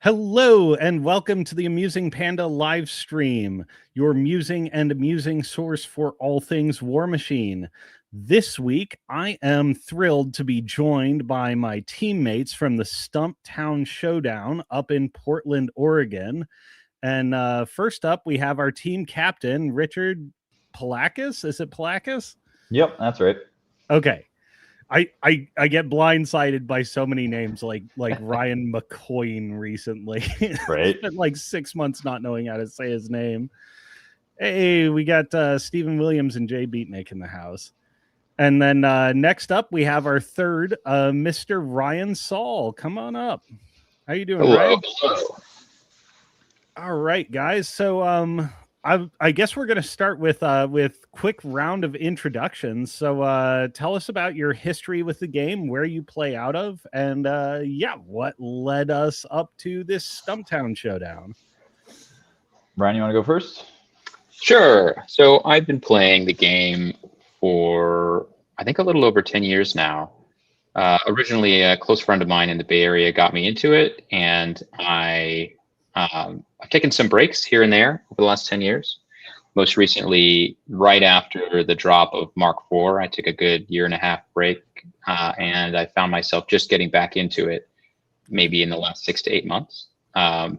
Hello and welcome to the Amusing Panda live stream, your musing and amusing source for all things War Machine. This week, I am thrilled to be joined by my teammates from the Stumptown Showdown up in Portland, Oregon. And first up, we have our team captain, Richard Palakis. Is it Palakis? Yep, that's right. Okay. I get blindsided by so many names like Ryan McCoyne recently. Right. Spent like 6 months not knowing how to say his name. Hey, we got Stephen Williams and Jay Beatnick in the house. And then next up, we have our third, Mr. Ryan Saul. Come on up. How you doing, Ryan? Hello. All right, guys. So I guess we're going to start with quick round of introductions. So tell us about your history with the game, where you play out of, and what led us up to this Stumptown Showdown. Brian, you want to go first? Sure. So I've been playing the game for, I think, a little over 10 years now. Originally, a close friend of mine in the Bay Area got me into it, and I've taken some breaks here and there over the last 10 years. Most recently, right after the drop of Mark IV, I took a good 1.5-year break, and I found myself just getting back into it maybe in the last 6 to 8 months. I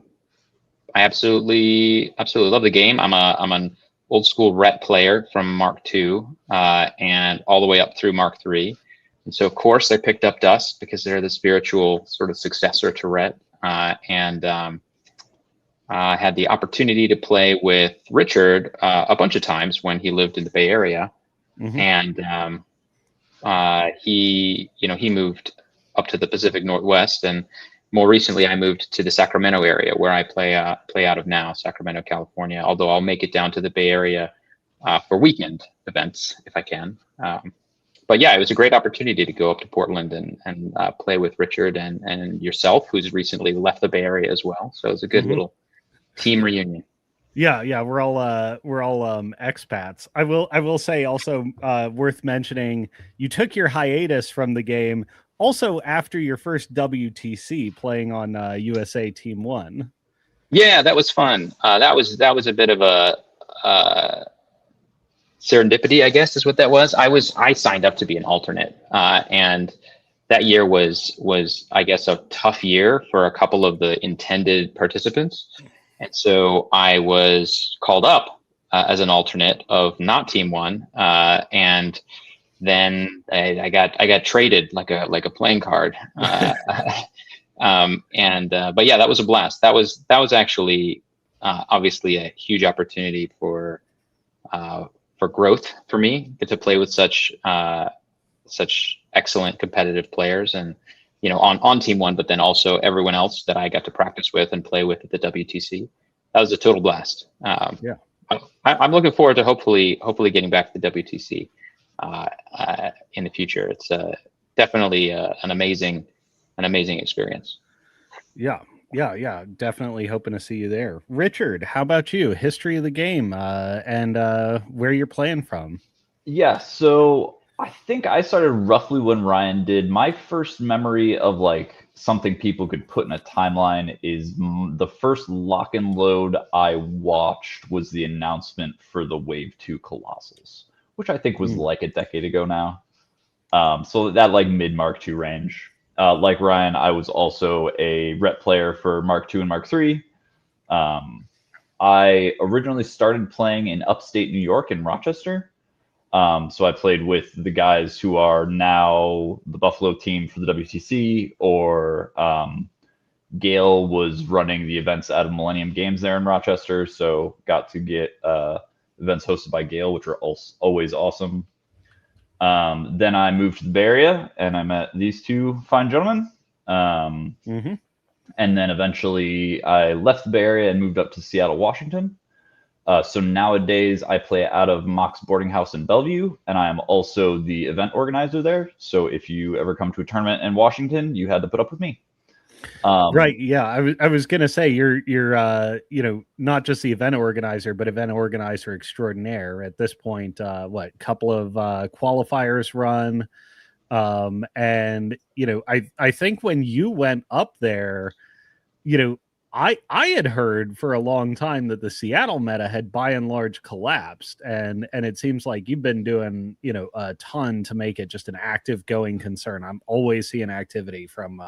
absolutely love the game. I'm an old school Rhett player from Mark II and all the way up through Mark III. And so, of course, I picked up Dust because they're the spiritual sort of successor to Rhett. I had the opportunity to play with Richard a bunch of times when he lived in the Bay Area, and he moved up to the Pacific Northwest, and more recently I moved to the Sacramento area where I play out of now, Sacramento, California. Although I'll make it down to the Bay Area for weekend events if I can. But yeah, it was a great opportunity to go up to Portland and play with Richard and yourself, who's recently left the Bay Area as well. So it was a good little team reunion. Yeah, we're all expats. I will say also worth mentioning, you took your hiatus from the game also after your first WTC playing on USA Team 1. Yeah, that was fun. That was a bit of a serendipity, I guess, is what that was. I signed up to be an alternate, and that year was I guess a tough year for a couple of the intended participants. And so I was called up as an alternate of not Team 1, and then I got traded like a playing card. But yeah, that was a blast. That was actually obviously a huge opportunity for growth for me to play with such excellent competitive players, and on Team 1, but then also everyone else that I got to practice with and play with at the WTC. That was a total blast. Yeah, I'm looking forward to hopefully getting back to the WTC in the future. It's definitely an amazing experience. Yeah, definitely hoping to see you there. Richard, how about you? History of the game and where you're playing from? Yeah, so I think I started roughly when Ryan did. My first memory of like something people could put in a timeline is the first lock and load I watched was the announcement for the Wave 2 Colossals, which I think was like a decade ago now. So that like mid Mark II range. Like Ryan, I was also a rep player for Mark II and Mark III. I originally started playing in upstate New York in Rochester. So I played with the guys who are now the Buffalo team for the WTC, or Gail was running the events out of Millennium Games there in Rochester. So got to get events hosted by Gail, which are always awesome. Then I moved to the Bay Area and I met these two fine gentlemen. And then eventually I left the Bay Area and moved up to Seattle, Washington. So nowadays I play out of Mox Boarding House in Bellevue, and I am also the event organizer there. So if you ever come to a tournament in Washington, you had to put up with me. Right. Yeah. I was going to say you're not just the event organizer, but event organizer extraordinaire at this point. Couple of qualifiers run. And I think when you went up there, I had heard for a long time that the Seattle meta had by and large collapsed, and it seems like you've been doing, you know, a ton to make it just an active going concern. I'm always seeing activity from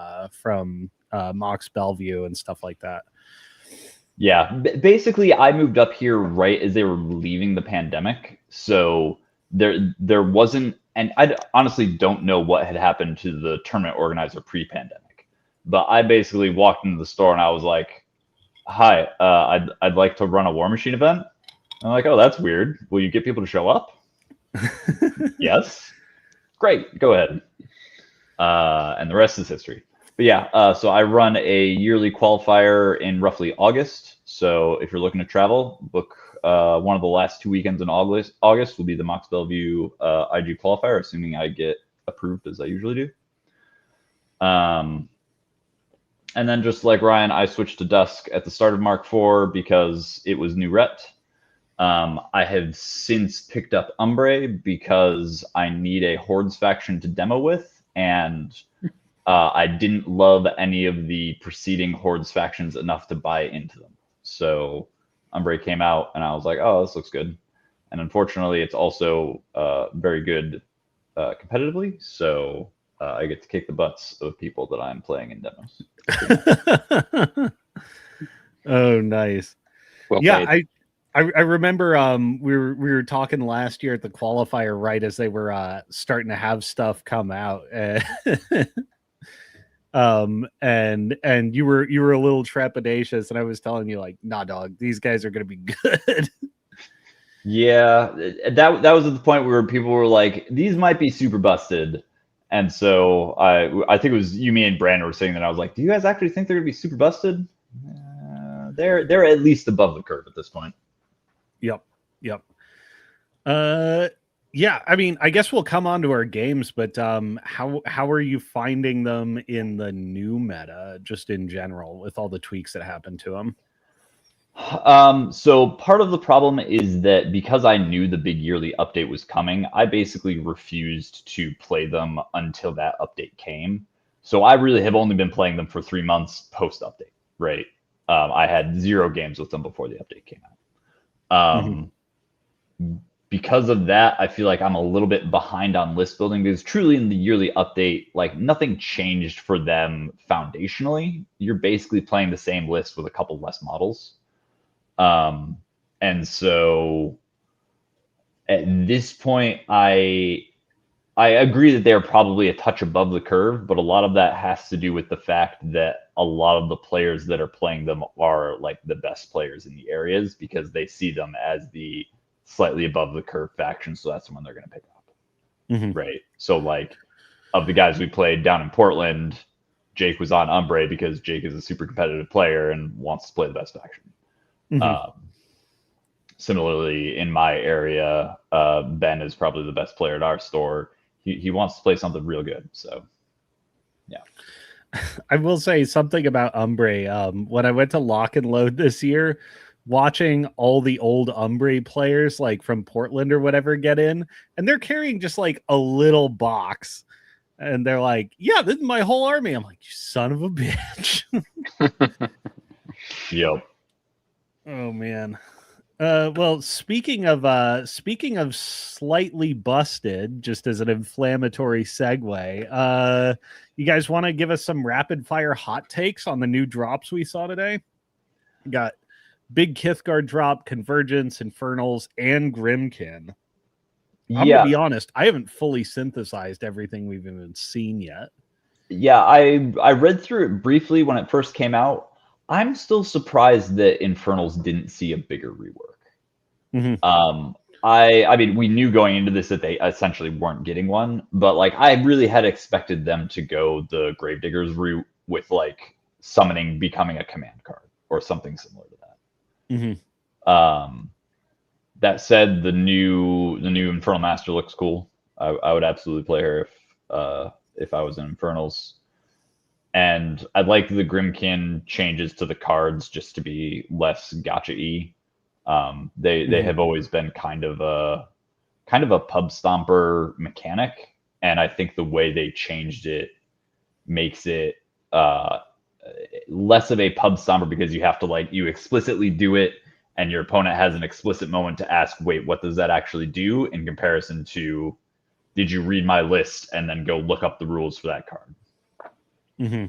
Mox Bellevue and stuff like that. Yeah, basically, I moved up here right as they were leaving the pandemic, so there wasn't, and I honestly don't know what had happened to the tournament organizer pre-pandemic, but I basically walked into the store and I was like, "Hi, I'd like to run a War Machine event." And I'm like, "Oh, that's weird. Will you get people to show up?" Yes. Great, go ahead. And the rest is history. But yeah, so I run a yearly qualifier in roughly August. So if you're looking to travel, book one of the last 2 weekends in August. August will be the Mox Bellevue IG qualifier, assuming I get approved as I usually do. And then just like Ryan, I switched to Dusk at the start of Mark IV because it was new ret. I have since picked up Umbre because I need a Hordes faction to demo with, and I didn't love any of the preceding Hordes factions enough to buy into them. So Umbre came out, and I was like, oh, this looks good. And unfortunately, it's also very good competitively, so I get to kick the butts of people that I'm playing in demos. Oh, nice. Well Yeah, played. I remember we were talking last year at the qualifier right as they were starting to have stuff come out. And you were a little trepidatious, and I was telling you like, nah, dog, these guys are gonna be good. Yeah, that was at the point where people were like, these might be super busted. And so I think it was you, me, and Brandon were saying that. I was like, do you guys actually think they're gonna be super busted? They're at least above the curve at this point. Yep. Yeah, I mean, I guess we'll come on to our games, but how are you finding them in the new meta, just in general, with all the tweaks that happened to them? So part of the problem is that because I knew the big yearly update was coming, I basically refused to play them until that update came. So I really have only been playing them for 3 months post update, right? I had 0 games with them before the update came out. Because of that, I feel like I'm a little bit behind on list building, because truly in the yearly update, like nothing changed for them foundationally. You're basically playing the same list with a couple less models. And so at this point, I agree that they're probably a touch above the curve, but a lot of that has to do with the fact that a lot of the players that are playing them are like the best players in the areas, because they see them as the slightly above the curve faction. So that's the one they're going to pick up. Right. So like of the guys we played down in Portland, Jake was on Umbre because Jake is a super competitive player and wants to play the best faction. Similarly, in my area, Ben is probably the best player at our store. He wants to play something real good. So, yeah. I will say something about Umbre. When I went to Lock and Load this year, watching all the old Umbre players, like from Portland or whatever, get in, and they're carrying just like a little box. And they're like, yeah, this is my whole army. I'm like, you son of a bitch. Yep. Oh man. Well, speaking of slightly busted, just as an inflammatory segue, you guys want to give us some rapid fire hot takes on the new drops we saw today? We got Big Kithgard drop, Convergence, Infernals, and Grimkin. I'm gonna be honest, I haven't fully synthesized everything we've even seen yet. Yeah, I read through it briefly when it first came out. I'm still surprised that Infernals didn't see a bigger rework. I mean, we knew going into this that they essentially weren't getting one, but like I really had expected them to go the Gravediggers route with like summoning becoming a command card or something similar to that. That said, the new Infernal Master looks cool. I would absolutely play her if I was in Infernals. And I'd like the Grimkin changes to the cards just to be less gacha-y. They have always been kind of a pub stomper mechanic, and I think the way they changed it makes it less of a pub stomper because you have to like you explicitly do it and your opponent has an explicit moment to ask, wait, what does that actually do, in comparison to, did you read my list and then go look up the rules for that card. Mm-hmm.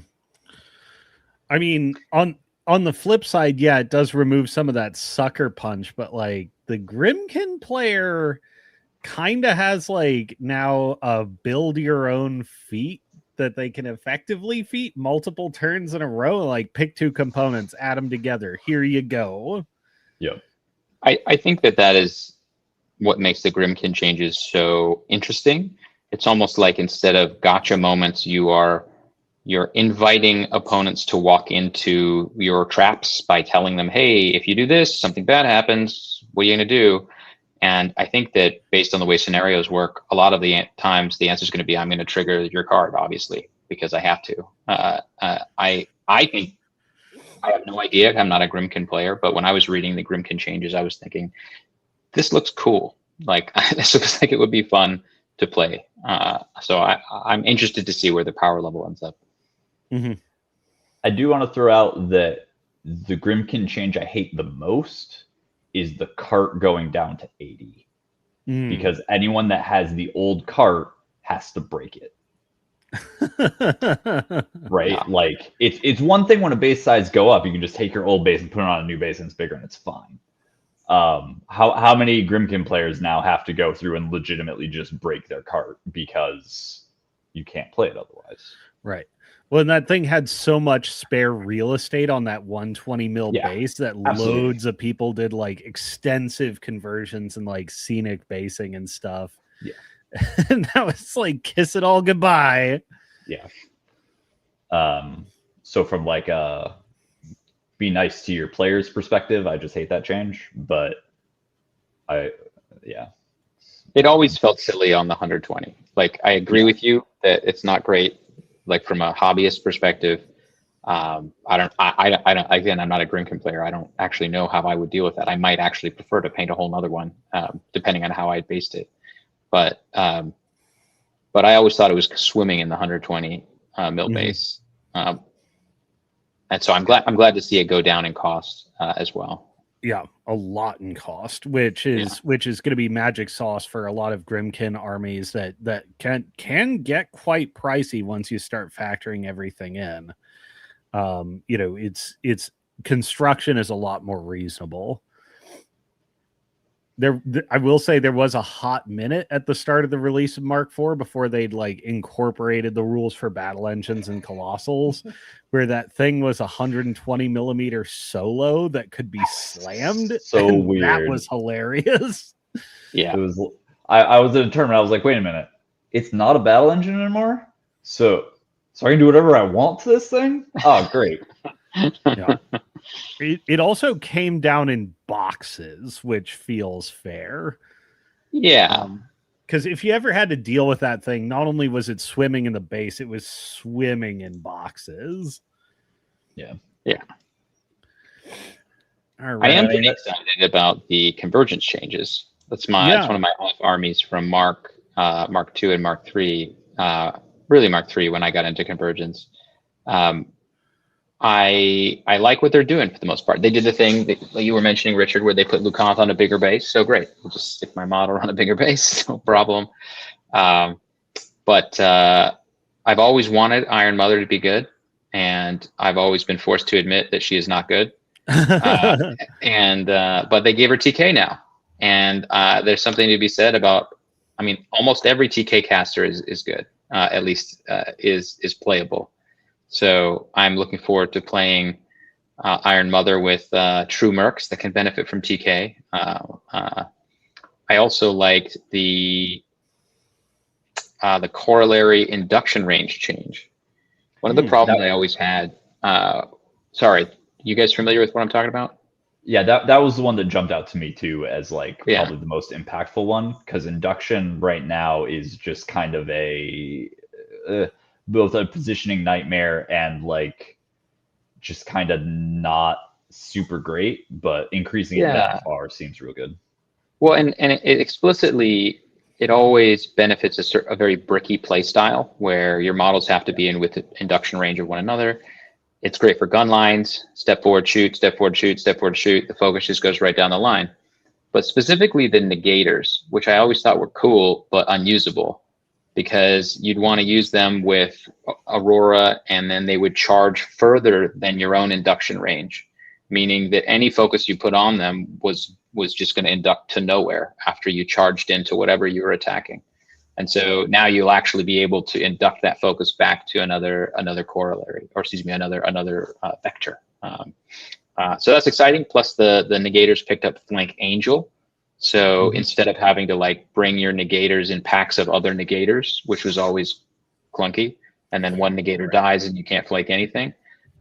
I mean, on the flip side, yeah, it does remove some of that sucker punch, but like the Grimkin player kind of has like now a build your own feat that they can effectively feat multiple turns in a row. Like pick two components, add them together. Here you go. Yep. I think that is what makes the Grimkin changes so interesting. It's almost like instead of gotcha moments, you're inviting opponents to walk into your traps by telling them, hey, if you do this, something bad happens. What are you going to do? And I think that based on the way scenarios work, a lot of the times the answer is going to be, I'm going to trigger your card, obviously, because I have to. I think, I have no idea. I'm not a Grimkin player, but when I was reading the Grimkin changes, I was thinking, this looks cool. Like this looks like it would be fun to play. So I'm interested to see where the power level ends up. Mm-hmm. I do want to throw out that the Grimkin change I hate the most is the cart going down to 80. Because anyone that has the old cart has to break it. Right? Yeah. Like it's one thing when a base size go up, you can just take your old base and put it on a new base and it's bigger and it's fine. How many Grimkin players now have to go through and legitimately just break their cart because you can't play it otherwise? Right. Well, and that thing had so much spare real estate on that 120 mil base that absolutely. Loads of people did like extensive conversions and like scenic basing and stuff. Yeah. And that was like kiss it all goodbye. Yeah. So from like be nice to your players perspective, I just hate that change. But it always felt silly on the 120. Like I agree with you that it's not great. Like from a hobbyist perspective, I don't. Again, I'm not a Grimkin player. I don't actually know how I would deal with that. I might actually prefer to paint a whole nother one, depending on how I based it. But I always thought it was swimming in the 120 mil base, and so I'm glad to see it go down in cost as well. Yeah, a lot in cost, which is going to be magic sauce for a lot of Grimkin armies that can get quite pricey once you start factoring everything in. It's construction is a lot more reasonable. I will say there was a hot minute at the start of the release of Mark IV before they'd like incorporated the rules for battle engines and colossals, where that thing was 120 millimeter solo that could be slammed. So weird. That was hilarious. Yeah, it was. I was determined. I was like, wait a minute, it's not a battle engine anymore. So I can do whatever I want to this thing. Oh, great. Yeah. It also came down in boxes, which feels fair. Yeah. Because if you ever had to deal with that thing, not only was it swimming in the base, it was swimming in boxes. Yeah. Yeah. All right. I am pretty excited about the convergence changes. That's one of my armies from Mark II and Mark III. Really Mark III when I got into convergence. I like what they're doing for the most part. They did the thing that you were mentioning, Richard, where they put Lucanth on a bigger base. So great. We'll just stick my model on a bigger base. No problem. But I've always wanted Iron Mother to be good. And I've always been forced to admit that she is not good. But they gave her TK now. And there's something to be said about, almost every TK caster is good. At least is playable. So I'm looking forward to playing Iron Mother with true mercs that can benefit from TK. I also liked the corollary induction range change. One of the problems I always had. Sorry, you guys familiar with what I'm talking about? Yeah, that was the one that jumped out to me too as probably the most impactful one, because induction right now is just kind of a both a positioning nightmare and just kind of not super great, but increasing it that far seems real good. Well, and it explicitly, it always benefits a very bricky play style where your models have to be in with induction range of one another. It's great for gun lines, step forward, shoot, step forward, shoot, step forward, shoot. The focus just goes right down the line. But specifically the negators, which I always thought were cool, but unusable, because you'd want to use them with Aurora, and then they would charge further than your own induction range, meaning that any focus you put on them was just going to induct to nowhere after you charged into whatever you were attacking. And so now you'll actually be able to induct that focus back to another corollary, or excuse me, another vector. So that's exciting. Plus the negators picked up Flank Angel. So instead of having to like bring your negators in packs of other negators, which was always clunky, and then one negator dies and you can't flank anything,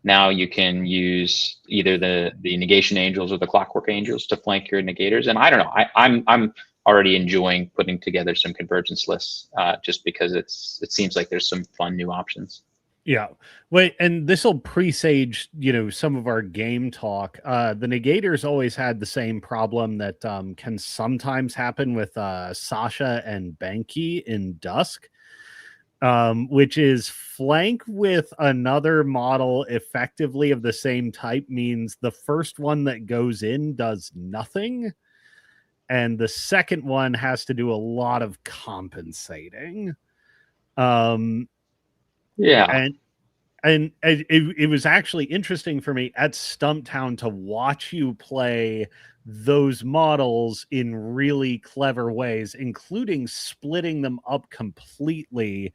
now you can use either the negation angels or the clockwork angels to flank your negators. And I don't know, I'm already enjoying putting together some convergence lists just because it seems like there's some fun new options. Yeah. Wait, and this will presage, some of our game talk. The negators always had the same problem that can sometimes happen with Sasha and Banky in Dusk, which is flank with another model effectively of the same type means the first one that goes in does nothing, and the second one has to do a lot of compensating. Yeah. And it was actually interesting for me at Stumptown to watch you play those models in really clever ways, including splitting them up completely.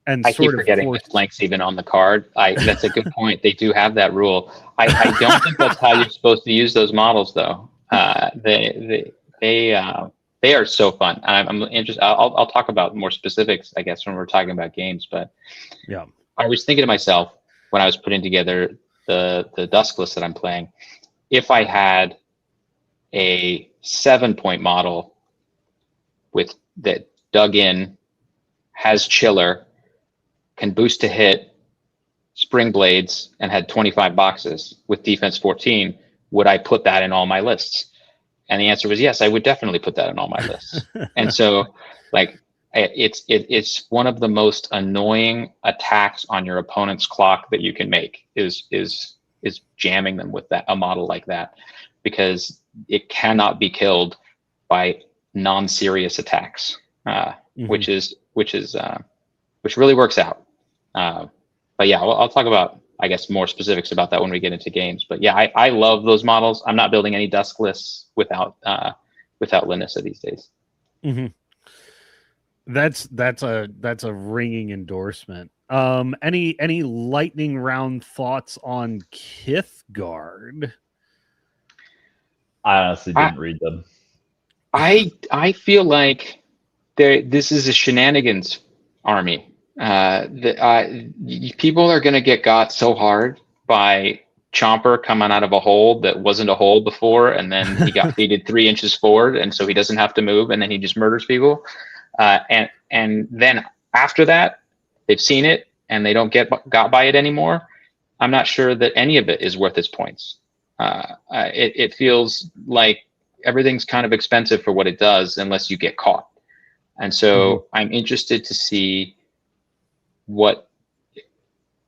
And I keep forgetting that flank's even on the card. That's a good point. They do have that rule. I don't think that's how you're supposed to use those models, though. They are so fun. I'm interested. I'll talk about more specifics, I guess, when we're talking about games. But yeah, I was thinking to myself when I was putting together the Dusk list that I'm playing, if I had a 7-point model with that dug in, has chiller, can boost to hit, spring blades, and had 25 boxes with defense 14, would I put that in all my lists? And the answer was yes, I would definitely put that in all my lists. And so, like, it's one of the most annoying attacks on your opponent's clock that you can make is jamming them with a model like that, because it cannot be killed by non-serious attacks, which really works out. But yeah, I'll talk about, I guess, more specifics about that when we get into games. But yeah, I love those models. I'm not building any Dusk lists without Linissa these days. Mm-hmm. That's a ringing endorsement. Any lightning round thoughts on Kithgard? I honestly didn't read them. I feel like this is a shenanigans army. People are going to get got so hard by Chomper coming out of a hole that wasn't a hole before, and then he got feeded 3 inches forward, and so he doesn't have to move, and then he just murders people. And then after that, they've seen it and they don't get got by it anymore. I'm not sure that any of it is worth its points. It feels like everything's kind of expensive for what it does unless you get caught. And so I'm interested to see what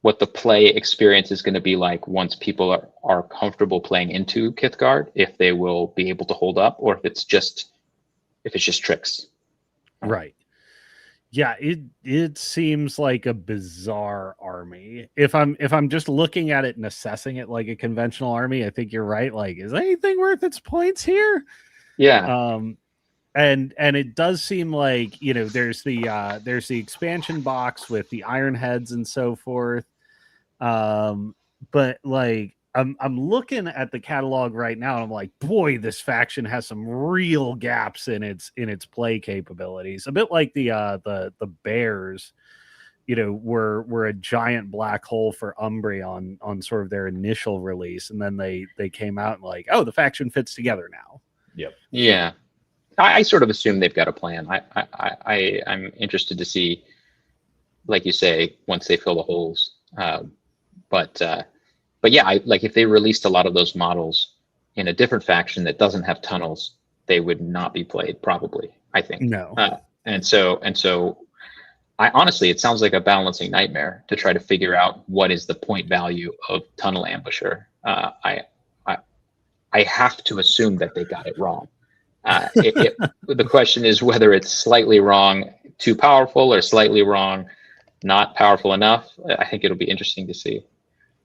the play experience is going to be like once people are comfortable playing into Kithgard, if they will be able to hold up, or if it's just tricks. Right. Yeah, it seems like a bizarre army. If I'm just looking at it and assessing it like a conventional army, I think you're right. Like, is anything worth its points here? Yeah. And it does seem like, there's the expansion box with the iron heads and so forth. But like I'm looking at the catalog right now and I'm like, boy, this faction has some real gaps in its play capabilities. A bit like the Bears, were a giant black hole for Umbri on sort of their initial release, and then they came out and like, oh, the faction fits together now. Yep. Yeah. I sort of assume they've got a plan. I'm interested to see, like you say, once they fill the holes. But yeah, like if they released a lot of those models in a different faction that doesn't have tunnels, they would not be played, probably, I think. No. And so honestly, it sounds like a balancing nightmare to try to figure out what is the point value of tunnel ambusher. I have to assume that they got it wrong. The question is whether it's slightly wrong, too powerful, or slightly wrong, not powerful enough. I think it'll be interesting to see.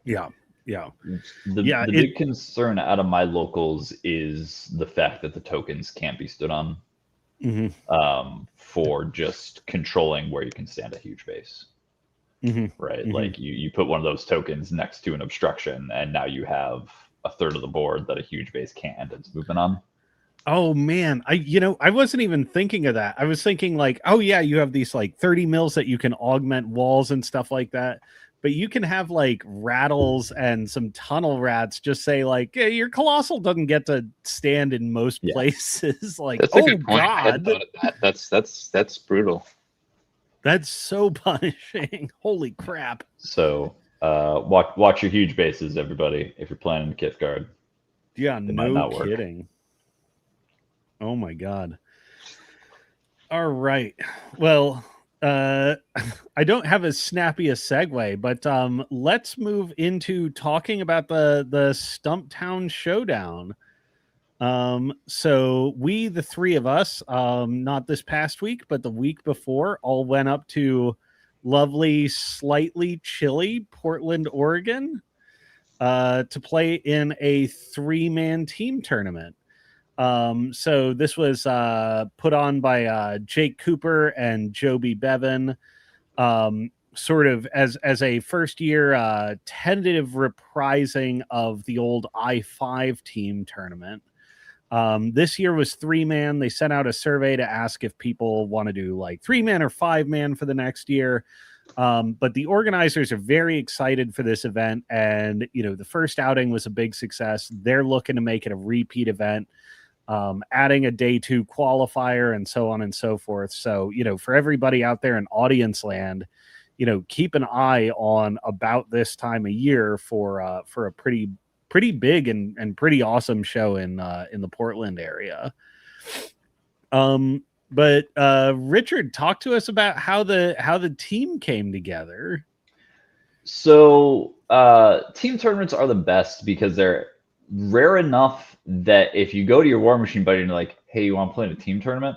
Yeah. The big concern out of my locals is the fact that the tokens can't be stood on for just controlling where you can stand a huge base. Right? Like you put one of those tokens next to an obstruction, and now you have a third of the board that a huge base can't end its movement on. Oh man, I wasn't even thinking of that. I was thinking like, oh yeah, you have these like 30 mils that you can augment walls and stuff like that. But you can have like rattles and some tunnel rats just say like, yeah, your colossal doesn't get to stand in most places. Like, that's a good point. I hadn't thought of that. That's brutal. That's so punishing. Holy crap. So watch your huge bases, everybody, if you're planning to kit guard. Yeah, no kidding. Oh my god. All right. Well, I don't have as snappy a segue, but let's move into talking about the Stumptown Showdown. So we, the three of us, not this past week, but the week before, all went up to lovely, slightly chilly Portland, Oregon, to play in a 3-man team tournament. So this was put on by Jake Cooper and Joby Bevan, sort of as a first year tentative reprising of the old I-5 team tournament. This year was 3-man. They sent out a survey to ask if people want to do like 3-man or 5-man for the next year. But the organizers are very excited for this event, and the first outing was a big success. They're looking to make it a repeat event, adding a day 2 qualifier and so on and so forth. So, for everybody out there in audience land, keep an eye on about this time of year for a pretty big and pretty awesome show in the Portland area. But Richard, talk to us about how the team came together. So team tournaments are the best because they're rare enough that if you go to your War Machine buddy and you're like, hey, you want to play in a team tournament?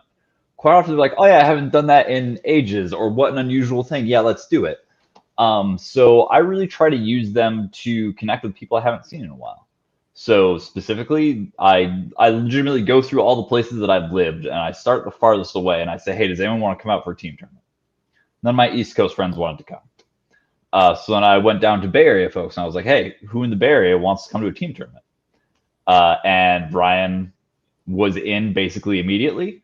Quite often they're like, oh yeah, I haven't done that in ages, or what an unusual thing. Yeah, let's do it. So I really try to use them to connect with people I haven't seen in a while. So specifically, I legitimately go through all the places that I've lived, and I start the farthest away, and I say, hey, does anyone want to come out for a team tournament? None of my East Coast friends wanted to come. So then I went down to Bay Area folks, and I was like, hey, who in the Bay Area wants to come to a team tournament? And Ryan was in basically immediately.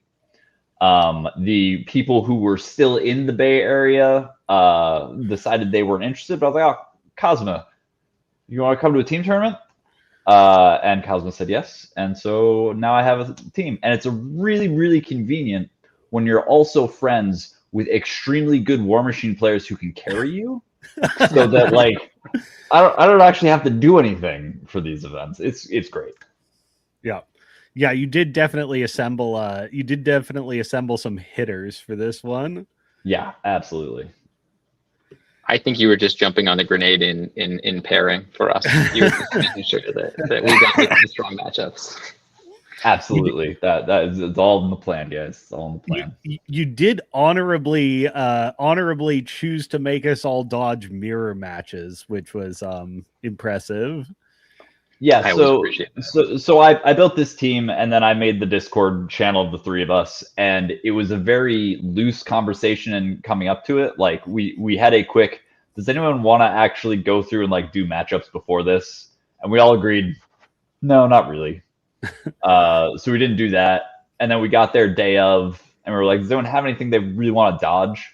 The people who were still in the Bay Area decided they weren't interested, but I was like, oh, Cosma, you want to come to a team tournament? And Cosma said yes. And so now I have a team. And it's a really, really convenient when you're also friends with extremely good War Machine players who can carry you. So that like I don't actually have to do anything for these events. It's great. Yeah, you did definitely assemble some hitters for this one. Yeah, absolutely. I think you were just jumping on the grenade in pairing for us. You were just making sure that we got the strong matchups. Absolutely. It's all in the plan, guys. It's all in the plan. You did honorably choose to make us all dodge mirror matches, which was impressive. Yeah, so I built this team, and then I made the Discord channel of the three of us, and it was a very loose conversation and coming up to it. Like we had a quick, does anyone want to actually go through and like do matchups before this? And we all agreed, no, not really. So we didn't do that. And then we got there day of, and we were like, does anyone have anything they really want to dodge?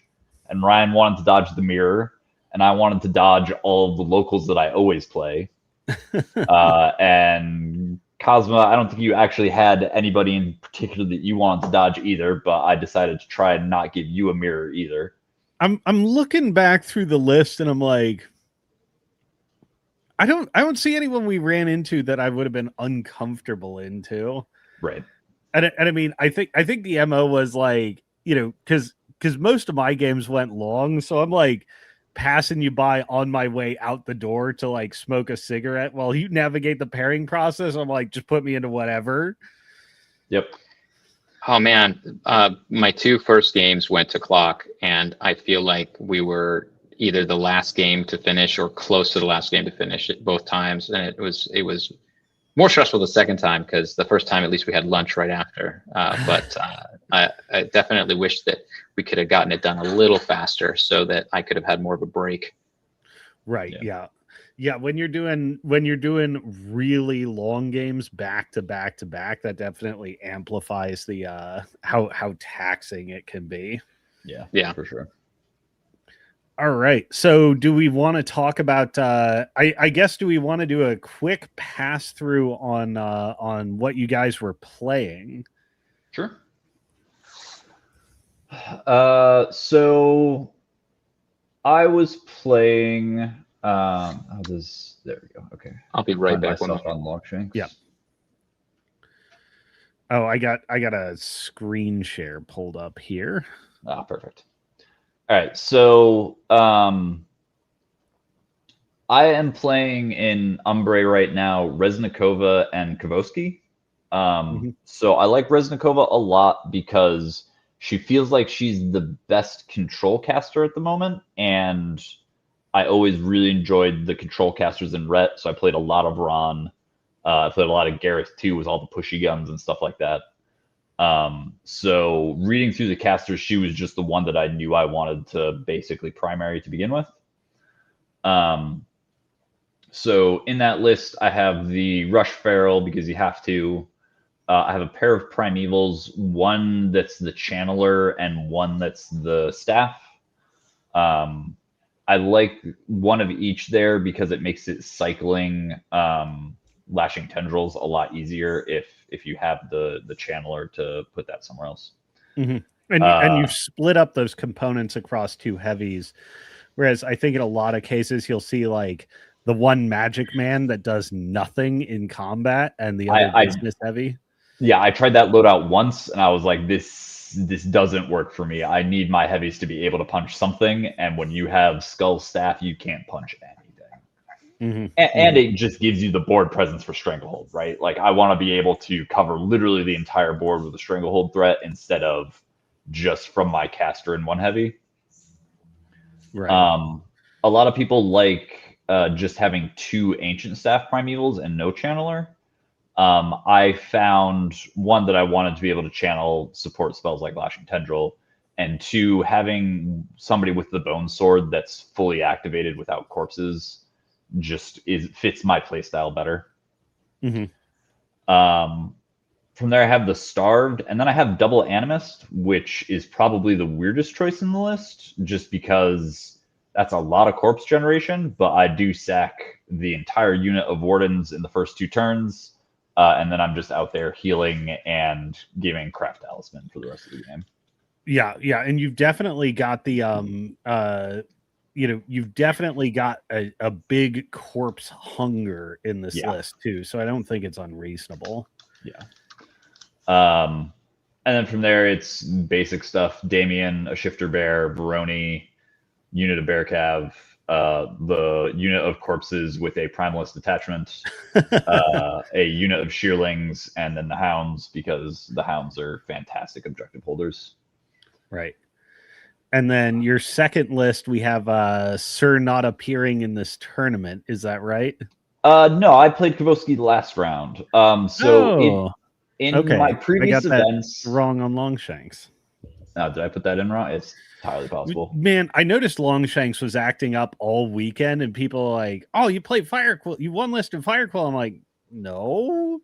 And Ryan wanted to dodge the mirror, and I wanted to dodge all of the locals that I always play. And Cosma, I don't think you actually had anybody in particular that you wanted to dodge either, but I decided to try and not give you a mirror either. I'm looking back through the list, and I'm like, I don't see anyone we ran into that I would have been uncomfortable into. Right. And I mean, I think the MO was like, because because most of my games went long, so I'm like passing you by on my way out the door to like smoke a cigarette while you navigate the pairing process. I'm like, just put me into whatever. Yep. Oh man, my 2 first games went to clock, and I feel like we were either the last game to finish or close to the last game to finish at both times, and it was more stressful the second time because the first time at least we had lunch right after. But I definitely wish that we could have gotten it done a little faster so that I could have had more of a break. Right. Yeah. When you're doing really long games back to back to back, that definitely amplifies the how taxing it can be. Yeah, for sure. All right. So do we want to talk about I guess do we want to do a quick pass through on what you guys were playing? Sure. So I was playing there we go. Okay. I'll be right back. Myself on Longshanks. Yeah. Oh, I got a screen share pulled up here. Ah, perfect. All right, so I am playing in Umbre right now, Reznikova and Kavoski. So I like Reznikova a lot because she feels like she's the best control caster at the moment, and I always really enjoyed the control casters in Ret, so I played a lot of Ron. I played a lot of Gareth too, with all the pushy guns and stuff like that. So reading through the casters, she was just the one that I knew I wanted to basically primary to begin with. So in that list, I have the Rush Feral because you have to. I have a pair of Primevals, one that's the Channeler and one that's the Staff. I like one of each there because it makes it cycling Lashing Tendrils a lot easier if you have the Channeler to put that somewhere else. And you've split up those components across 2 heavies, whereas I think in a lot of cases you'll see like the one magic man that does nothing in combat and the other business heavy. Yeah, I tried that loadout once and I was like, this doesn't work for me. I need my heavies to be able to punch something, and when you have Skull Staff, you can't punch anything. And it just gives you the board presence for Stranglehold, right? Like, I want to be able to cover literally the entire board with a Stranglehold threat instead of just from my caster in one heavy. Right. A lot of people like just having 2 Ancient Staff Primevals and no Channeler. I found one that I wanted to be able to channel support spells like Lashing Tendril, and 2, having somebody with the Bone Sword that's fully activated without corpses just fits my playstyle better. From there, I have the Starved, and then I have Double Animist, which is probably the weirdest choice in the list, just because that's a lot of corpse generation, but I do sack the entire unit of Wardens in the first 2 turns. And then I'm just out there healing and giving Craft Talisman for the rest of the game. Yeah, and you've definitely got the you've definitely got a big corpse hunger in this list too. So I don't think it's unreasonable. Yeah. And then from there, it's basic stuff: Damien, a Shifter Bear, Baroni, unit of Bear Cav, the unit of corpses with a Primalist attachment, a unit of Shearlings, and then the Hounds, because the Hounds are fantastic objective holders. Right. And then your second list, we have Sir not appearing in this tournament. Is that right? No, I played Kavoski the last round. In my previous events, wrong on Longshanks. Did I put that in wrong? It's entirely possible. Man, I noticed Longshanks was acting up all weekend, and people are like, "Oh, you played Firequill? You won list in Firequill?" I'm like, "No."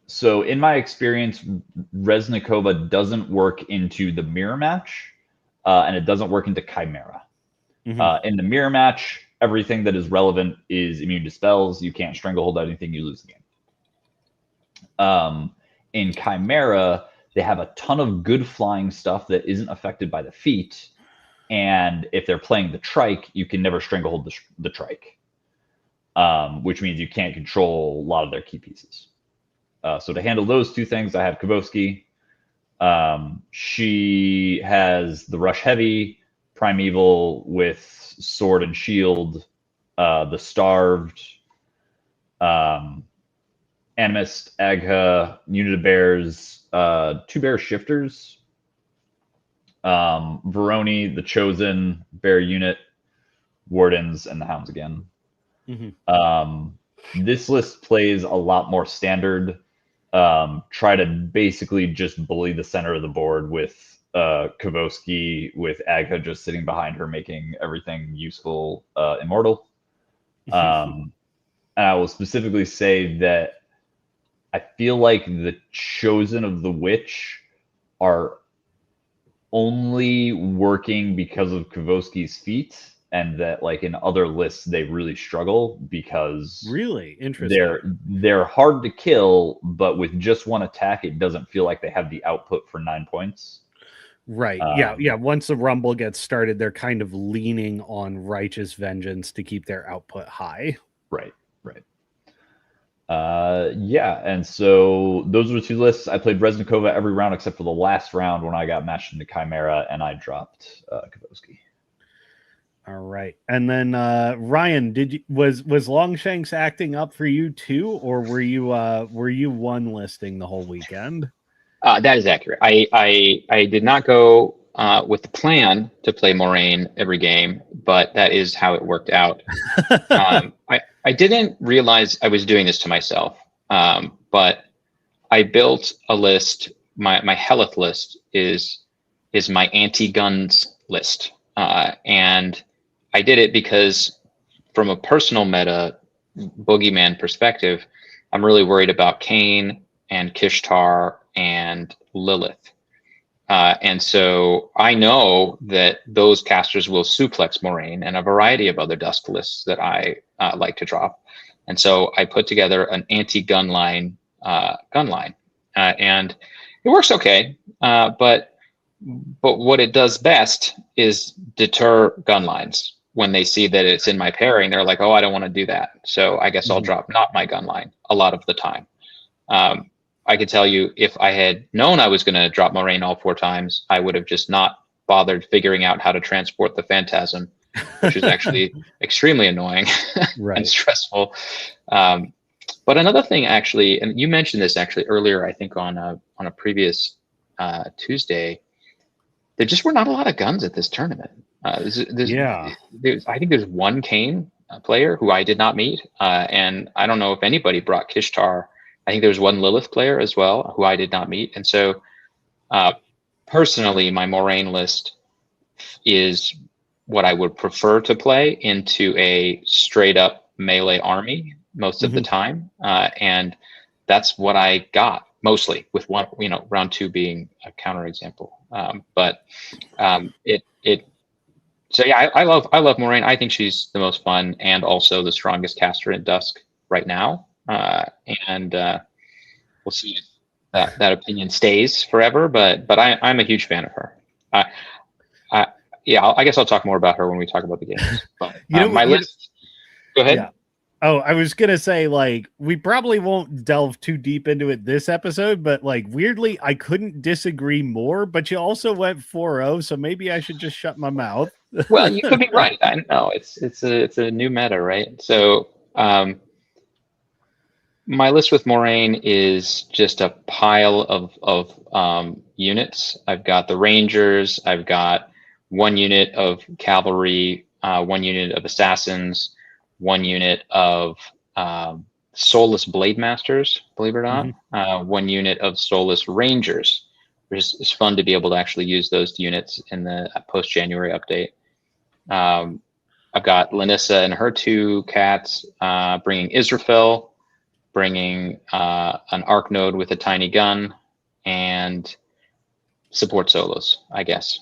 So in my experience, Reznikova doesn't work into the mirror match, and it doesn't work into Chimera. In the mirror match, everything that is relevant is immune to spells. You can't stranglehold anything, you lose the game. In Chimera, they have a ton of good flying stuff that isn't affected by the feat, and if they're playing the trike, you can never stranglehold the trike, which means you can't control a lot of their key pieces. So to handle those 2 things, I have Kavoski. She has the Rush Heavy, Primeval with Sword and Shield, the Starved, Animist, Agha, Unit of Bears, 2 Bear Shifters, Veroni, the Chosen, Bear Unit, Wardens, and the Hounds again. This list plays a lot more standard. Try to basically just bully the center of the board with Kavoski, with Agha just sitting behind her, making everything useful immortal. And I will specifically say that I feel like the Chosen of the Witch are only working because of Kavoski's feat, and that like in other lists they really struggle because really interesting. They're hard to kill, but with just one attack it doesn't feel like they have the output for 9 points. Right. Yeah. Once the rumble gets started, they're kind of leaning on righteous vengeance to keep their output high. Right. Yeah, and so those were the 2 lists. I played Reznikova every round except for the last round when I got matched into Chimera and I dropped Kavoski. All right. And then Ryan, was Longshanks acting up for you too, or were you one listing the whole weekend? That is accurate. I did not go with the plan to play Moraine every game, but that is how it worked out. I didn't realize I was doing this to myself, but I built a list. My Helith list is my anti-guns list, and I did it because from a personal meta boogeyman perspective, I'm really worried about Cain and Kishtar and Lilith. And so I know that those casters will suplex Moraine and a variety of other Dusk lists that I like to drop. And so I put together an anti-gun line, and it works okay. But what it does best is deter gun lines. When they see that it's in my pairing, they're like, oh, I don't want to do that. So I guess I'll drop not my gun line a lot of the time. I could tell you if I had known I was going to drop Moraine all 4 times, I would have just not bothered figuring out how to transport the Phantasm, which is actually extremely annoying and stressful. But another thing, actually, and you mentioned this actually earlier, I think on a previous Tuesday, there just were not a lot of guns at this tournament. I think there's one Cain player who I did not meet, and I don't know if anybody brought Kishtar. I think there's one Lilith player as well who I did not meet. And so personally, my Moraine list is what I would prefer to play into a straight up melee army most of the time. And that's what I got mostly, with one, round 2 being a counterexample. So yeah, I love Moraine. I think she's the most fun and also the strongest caster in Dusk right now. And we'll see if that opinion stays forever. But I'm a huge fan of her. I guess I'll talk more about her when we talk about the games. But my list. Go ahead. Yeah. Oh, I was gonna say, like, we probably won't delve too deep into it this episode, but like weirdly, I couldn't disagree more. But you also went 4-0, so maybe I should just shut my mouth. Well, you could be right. I know it's a new meta, right? So my list with Moraine is just a pile of units. I've got the Rangers. I've got 1 unit of cavalry, 1 unit of assassins, 1 unit of soulless blade masters, believe it or not, 1 unit of soulless rangers, which is fun to be able to actually use those units in the post-January update. I've got Lanissa and her 2 cats, bringing Israfel, bringing an arc node with a tiny gun, and support solos, I guess,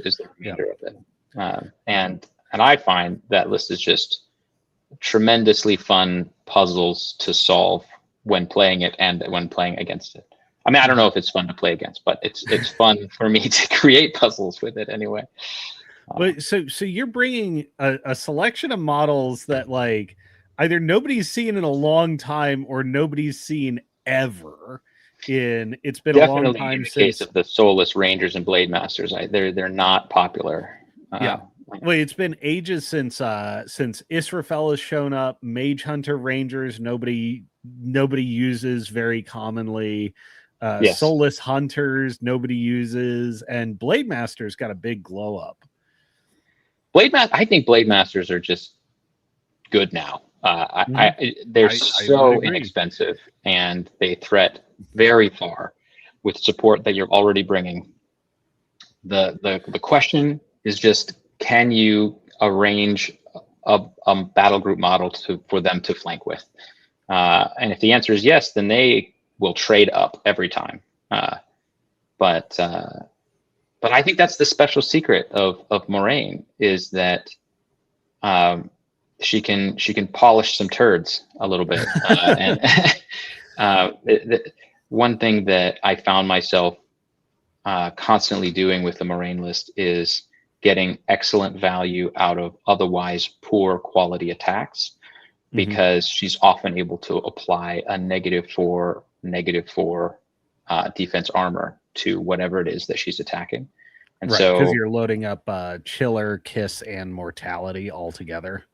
is the remainder of it. And I find that list is just tremendously fun puzzles to solve when playing it and when playing against it. I mean, I don't know if it's fun to play against, but it's fun for me to create puzzles with it anyway. But so you're bringing a selection of models that like either nobody's seen in a long time or nobody's seen ever. It's been Definitely a long time in the since case of the soulless Rangers and Blade Masters, they're not popular. Yeah. Wait, it's been ages since Israfel has shown up. Mage Hunter Rangers, nobody uses very commonly. Yes. Soulless Hunters, nobody uses, and Blade Masters got a big glow up. I think Blade Masters are just good now. They're so inexpensive, and they threat very far with support that you're already bringing. The question is just, can you arrange a battle group model for them to flank with? And if the answer is yes, then they will trade up every time. But I think that's the special secret of Moraine, is that she can polish some turds a little bit. One thing that I found myself constantly doing with the Moraine list is getting excellent value out of otherwise poor quality attacks, because she's often able to apply a -4 defense armor to whatever it is that she's attacking. And right, so because you're loading up Chiller, Kiss, and Mortality all together.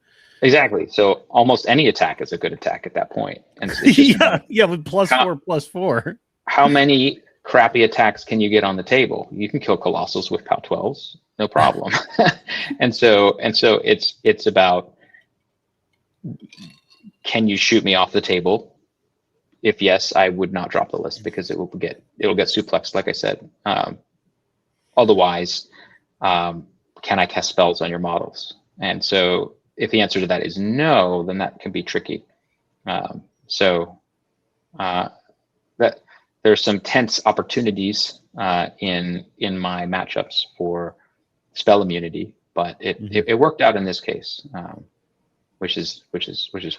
Exactly. So almost any attack is a good attack at that point. And it's just with +4/+4. How many crappy attacks can you get on the table? You can kill Colossals with POW 12s, no problem. and so it's about, can you shoot me off the table? If yes, I would not drop the list, because it'll get suplexed, like I said. Otherwise, can I cast spells on your models? And so if the answer to that is no, then that can be tricky. That there's some tense opportunities in my matchups for spell immunity, but it worked out in this case, which is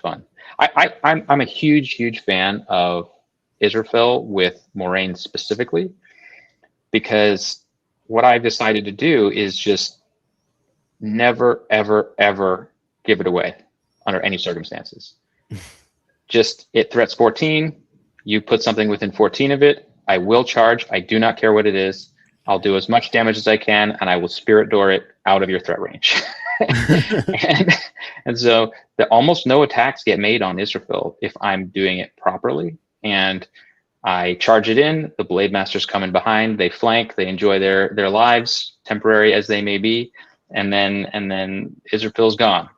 fun. I'm a huge fan of Israfel with Moraine specifically, because what I've decided to do is just never ever give it away under any circumstances. Just, it threats 14. You put something within 14 of it. I will charge. I do not care what it is. I'll do as much damage as I can, and I will Spirit Door it out of your threat range. and so almost no attacks get made on Israfel if I'm doing it properly. And I charge it in. The Blade Masters come in behind. They flank. They enjoy their lives, temporary as they may be. And then Israfel's gone.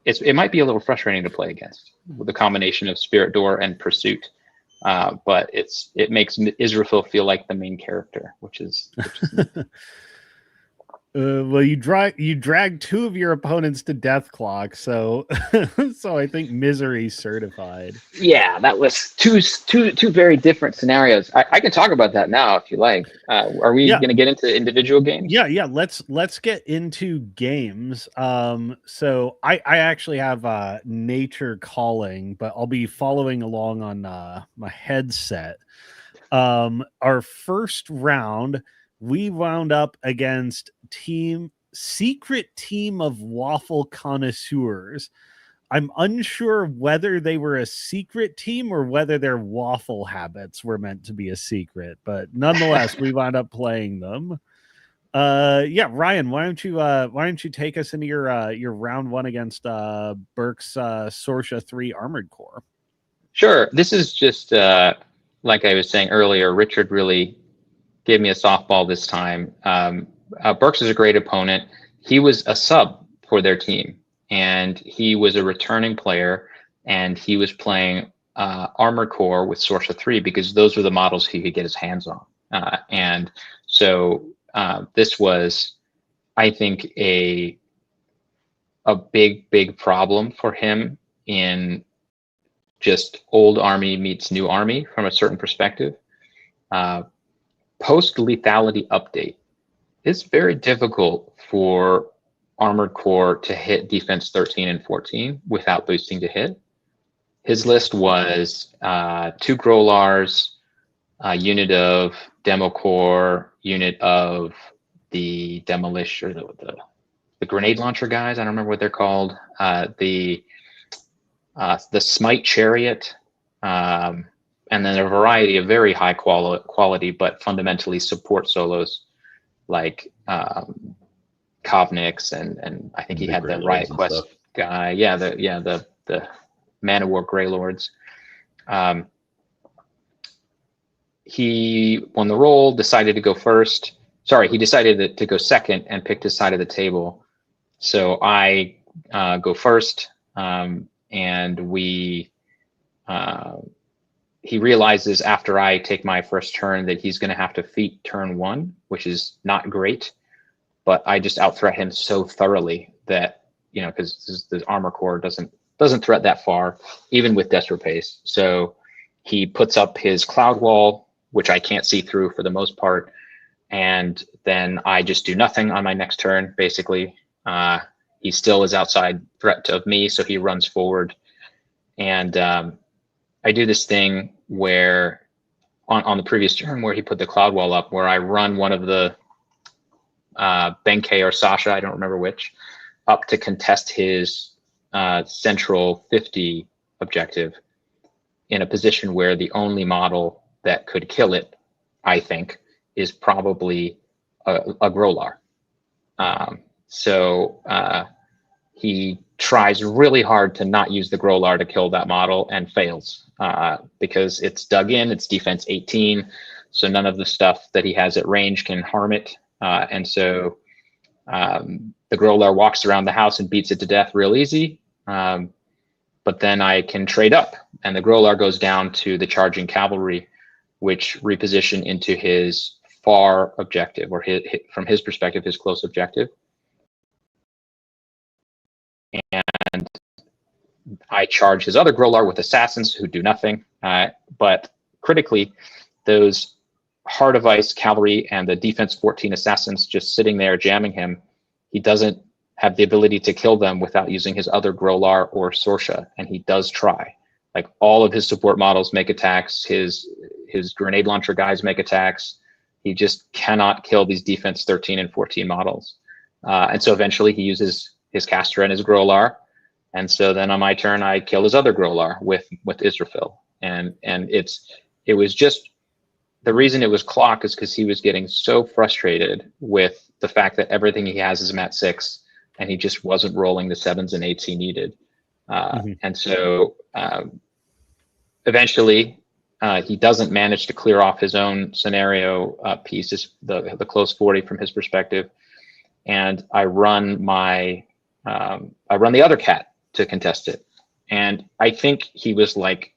It might be a little frustrating to play against, with the combination of Spirit Door and Pursuit, but it makes Israfel feel like the main character, which is well, you drag two of your opponents to Death Clock, so so I think misery certified. Yeah, that was two very different scenarios. I can talk about that now if you like. Are we going to get into individual games? Yeah. Let's get into games. So I actually have Nature Calling, but I'll be following along on my headset. Our first round, we wound up against secret team of waffle connoisseurs. I'm unsure whether they were a secret team or whether their waffle habits were meant to be a secret, but nonetheless, we wound up playing them. Ryan, why don't you take us into your round one against Burke's Sorsha 3 Armored Core? Sure. This is just like I was saying earlier, Richard really gave me a softball this time. Burks is a great opponent. He was a sub for their team, and he was a returning player, and he was playing Armored Core with Sorsha 3 because those were the models he could get his hands on. And so this was, I think, a big problem for him in just old army meets new army from a certain perspective. Post lethality update, it's very difficult for Armored Core to hit defense 13 and 14 without boosting to hit. His list was 2 Grolars, a unit of Demo Core, unit of the Demolition, or the grenade launcher guys. I don't remember what they're called. The the Smite Chariot, and then a variety of very high quality but fundamentally support solos like Kovniks, and I think he had the Riot Quest guy. Yeah, the Man of War Greylords. He won the roll, decided to go first. Sorry, he decided to go second and picked his side of the table. So I go first, and he realizes after I take my first turn that he's going to have to feat turn 1, which is not great. But I just out-threat him so thoroughly that, because the armor core doesn't threat that far, even with Desperate Pace. So he puts up his cloud wall, which I can't see through for the most part, and then I just do nothing on my next turn, basically. He still is outside threat of me, so he runs forward. And I do this thing where, on the previous turn where he put the cloud wall up, where I run one of the Benkei or Sasha, I don't remember which, up to contest his central 50 objective in a position where the only model that could kill it, I think, is probably a Grolar. So he tries really hard to not use the Grolar to kill that model and fails because it's dug in, it's defense 18, so none of the stuff that he has at range can harm it. And so the Grolar walks around the house and beats it to death real easy. But then I can trade up, and the Grolar goes down to the charging cavalry, which reposition into his far objective, or from his perspective, his close objective. And I charge his other Grolar with assassins who do nothing. But critically, those Heart of Ice cavalry and the defense 14 assassins just sitting there jamming him, he doesn't have the ability to kill them without using his other Grolar or Sorsha, and he does try. Like, all of his support models make attacks, his grenade launcher guys make attacks. He just cannot kill these defense 13 and 14 models. And so eventually he uses his caster and his Grolar. And so then on my turn, I kill his other Grolar with Israfil. And it was just, the reason it was clock is because he was getting so frustrated with the fact that everything he has is mat 6, and he just wasn't rolling the 7s and 8s he needed. And so eventually he doesn't manage to clear off his own scenario pieces, the close 40 from his perspective. And I run the other cat to contest it. And I think he was like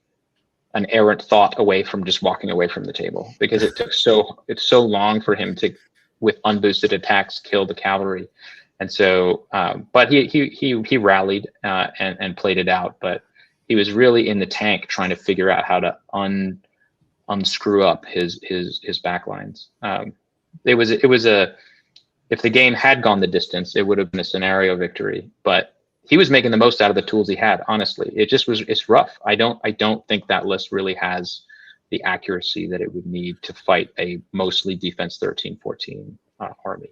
an errant thought away from just walking away from the table, because it's so long for him to, with unboosted attacks, kill the cavalry. And so, but he rallied and played it out, but he was really in the tank trying to figure out how to unscrew up his backlines. If the game had gone the distance, it would have been a scenario victory, but he was making the most out of the tools he had. Honestly, it's rough. I don't think that list really has the accuracy that it would need to fight a mostly defense 13-14 army.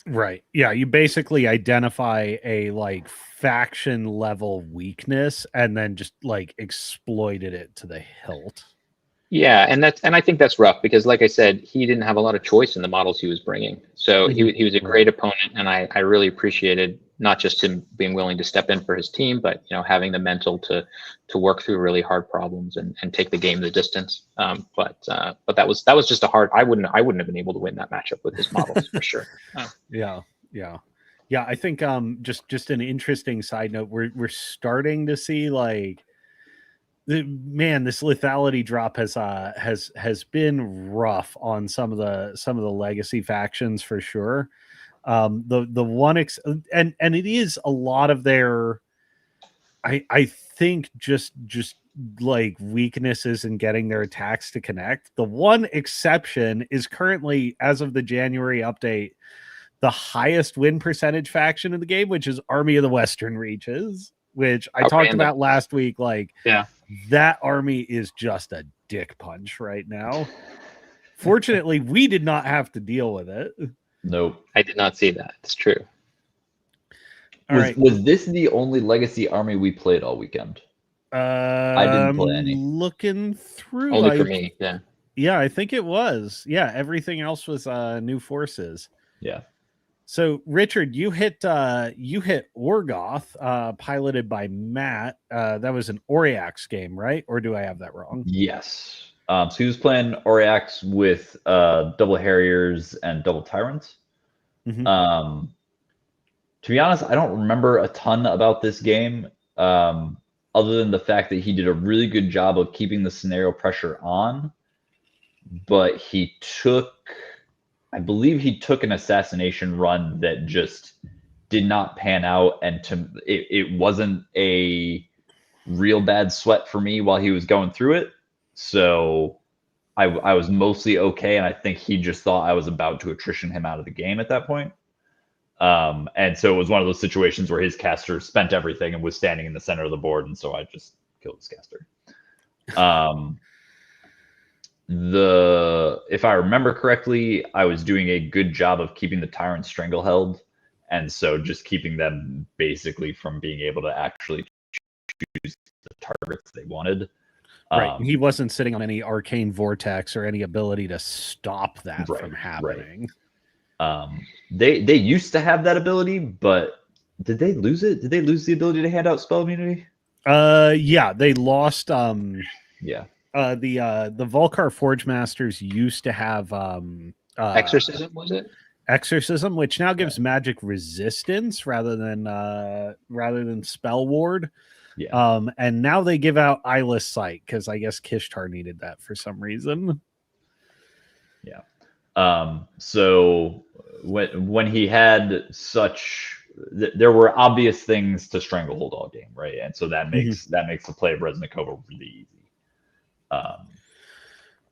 Right. Yeah. You basically identify a like faction level weakness and then just like exploited it to the hilt. Yeah, and I think that's rough, because, like I said, he didn't have a lot of choice in the models he was bringing. So he was a great opponent, and I really appreciated not just him being willing to step in for his team, but having the mental to work through really hard problems and take the game the distance. But that was just a hard. I wouldn't have been able to win that matchup with his models for sure. Yeah. I think just an interesting side note. We're starting to see like. This lethality drop has been rough on some of the legacy factions for sure. The one and it is a lot of their, I think just like weaknesses in getting their attacks to connect. The one exception is currently, as of the January update, the highest win percentage faction in the game, which is Army of the Western Reaches, which I talked about last week. Like, yeah. That army is just a dick punch right now. Fortunately, we did not have to deal with it. Nope. I did not see that. It's true. Was this the only legacy army we played all weekend? I didn't play any. Looking through. Only for me, yeah. Yeah, I think it was. Yeah, everything else was New Forces. Yeah. So Richard, you hit Orgoth, piloted by Matt. That was an Oriax game, right? Or do I have that wrong? Yes. So he was playing Oriax with double Harriers and double Tyrants. Mm-hmm. To be honest, I don't remember a ton about this game, other than the fact that he did a really good job of keeping the scenario pressure on. But I believe he took an assassination run that just did not pan out, and it wasn't a real bad sweat for me while he was going through it. So I was mostly okay, and I think he just thought I was about to attrition him out of the game at that point. And so it was one of those situations where his caster spent everything and was standing in the center of the board, and so I just killed his caster. If I remember correctly, I was doing a good job of keeping the Tyrant strangleheld, and so just keeping them basically from being able to actually choose the targets they wanted. Right. He wasn't sitting on any arcane vortex or any ability to stop that from happening. Right. They used to have that ability, but did they lose it? Did they lose the ability to hand out spell immunity? Yeah, they lost. Yeah. The Volcar Forge Masters used to have Exorcism, was it? Exorcism, which now gives magic resistance rather than spell ward. Yeah. And now they give out Eyeless Sight because I guess Kishtar needed that for some reason. Yeah. So when he had there were obvious things to stranglehold all game, right? And so that makes the play of Reznikova really easy.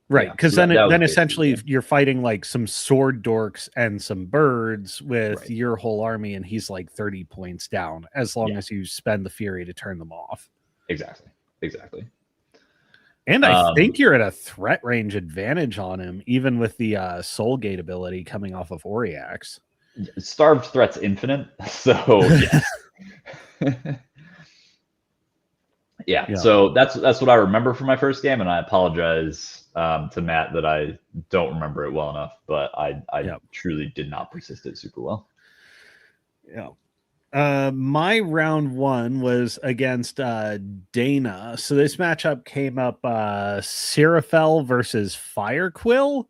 Right, because yeah, so then essentially you're fighting like some sword dorks and some birds with Right. your whole army, and he's like 30 points down as long as you spend the fury to turn them off. Exactly. And I think you're at a threat range advantage on him, even with the Soul Gate ability coming off of Oriax. Starved threat's infinite, so yes. Yeah, so that's what I remember from my first game, and I apologize to Matt that I don't remember it well enough, but I truly did not persist it super well. Yeah. My round one was against Dana. So this matchup came up Seraphel versus Firequill.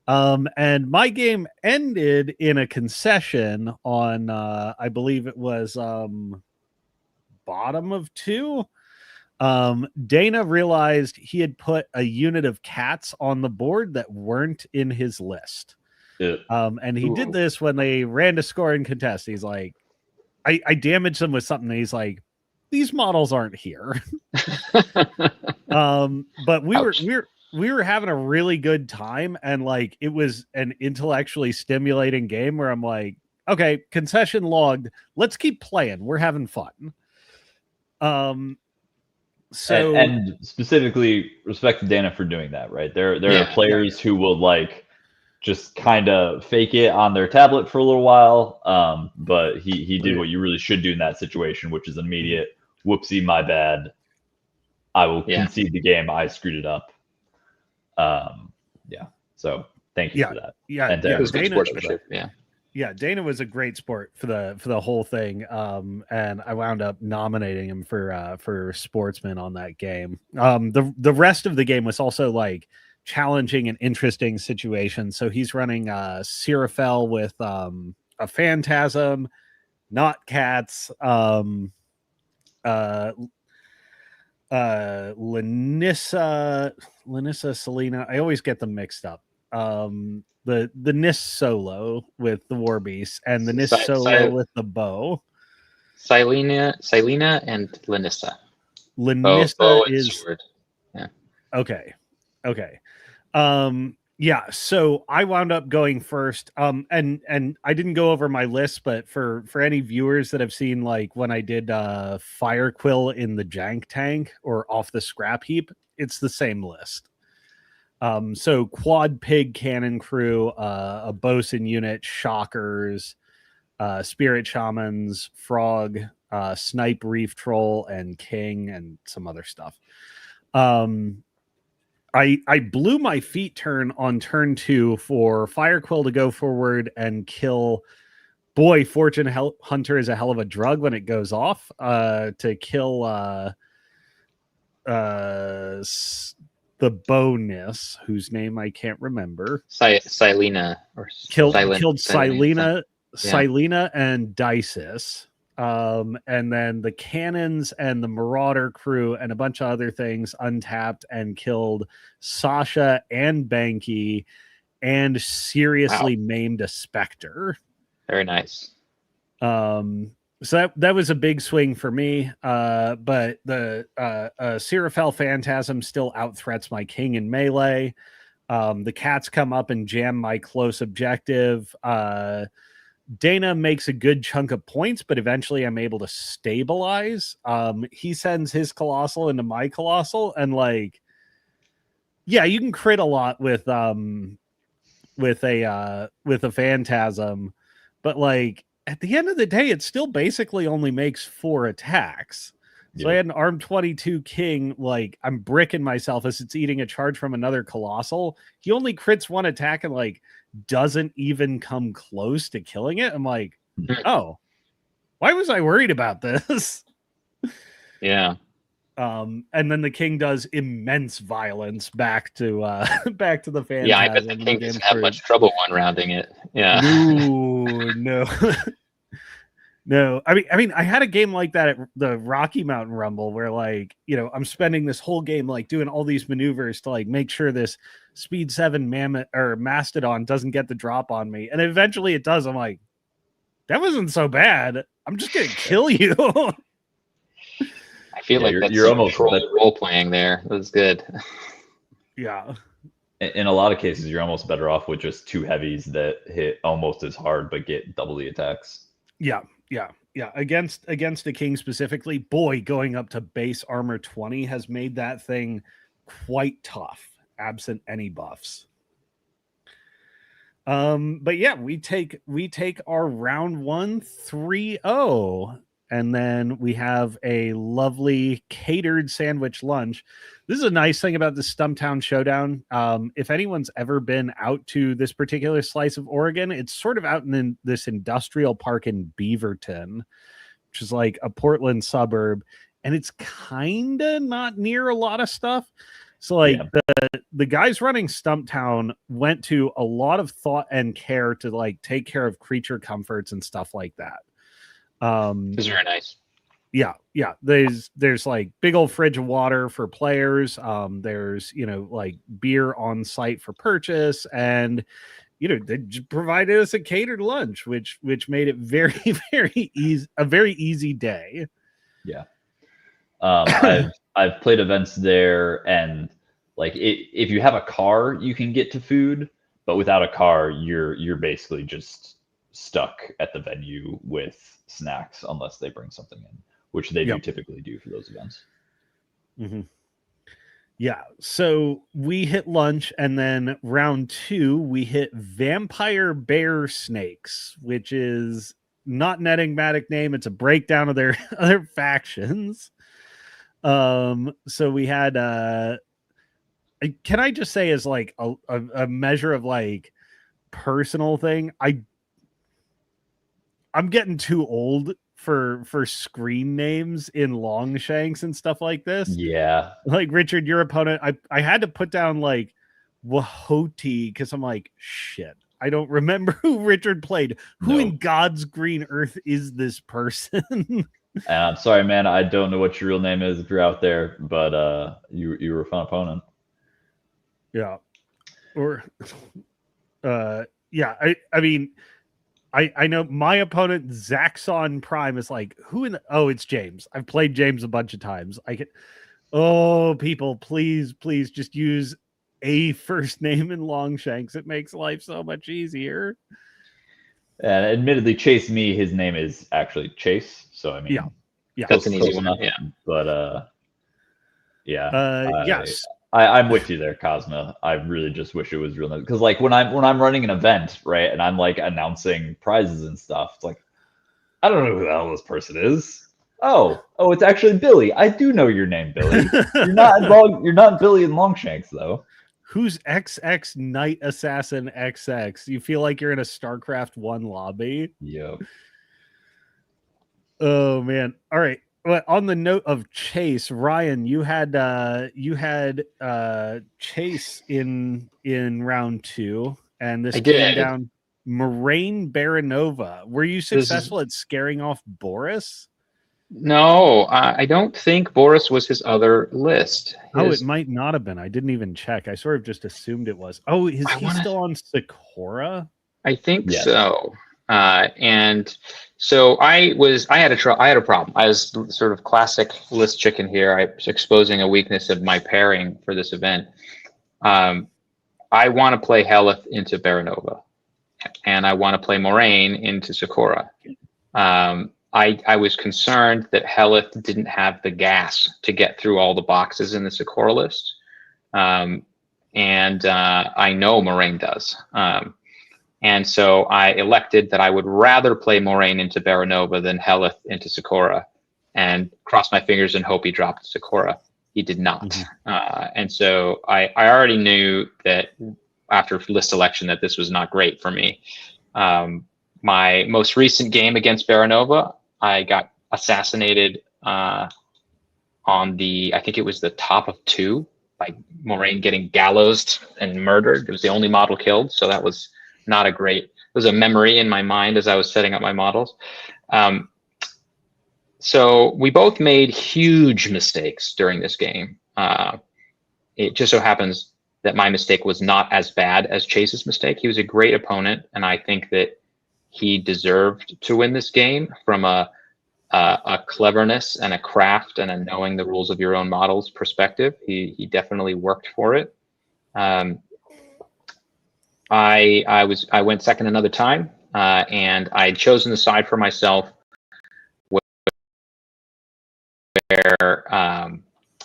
And my game ended in a concession on I believe it was bottom of 2. Dana realized he had put a unit of cats on the board that weren't in his list. And he did this when they ran to score and contest. He's like, I damaged them with something. And he's like, these models aren't here. But we were having a really good time, and like it was an intellectually stimulating game where I'm like, okay, concession logged. Let's keep playing. We're having fun. So and specifically respect to Dana for doing that, right? There are players who will like just kind of fake it on their tablet for a little while. But he did what you really should do in that situation, which is immediate whoopsie, my bad. I will concede the game. I screwed it up. So thank you for that. Yeah, and it was good sportsmanship. Yeah, Dana was a great sport for the whole thing, and I wound up nominating him for sportsman on that game. The rest of the game was also like challenging and interesting situation. So he's running Seraphel with a Phantasm, not cats, Lanissa Selena. I always get them mixed up. The Nis solo with the War Beast and the Nis solo with the bow. Silena and Lanissa. Lanissa is sword. Yeah. Okay. Yeah, so I wound up going first. And I didn't go over my list, but for any viewers that have seen like when I did Firequill in the Jank Tank or off the scrap heap, it's the same list. So quad pig cannon crew, a bosun unit, shockers, spirit shamans, frog, Snipe, Reef Troll, and King, and some other stuff. I blew my feet turn on turn 2 for Fire Quill to go forward and kill. Boy, Fortune Hunter is a hell of a drug when it goes off. To kill the bonus, whose name I can't remember. Silena or killed Silena and Dices. And then the cannons and the Marauder crew and a bunch of other things untapped and killed Sasha and Banky and seriously maimed a Spectre. Very nice. So that was a big swing for me. But the Seraphel Phantasm still out-threats my king in melee. The cats come up and jam my close objective. Dana makes a good chunk of points, but eventually I'm able to stabilize. He sends his Colossal into my Colossal, and like, yeah, you can crit a lot with a Phantasm, but like at the end of the day, it still basically only makes 4 attacks. So I had an arm 22 king, like I'm bricking myself as it's eating a charge from another Colossal. He only crits 1 attack and like doesn't even come close to killing it. I'm like, oh, why was I worried about this? Yeah. And then the king does immense violence back to the Phantasm. Yeah, I bet the king doesn't have much trouble one-rounding it. Yeah. No. No, I mean, I had a game like that at the Rocky Mountain Rumble where, like, you know, I'm spending this whole game like doing all these maneuvers to like make sure this Speed 7 Mammoth or Mastodon doesn't get the drop on me, and eventually it does. I'm like, that wasn't so bad. I'm just gonna kill you. I feel like you're almost role playing there. That was good. Yeah. In a lot of cases, you're almost better off with just 2 heavies that hit almost as hard but get double the attacks. Yeah. Against a king specifically, boy, going up to base armor 20 has made that thing quite tough, absent any buffs. But yeah, we take our round 1 3-0, and then we have a lovely catered sandwich lunch. This is a nice thing about the Stumptown Showdown. If anyone's ever been out to this particular slice of Oregon, it's sort of out in this industrial park in Beaverton, which is like a Portland suburb, and it's kind of not near a lot of stuff. So like the guys running Stumptown went to a lot of thought and care to like take care of creature comforts and stuff like that. It's very nice. Yeah. There's like big old fridge of water for players. There's, you know, like beer on site for purchase, and you know, they just provided us a catered lunch, which made it very, very easy, a very easy day. Yeah. I've played events there, and like if you have a car, you can get to food, but without a car, you're basically just stuck at the venue with snacks unless they bring something in, which they do typically do for those events. Mm-hmm. Yeah, so we hit lunch, and then round 2 we hit Vampire Bear Snakes, which is not an enigmatic name. It's a breakdown of their other factions. So we had can I just say, as like a measure of like personal thing, I'm getting too old for screen names in Longshanks and stuff like this. Yeah. Like Richard, your opponent, I had to put down like Wahoti because I'm like, shit, I don't remember who Richard played. Who in God's green earth is this person? I'm sorry, man. I don't know what your real name is if you're out there, but you were a fun opponent. Yeah. Or yeah, I mean, I know my opponent Zaxxon Prime is like, it's James. I've played James a bunch of times. People, please just use a first name in Longshanks. It makes life so much easier. And admittedly, Chase Me, his name is actually Chase. So I mean, yeah, that's an easy one. Enough, yeah, but yes. I'm with you there, Cosmo. I really just wish it was real, because like when I'm running an event, right, and I'm like announcing prizes and stuff, it's like I don't know who the hell this person is. Oh, it's actually Billy. I do know your name, Billy. You're not Billy in Longshanks, though. Who's XX Knight Assassin XX? You feel like you're in a StarCraft 1 lobby? Yep. Oh man. All right. Well, on the note of Chase, Ryan, you had Chase in round 2, and this I came did. down Moraine Baranova. Were you successful at scaring off Boris? No, I don't think Boris was his other list. Oh, it might not have been. I didn't even check. I sort of just assumed it was. Oh, is he still on Sikora? I think Yes. so. And so I had a problem. I was sort of classic list chicken here. I was exposing a weakness of my pairing for this event. I want to play Helith into Baranova, and I want to play Moraine into Sikora. I was concerned that Helith didn't have the gas to get through all the boxes in the Sikora list. And I know Moraine does. And so I elected that I would rather play Moraine into Baranova than Helith into Sikora, and cross my fingers and hope he dropped Sikora. He did not. Mm-hmm. And so I already knew that after list selection that this was not great for me. My most recent game against Baranova, I got assassinated on I think it was the top of 2 by Moraine getting gallowsed and murdered. It was the only model killed, so that was not a great. It was a memory in my mind as I was setting up my models. So we both made huge mistakes during this game. It just so happens that my mistake was not as bad as Chase's mistake. He was a great opponent, and I think that he deserved to win this game from a cleverness and a craft and a knowing the rules of your own models perspective. He definitely worked for it. I went second another time, and I had chosen the side for myself where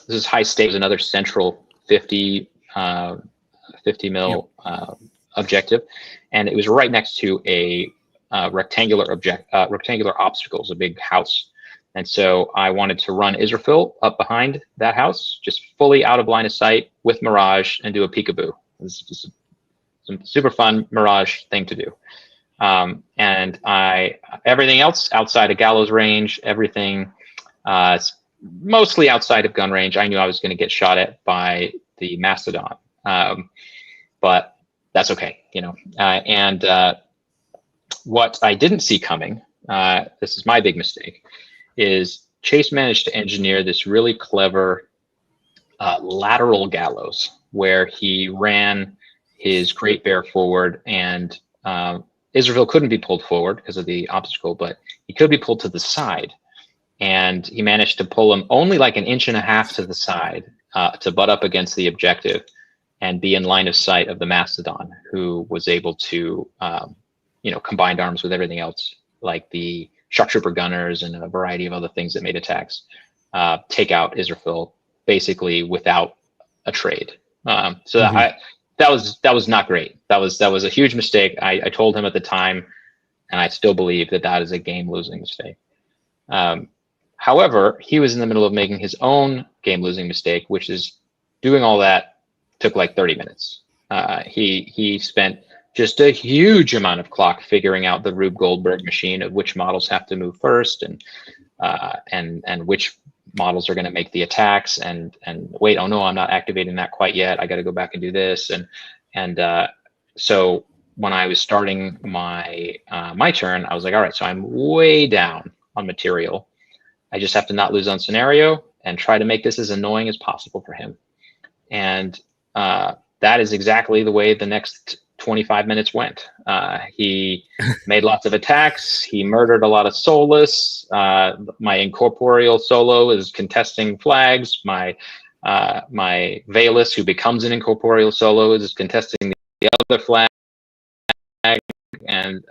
this is high stakes, another central 50 mil objective, and it was right next to a rectangular obstacles, a big house. And so I wanted to run Israfil up behind that house, just fully out of line of sight with Mirage, and do a peekaboo. This is just some super fun Mirage thing to do. And everything else outside of Gallows range, everything mostly outside of gun range, I knew I was going to get shot at by the Mastodon. But that's okay, you know. What I didn't see coming, this is my big mistake, is Chase managed to engineer this really clever lateral gallows where he ran his Great Bear forward, and Israfil couldn't be pulled forward because of the obstacle, but he could be pulled to the side. And he managed to pull him only like 1.5 inches to the side to butt up against the objective and be in line of sight of the Mastodon, who was able to, combined arms with everything else, like the shock trooper gunners and a variety of other things that made attacks, take out Israfil basically without a trade. That was not great. That was a huge mistake. I told him at the time, and I still believe that is a game-losing mistake. However, he was in the middle of making his own game-losing mistake, which is doing all that took like 30 minutes. He spent just a huge amount of clock figuring out the Rube Goldberg machine of which models have to move first, and which models are going to make the attacks, and wait, oh no, I'm not activating that quite yet. I got to go back and do this, and so when I was starting my my turn, I was like, all right, so I'm way down on material. I just have to not lose on scenario and try to make this as annoying as possible for him. And that is exactly the way the next 25 minutes went. He made lots of attacks. He murdered a lot of soulless. My incorporeal solo is contesting flags. My Valus, who becomes an incorporeal solo, is contesting the other flag. And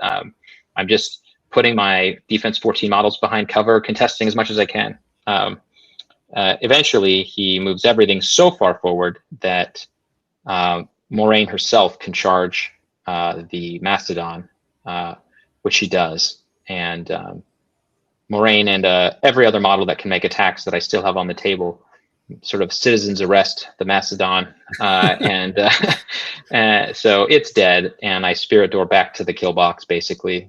I'm just putting my defense 14 models behind cover, contesting as much as I can. Eventually, he moves everything so far forward that Moraine herself can charge the Mastodon, which she does. And Moraine and every other model that can make attacks that I still have on the table. Sort of citizens arrest the Mastodon, and so it's dead, and I Spirit Door back to the kill box basically,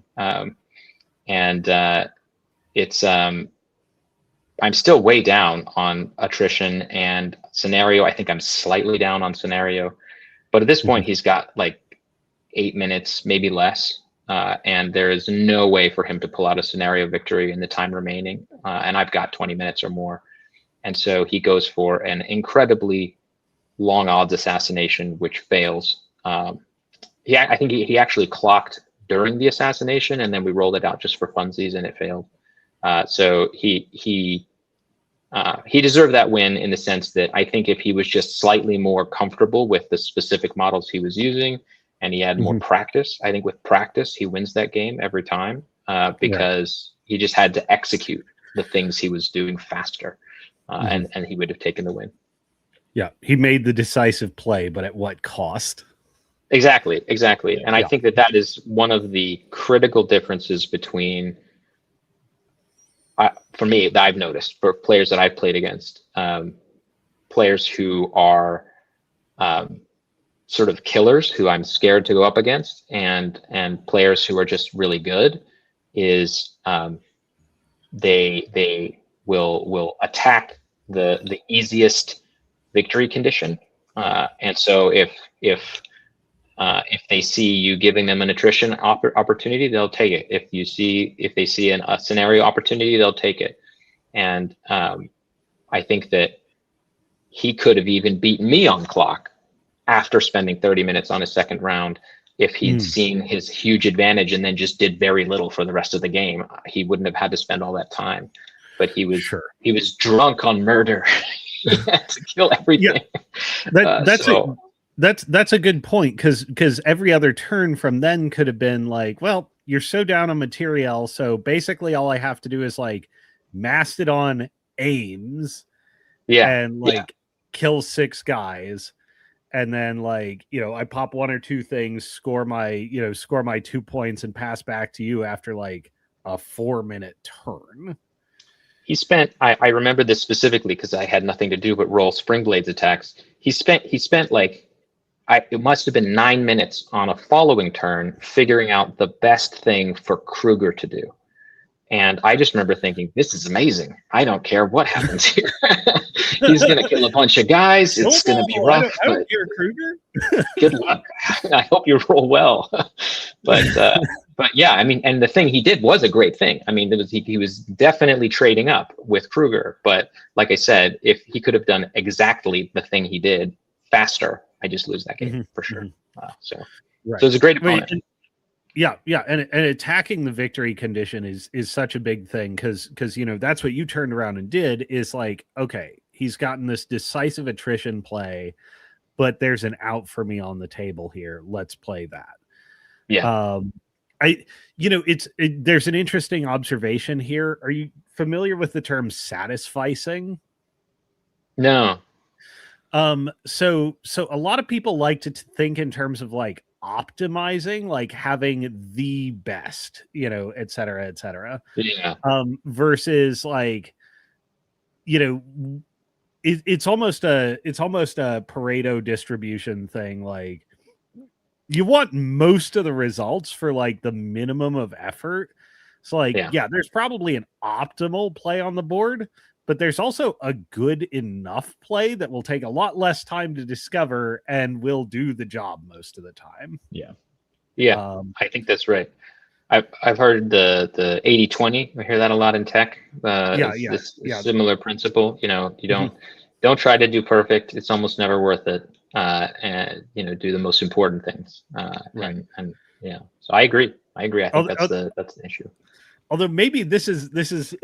it's I'm still way down on attrition and scenario. I think I'm slightly down on scenario, but at this point he's got like 8 minutes, maybe less, and there is no way for him to pull out a scenario victory in the time remaining, and I've got 20 minutes or more. And so he goes for an incredibly long odds assassination, which fails. I think he actually clocked during the assassination, and then we rolled it out just for funsies, and it failed. So he deserved that win in the sense that I think if he was just slightly more comfortable with the specific models he was using, and he had more practice, I think with practice he wins that game every time, because he just had to execute the things he was doing faster. And he would have taken the win. Yeah, he made the decisive play, but at what cost? Exactly. And I think that is one of the critical differences between, for me, that I've noticed for players that I've played against, players who are sort of killers who I'm scared to go up against, and players who are just really good, is they will attack the easiest victory condition, and so if they see you giving them an attrition opportunity, they'll take it. If they see a scenario opportunity, they'll take it. And I think that he could have even beaten me on clock after spending 30 minutes on his second round if he'd seen his huge advantage and then just did very little for the rest of the game. He wouldn't have had to spend all that time. But he was drunk on murder. He had to kill everything. Yeah. That's a good point, because every other turn from then could have been like, well, you're so down on material, so basically all I have to do is like Mastodon aims, and kill 6 guys, and then like I pop 1 or 2 things, score my 2 points, and pass back to you after like a 4-minute turn. He spent, I remember this specifically because I had nothing to do but roll Spring Blades attacks. He spent like, it must have been 9 minutes on a following turn figuring out the best thing for Kruger to do. And I just remember thinking, this is amazing. I don't care what happens here. He's going to kill a bunch of guys. It's going to be rough. I don't care, Kruger. Good luck. I hope you roll well. But yeah, I mean, and the thing he did was a great thing. I mean, he was definitely trading up with Kruger. But like I said, if he could have done exactly the thing he did faster, I just lose that game for sure. So it's a great opponent. And attacking the victory condition is such a big thing, because that's what you turned around and did, is like, okay, he's gotten this decisive attrition play, but there's an out for me on the table here. Let's play that. There's an interesting observation here. Are you familiar with the term satisficing? No. So a lot of people like to think in terms of like optimizing, like having the best, et cetera, et cetera. Yeah. Versus like, it's almost a Pareto distribution thing. Like, you want most of the results for like the minimum of effort. So like, there's probably an optimal play on the board, but there's also a good enough play that will take a lot less time to discover and will do the job most of the time. I think that's right. I've heard the 80-20. I hear that a lot in tech. Similar principle. You don't try to do perfect. It's almost never worth it. And do the most important things. So I agree. I think that's the issue. Although maybe this is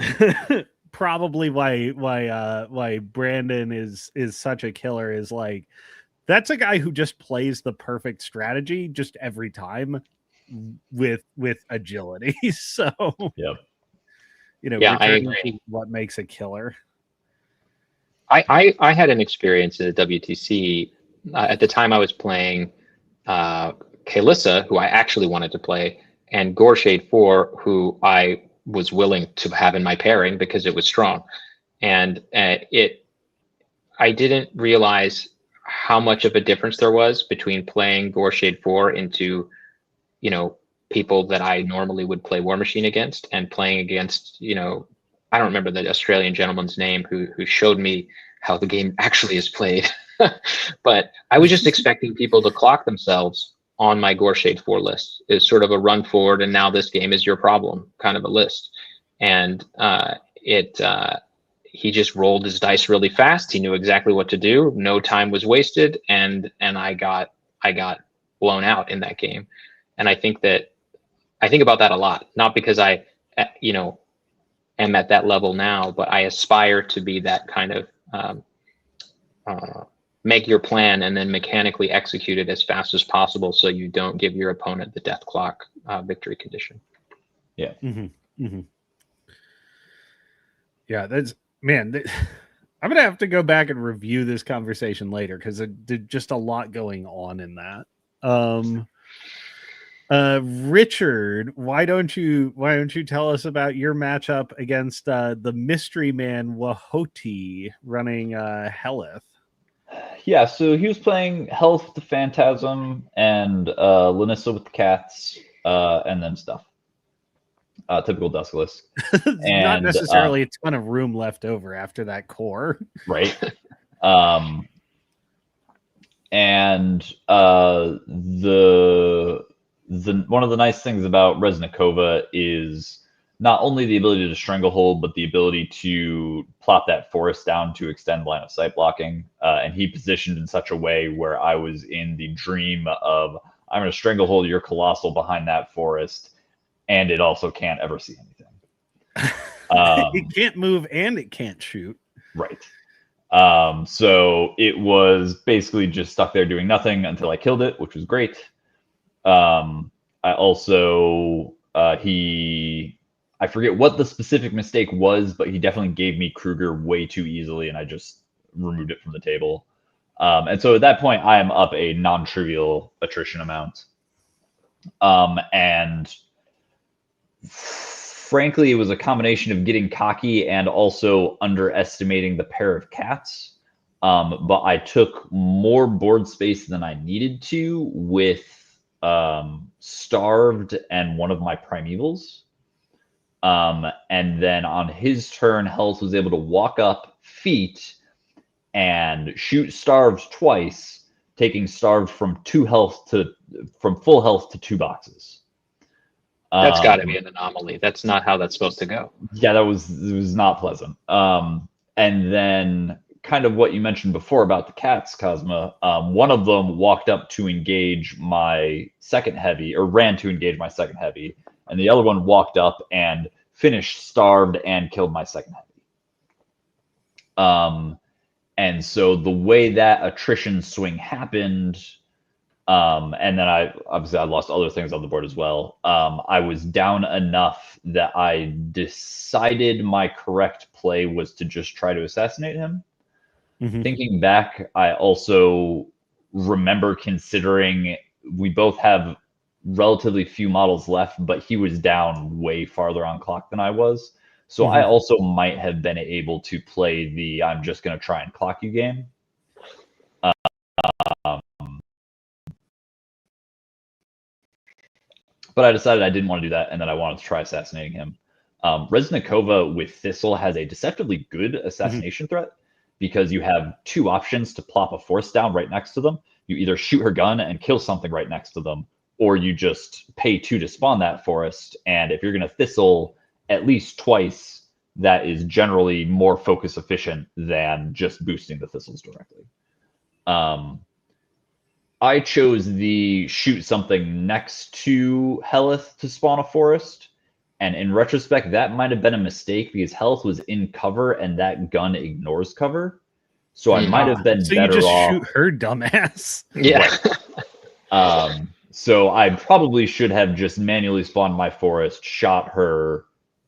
probably why Brandon is such a killer, is like, that's a guy who just plays the perfect strategy just every time with agility. So I agree. What makes a killer. I had an experience at the WTC. At the time I was playing Kalissa, who I actually wanted to play, and Gorshade 4, who I was willing to have in my pairing because it was strong. And I didn't realize how much of a difference there was between playing Gorshade 4 into, people that I normally would play War Machine against, and playing against, I don't remember the Australian gentleman's name who showed me how the game actually is played. But I was just expecting people to clock themselves on my Gorshade 4 list. Is sort of a run forward, and now this game is your problem kind of a list. And he just rolled his dice really fast. He knew exactly what to do. No time was wasted, and I got blown out in that game. And I think about that a lot, not because I am at that level now, but I aspire to be that kind of make your plan and then mechanically execute it as fast as possible, so you don't give your opponent the death clock victory condition. Yeah. Mm-hmm. Mm-hmm. Yeah, that's, man, I'm gonna have to go back and review this conversation later, because there's just a lot going on in that. Richard, why don't you tell us about your matchup against the mystery man Wahoti running Helith? Yeah, so he was playing Health with the Phantasm and Lanissa with the Cats, and then stuff. Typical Duskless. Not necessarily a ton of room left over after that core. Right. And the one of the nice things about Reznikova is not only the ability to stranglehold, but the ability to plop that forest down to extend line of sight blocking. And he positioned in such a way where I was in the dream of, I'm going to stranglehold your Colossal behind that forest, and it also can't ever see anything. It can't move and it can't shoot. Right. So it was basically just stuck there doing nothing until I killed it, which was great. I also, I forget what the specific mistake was, but he definitely gave me Kruger way too easily, and I just removed it from the table. And so at that point, I am up a non-trivial attrition amount. And frankly, it was a combination of getting cocky and also underestimating the pair of cats. But I took more board space than I needed to with Starved and one of my Primevals. And then on his turn, Health was able to walk up feet and shoot Starved twice, taking Starved from full health to 2 boxes. That's got to be an anomaly. That's not how that's supposed to go. Yeah, it was not pleasant. And then kind of what you mentioned before about the cats, Cosma, one of them walked up to engage my second heavy, or ran to engage my second heavy, and the other one walked up and finished Starved and killed my second heavy. And so the way that attrition swing happened, and then I lost other things on the board as well. I was down enough that I decided my correct play was to just try to assassinate him. Mm-hmm. Thinking back, I also remember considering we both have relatively few models left, but he was down way farther on clock than I was. So mm-hmm. I also might have been able to play the I'm just going to try and clock you game. But I decided I didn't want to do that, and that I wanted to try assassinating him. Reznikova with Thistle has a deceptively good assassination threat, because you have 2 options to plop a force down right next to them. You either shoot her gun and kill something right next to them, or you just pay 2 to spawn that forest. And if you're going to Thistle at least twice, that is generally more focus efficient than just boosting the Thistles directly. I chose the shoot something next to Helith to spawn a forest. And in retrospect, that might have been a mistake, because Helith was in cover and that gun ignores cover. So I might have been better off. So you just shoot her, dumbass. Yeah. Right. So I probably should have just manually spawned my forest, shot her,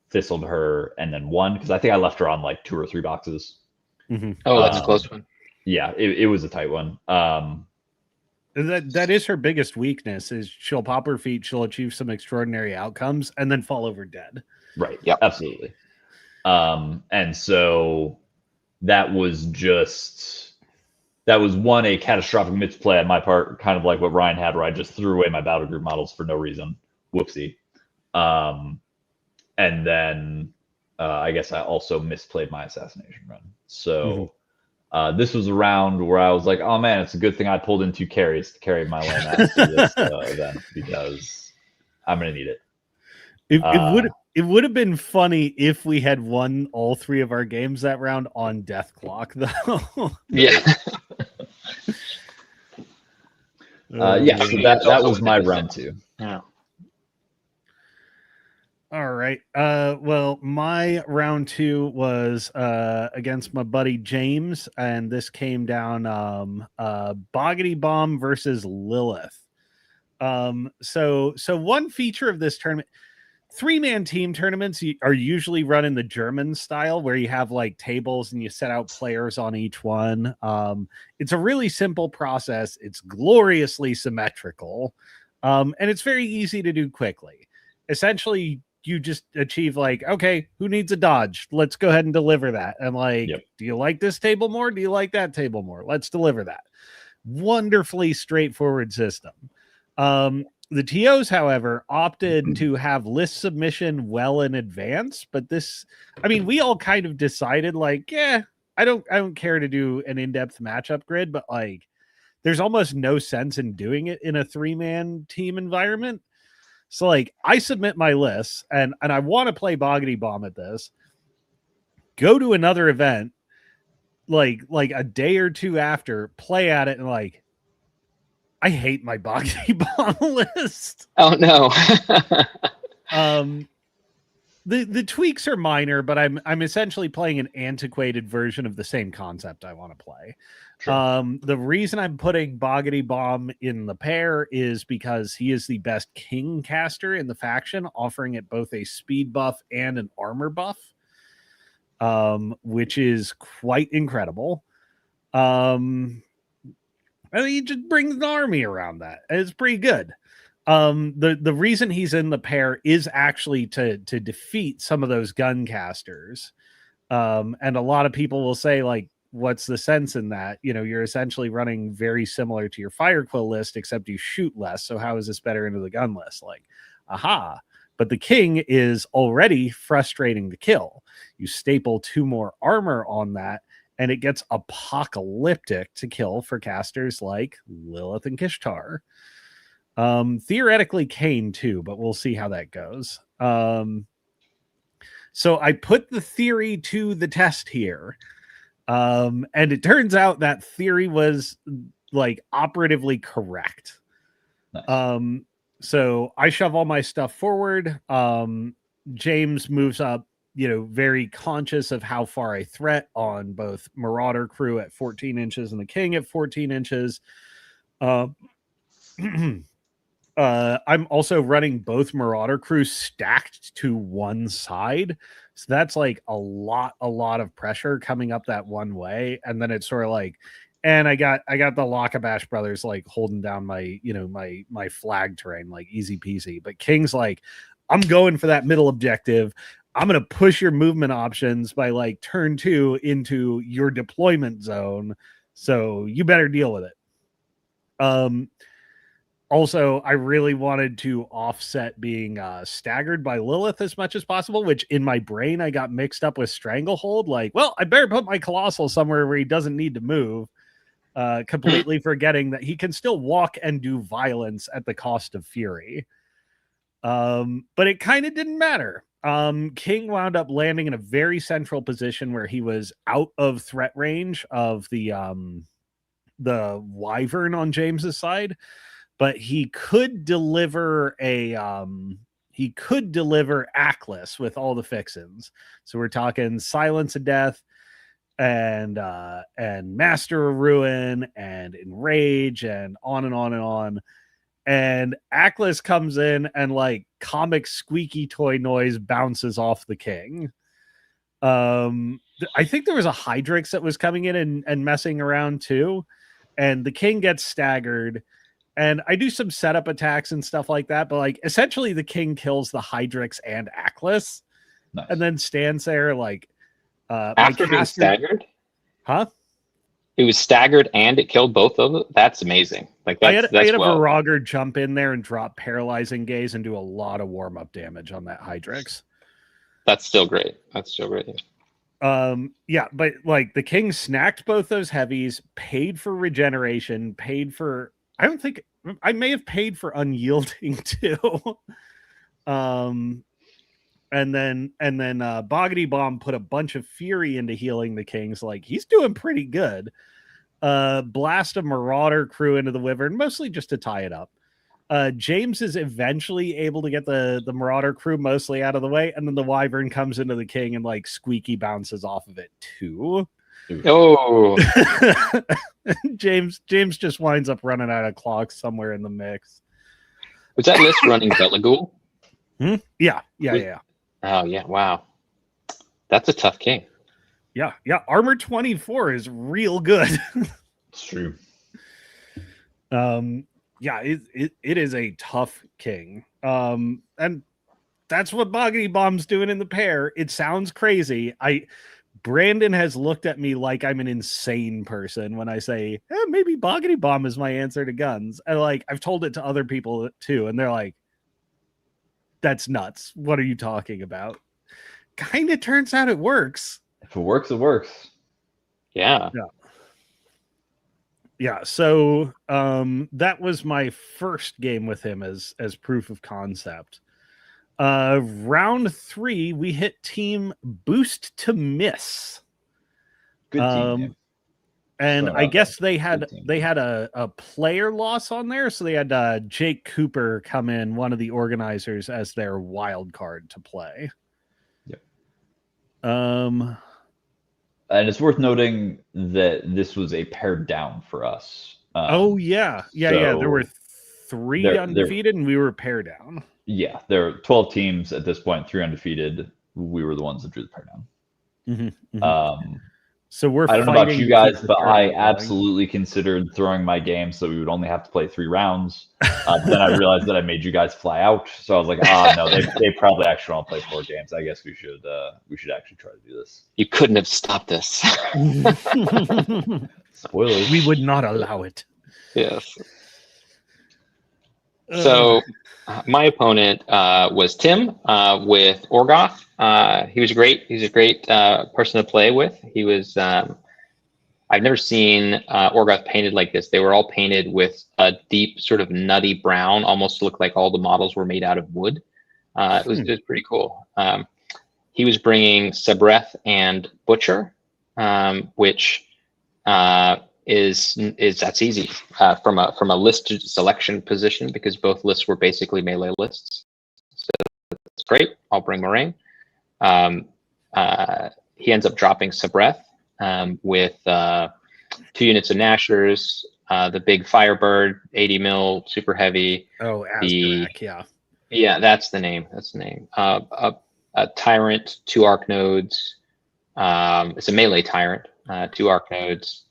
Thistled her, and then won, because I think I left her on like 2 or 3 boxes. Mm-hmm. Oh, that's a close one. Yeah, it was a tight one. That is her biggest weakness, is she'll pop her feet, she'll achieve some extraordinary outcomes, and then fall over dead. Right. Yep. Absolutely. And so that was one, a catastrophic misplay on my part, kind of like what Ryan had, where I just threw away my battle group models for no reason. Whoopsie. And then I guess I also misplayed my assassination run. So this was a round where I was like, oh man, it's a good thing I pulled in 2 carries to carry my lame ass through this event, because I'm going to need it. It would have been funny if we had won all 3 of our games that round on death clock, though. Yeah. Yeah, so that was my round 2. Yeah. All right. Well, my round 2 was against my buddy James, and this came down Boggity Bomb versus Lilith. So one feature of this tournament, 3-man team tournaments are usually run in the German style, where you have like tables and you set out players on each one. It's a really simple process. It's gloriously symmetrical, and it's very easy to do quickly. Essentially, you just achieve like, okay, who needs a dodge? Let's go ahead and deliver that. And like, do you like this table more? Do you like that table more? Let's deliver that. Wonderfully straightforward system. The TOs, however, opted to have list submission well in advance, but this, I mean, we all kind of decided like, yeah, I don't care to do an in-depth matchup grid, but like, there's almost no sense in doing it in a 3-man team environment. So like, I submit my lists and I want to play Boggity Bomb at this, go to another event, like a day or 2 after, play at it, and like, I hate my Boggity Bomb list. Oh no. The tweaks are minor, but I'm essentially playing an antiquated version of the same concept I want to play. Sure. The reason I'm putting Boggity Bomb in the pair is because he is the best king caster in the faction, offering it both a speed buff and an armor buff, which is quite incredible. And he just brings an army around that. It's pretty good. The reason he's in the pair is actually to defeat some of those gun casters. And a lot of people will say, like, what's the sense in that? You know, you're essentially running very similar to your Fire Quill list, except you shoot less. So how is this better into the gun list? Like, aha. But the king is already frustrating to kill. You staple 2 more armor on that, and it gets apocalyptic to kill for casters like Lilith and Kishtar. Theoretically Kane too, but we'll see how that goes. So I put the theory to the test here. And it turns out that theory was like operatively correct. Nice. So I shove all my stuff forward. James moves up, you know, very conscious of how far I threat on both Marauder crew at 14 inches and the king at 14 inches. I'm also running both Marauder crews stacked to one side. So that's like a lot of pressure coming up that one way. And then it's sort of like, and I got the Lockabash brothers like holding down my, you know, my flag terrain, like easy peasy. But King's like, I'm going for that middle objective. I'm going to push your movement options by like turn 2 into your deployment zone. So you better deal with it. Also, I really wanted to offset being staggered by Lilith as much as possible, which in my brain, I got mixed up with Stranglehold. Like, well, I better put my Colossal somewhere where he doesn't need to move, completely forgetting that he can still walk and do violence at the cost of Fury. But it kind of didn't matter. King wound up landing in a very central position where he was out of threat range of the Wyvern on James's side. But he could deliver Atlas with all the fixins. So we're talking Silence of Death and Master of Ruin and Enrage and on and on and on. And Atlas comes in and like comic squeaky toy noise bounces off the king. I think there was a Hydrix that was coming in and messing around too. And the king gets staggered. And I do some setup attacks and stuff like that, but like essentially the king kills the Hydrix and Atlas. Nice. and then stands there like After being staggered? Huh? It was staggered and it killed both of them? That's amazing. Like I that's had a well. Virager jump in there and drop Paralyzing Gaze and do a lot of warm-up damage on that Hydrix. That's still great. That's still great. Yeah, but like the king snacked both those heavies, paid for regeneration, paid for I may have paid for unyielding too. And then Boggity Bomb put a bunch of fury into healing the kings. Like he's doing pretty good. Blast a Marauder crew into the Wyvern, mostly just to tie it up. James is eventually able to get the Marauder crew mostly out of the way, and then the Wyvern comes into the king and like squeaky bounces off of it too. Oh, James just winds up running out of clocks somewhere in the mix. was that list running Belagul? Yeah. Oh yeah, wow. That's a tough king. Yeah. Armor 24 is real good. It's true. Yeah, it is a tough king. And that's what Boggity Bomb's doing in the pair. It sounds crazy. Brandon has looked at me like I'm an insane person when I say, maybe Boggity Bomb is my answer to guns. And like I've told it to other people too, and they're like, that's nuts. What are you talking about? Kind of turns out it works. If it works, it works. Yeah. Yeah, so that was my first game with him as proof of concept. Round 3, we hit team Boost to Miss. Good team. And I guess they had a player loss on there, so they had Jake Cooper come in, one of the organizers, as their wild card to play. Yep. And it's worth noting that this was a pared down for us. Yeah. There were 3 undefeated, and we were pared down. Yeah, there are 12 teams at this point, 3 undefeated. We were the ones that drew the pair down. So I don't know about you guys, but I absolutely considered throwing my game so we would only have to play 3 rounds. Then I realized that I made you guys fly out, so I was like, no, they probably actually want to play 4 games. I guess we should actually try to do this. You couldn't have stopped us. Spoilers. We would not allow it. Yes. So my opponent was Tim with Orgoth. He was great. He's a great person to play with. He was. I've never seen Orgoth painted like this. They were all painted with a deep, sort of nutty brown, almost looked like all the models were made out of wood. It was pretty cool. He was bringing Sabreth and Butcher, which is that's easy from a list selection position because both lists were basically melee lists. So that's great. I'll bring Moraine. He ends up dropping Sabreth with 2 units of Nashers, the big Firebird, 80 mil, super heavy. Oh, Aztec, yeah. Yeah, that's the name. That's the name. A Tyrant, 2 Arc Nodes. It's a melee Tyrant, 2 Arc Nodes,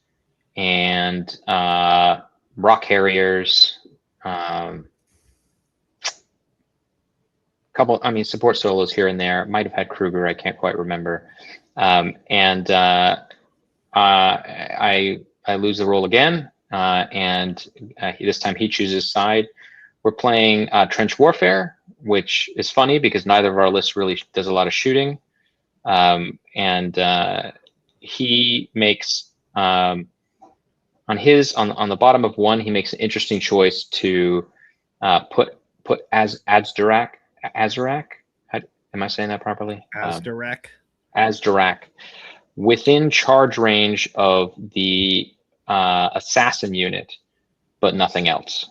and Rock Harriers. Couple, support solos here and there. Might have had Kruger. I can't quite remember. I lose the roll again, and this time he chooses side. We're playing Trench Warfare, which is funny because neither of our lists really does a lot of shooting. He makes on the bottom of 1, he makes an interesting choice to put Azdurak. Am I saying that properly? Azdurak within charge range of the assassin unit, but nothing else.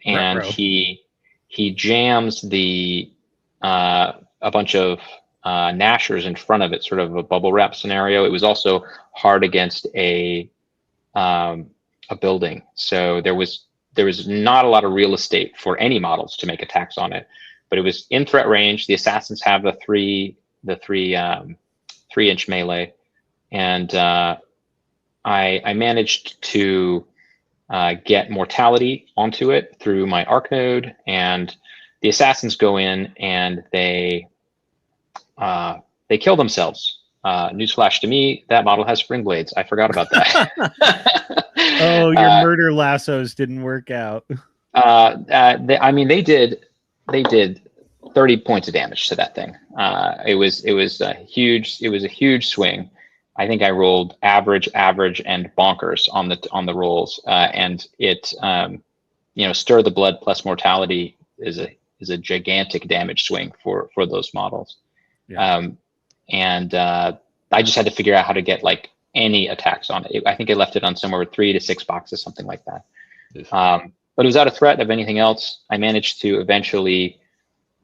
And he jams the a bunch of Nashers in front of it, sort of a bubble wrap scenario. It was also hard against a building, so there was not a lot of real estate for any models to make attacks on it. But it was in threat range. The assassins have the 3-inch melee, and I managed to get mortality onto it through my arc node, and the assassins go in and they they kill themselves. Newsflash to me, that model has spring blades. I forgot about that. Oh, your murder lassos didn't work out. They did 30 points of damage to that thing. It was a huge swing. I think I rolled average, and bonkers on the rolls, and it stir the blood plus mortality is a gigantic damage swing for those models. Yeah. I just had to figure out how to get like any attacks on it. I think I left it on somewhere with 3 to 6 boxes, something like that. But it was out of threat of anything else. I managed to eventually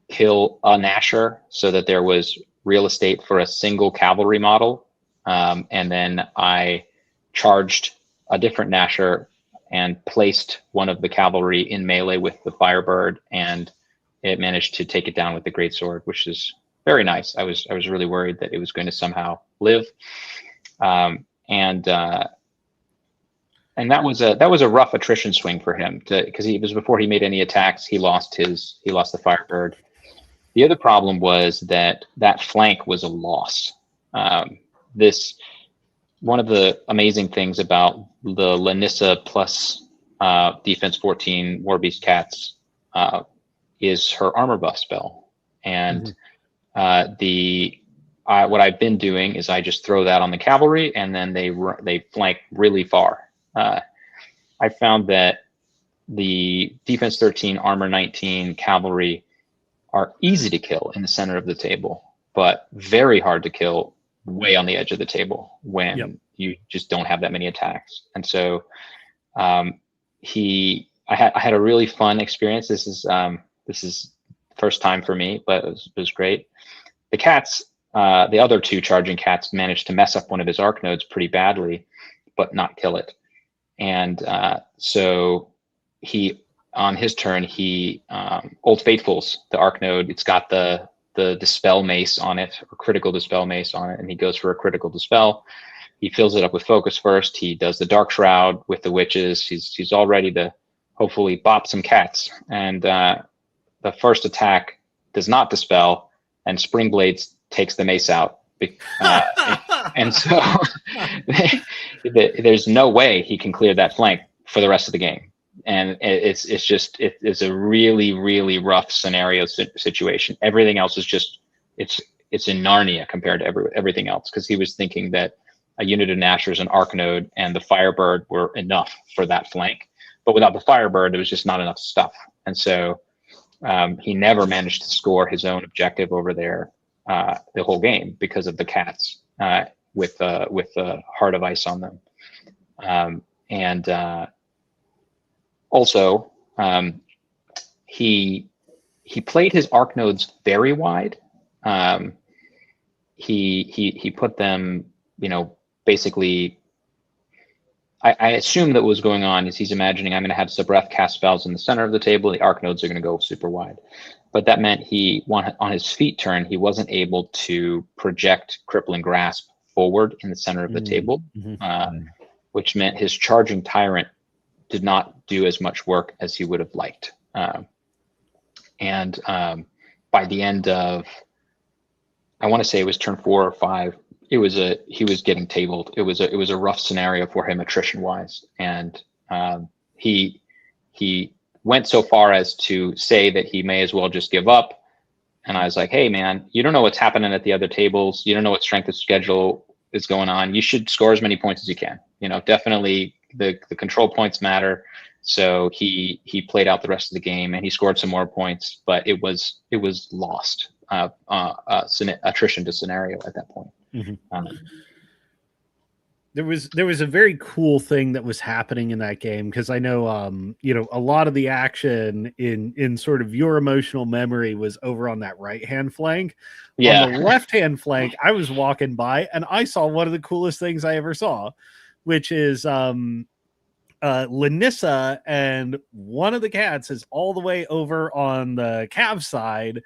kill a Nasher so that there was real estate for a single cavalry model. And then I charged a different Nasher and placed one of the cavalry in melee with the Firebird, and it managed to take it down with the Greatsword, which is very nice. I was really worried that it was going to somehow live. And that was a rough attrition swing for him, because it was before he made any attacks. He lost the Firebird. The other problem was that flank was a loss. One of the amazing things about the Lanissa plus defense 14 Warbeast Cats is her armor buff spell, and what I've been doing is I just throw that on the cavalry, and then they flank really far. I found that the defense 13, armor 19 cavalry are easy to kill in the center of the table, but very hard to kill way on the edge of the table when you just don't have that many attacks. And so I had a really fun experience. This is first time for me, but it was great. The cats, the other 2 charging cats, managed to mess up one of his arc nodes pretty badly, but not kill it. And so he, on his turn, he Old Faithfuls the arc node. It's got the dispel mace on it, or critical dispel mace on it, and he goes for a critical dispel. He fills it up with focus first. He does the dark shroud with the witches. He's all ready to hopefully bop some cats. And the first attack does not dispel, and Spring Blades takes the mace out. And so there's no way he can clear that flank for the rest of the game. And it's a really, really rough scenario situation. Everything else is just, it's in Narnia compared to everything else, because he was thinking that a unit of Nashers, an arc node, and the Firebird were enough for that flank. But without the Firebird, there was just not enough stuff. And so he never managed to score his own objective over there the whole game because of the cats with Heart of Ice on them. Also, he played his arc nodes very wide. He put them, basically. I assume that what was going on is he's imagining I'm going to have Subreth cast spells in the center of the table. The arc nodes are going to go super wide, but that meant on his feet turn, he wasn't able to project Crippling Grasp forward in the center of the table, which meant his charging tyrant did not do as much work as he would have liked. By the end of, I want to say it was turn 4 or 5, he was getting tabled. It was a rough scenario for him attrition wise. And he went so far as to say that he may as well just give up. And I was like, hey man, you don't know what's happening at the other tables. You don't know what strength of schedule is going on. You should score as many points as you can. Definitely the control points matter. So he played out the rest of the game, and he scored some more points, but it was lost attrition to scenario at that point. There was a very cool thing that was happening in that game, because I know a lot of the action in sort of your emotional memory was over on that right hand flank. Yeah. On the left hand flank, I was walking by and I saw one of the coolest things I ever saw, which is Lanissa, and one of the cats is all the way over on the Cav side,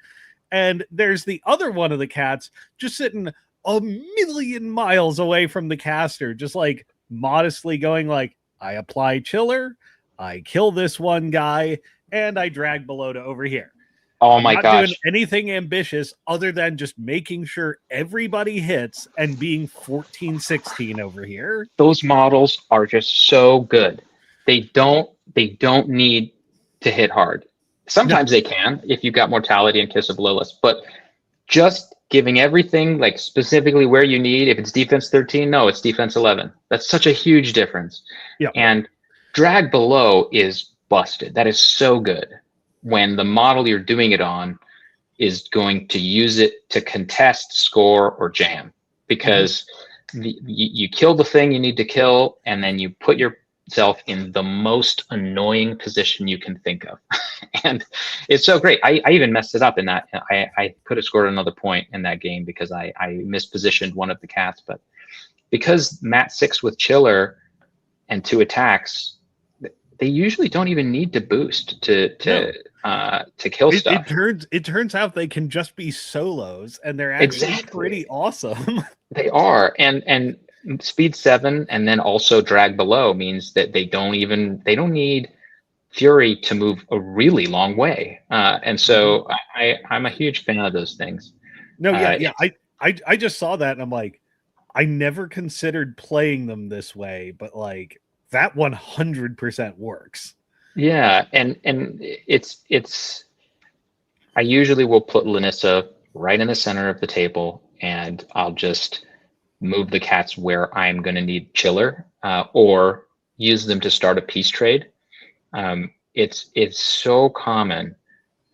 and there's the other one of the cats just sitting a million miles away from the caster, just like modestly going like, I apply chiller, I kill this one guy, and I drag below to over here. Oh I'm my not gosh. doing anything ambitious other than just making sure everybody hits and being 14-16 over here. Those models are just so good. They don't need to hit hard. Sometimes they can if you've got mortality and kiss of Lilith, but just giving everything like specifically where you need. If it's defense 13, no, it's defense 11. That's such a huge difference. Yeah. And drag below is busted. That is so good when the model you're doing it on is going to use it to contest, score, or jam, because you kill the thing you need to kill, and then you put yourself in the most annoying position you can think of. And it's so great. I even messed it up in that. I could have scored another point in that game because I mispositioned one of the cats, but because Mat 6 with Chiller and 2 attacks, they usually don't even need to boost to kill stuff. It turns out they can just be solos, and they're actually pretty awesome. They are, and speed 7 and then also drag below means that they don't need Fury to move a really long way. And so I'm a huge fan of those things. No, I just saw that and I'm like, I never considered playing them this way, but like that 100% works. Yeah, and it's I usually will put Lanissa right in the center of the table, and I'll just move the cats where I'm going to need Chiller, or use them to start a peace trade. It's so common,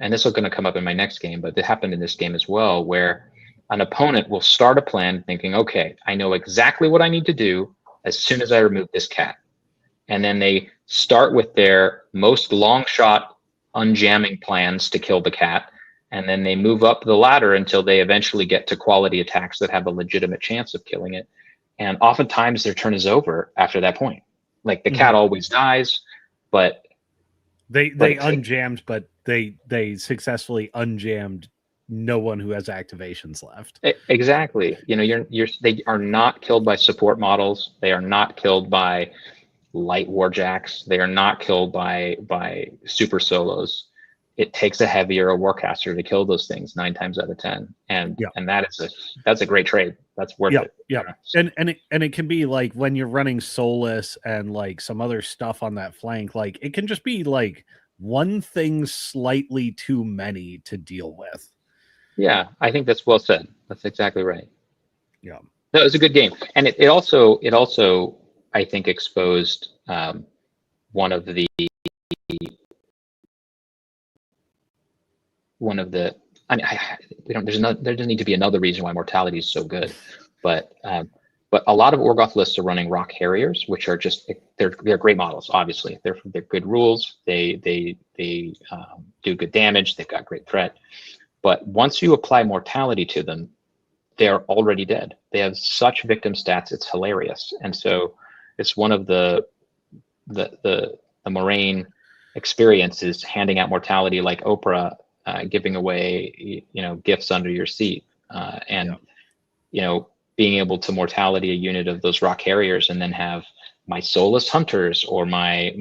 and this is going to come up in my next game, but it happened in this game as well, where an opponent will start a plan thinking, okay, I know exactly what I need to do as soon as I remove this cat. And then they start with their most long shot unjamming plans to kill the cat. And then they move up the ladder until they eventually get to quality attacks that have a legitimate chance of killing it. And oftentimes their turn is over after that point. Like the cat always dies, but they unjammed, but they successfully unjammed no one who has activations left. Exactly. You know, they are not killed by support models. They are not killed by light warjacks. They are not killed by super solos. It takes a heavier warcaster to kill those things 9 times out of 10, and that's a great trade. That's worth it. Yeah, and it can be like when you're running Soulless and like some other stuff on that flank, like it can just be like one thing slightly too many to deal with. Yeah, I think that's well said. That's exactly right. Yeah, that was a good game, and it also I think exposed one of the I mean, there doesn't need to be another reason why mortality is so good, but a lot of Orgoth lists are running Rock Harriers, which are just they're great models. Obviously, they're good rules. They do good damage. They've got great threat. But once you apply mortality to them, they're already dead. They have such victim stats, it's hilarious. And so it's one of the Moraine experiences, handing out mortality like Oprah, giving away gifts under your seat, and being able to mortality a unit of those Rock Harriers, and then have my Soulless Hunters or my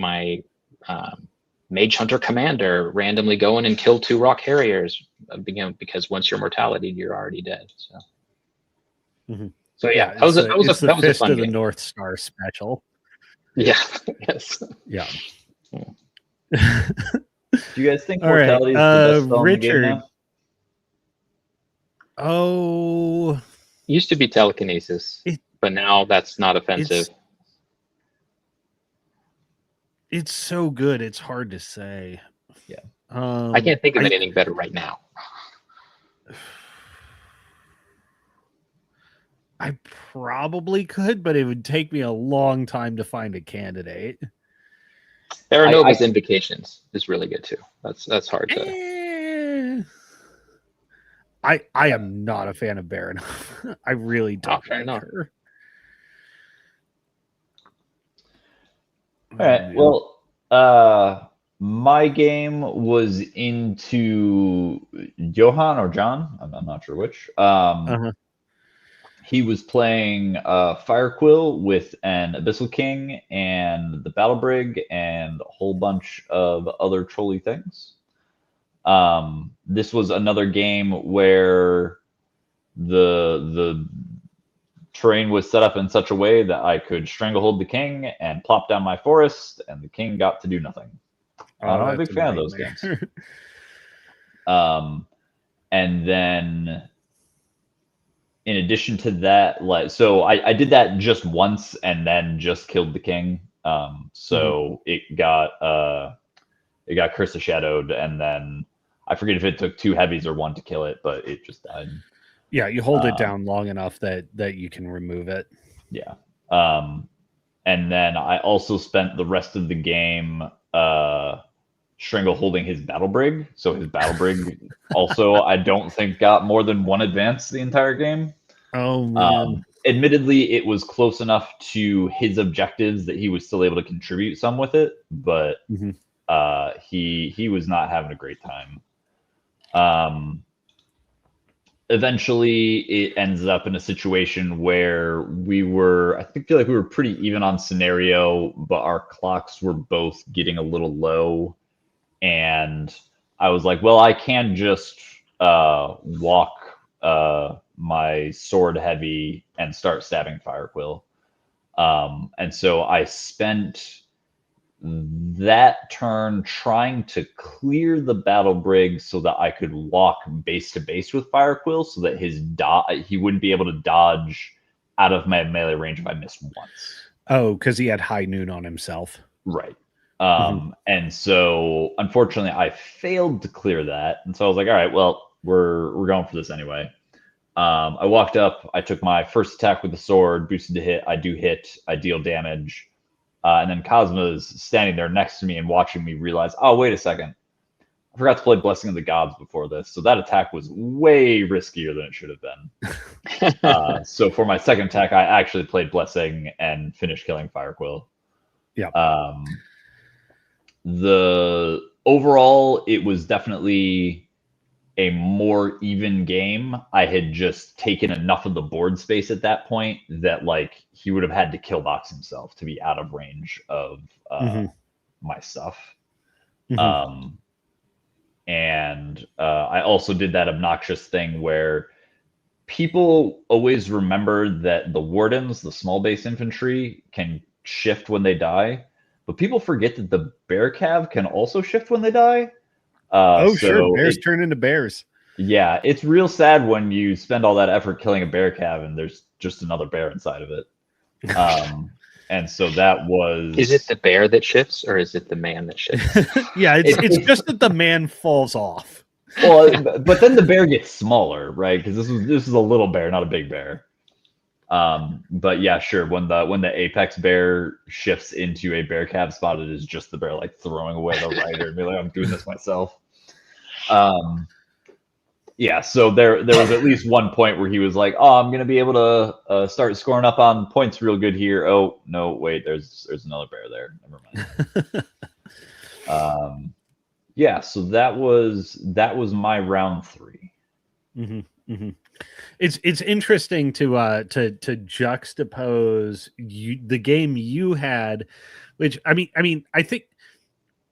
Mage Hunter Commander randomly go in and kill 2 Rock Harriers, because once you're mortality, you're already dead. So, so yeah, that was a Fist fun of the game. North Star special. Yeah. Yes. Yeah. Do you guys think mortality is the best spell in the game now? Oh, used to be telekinesis, but now that's not offensive. It's so good. It's hard to say. Yeah. I can't think of anything better right now. I probably could, but it would take me a long time to find a candidate. Nova's Invocations is really good too. That's hard to. I am not a fan of Baron. I really don't like her. All right. Well, my game was into Johan or John. I'm not sure which. He was playing Fire Quill with an Abyssal King and the Battle Brig and a whole bunch of other trolly things. This was another game where the terrain was set up in such a way that I could stranglehold the king and plop down my forest, and the king got to do nothing. I'm a big fan of those games. And then in addition to that, so I did that just once and then just killed the king. So it got Curse of Shadowed, and then I forget if it took 2 heavies or 1 to kill it, but it just died. Yeah, you hold it down long enough that you can remove it. Yeah. And then I also spent the rest of the game Stringle holding his battle brig. So his battle brig also, I don't think, got more than 1 advance the entire game. Oh, man. Admittedly, it was close enough to his objectives that he was still able to contribute some with it, but he was not having a great time. Eventually, it ends up in a situation where I feel like we were pretty even on scenario, but our clocks were both getting a little low. And I was like, well, I can just walk my sword heavy and start stabbing Firequill. And so I spent that turn trying to clear the battle brig so that I could walk base to base with Firequill, so that he wouldn't be able to dodge out of my melee range if I missed once. Oh, because he had high noon on himself. Right. And so unfortunately I failed to clear that. And so I was like, all right, well, we're going for this anyway. I walked up, I took my first attack with the sword, boosted to hit. I do hit, I deal damage. And then Cosmo's standing there next to me and watching me realize, oh, wait a second. I forgot to play Blessing of the Gods before this. So that attack was way riskier than it should have been. So for my second attack, I actually played Blessing and finished killing Firequill. Yeah. The overall, it was definitely a more even game. I had just taken enough of the board space at that point that he would have had to kill box himself to be out of range of my stuff. And I also did that obnoxious thing where people always remember that the wardens, the small base infantry, can shift when they die, but people forget that the bear cav can also shift when they die. Sure. Bears turn into bears. Yeah, it's real sad when you spend all that effort killing a bear cav and there's just another bear inside of it. And so that was... Is it the bear that shifts, or is it the man that shifts? Yeah, it's just that the man falls off. Well, but then the bear gets smaller, right? Because this is a little bear, not a big bear. But yeah, sure. When the apex bear shifts into a bear cav spot, it is just the bear throwing away the rider and be like, I'm doing this myself. Yeah, so there was at least one point where he was like, oh, I'm gonna be able to start scoring up on points real good here. Oh no, wait, there's another bear there. Never mind. Yeah, so that was my round 3. It's interesting to juxtapose the game you had, which I mean I think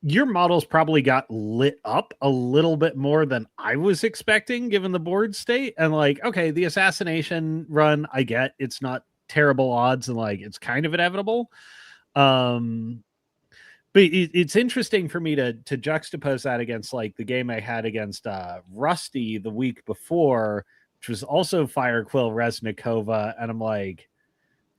your models probably got lit up a little bit more than I was expecting, given the board state. And okay, the assassination run, I get it's not terrible odds and it's kind of inevitable. But it's interesting for me to juxtapose that against the game I had against Rusty the week before, which was also Firequill Reznikova, and I'm like,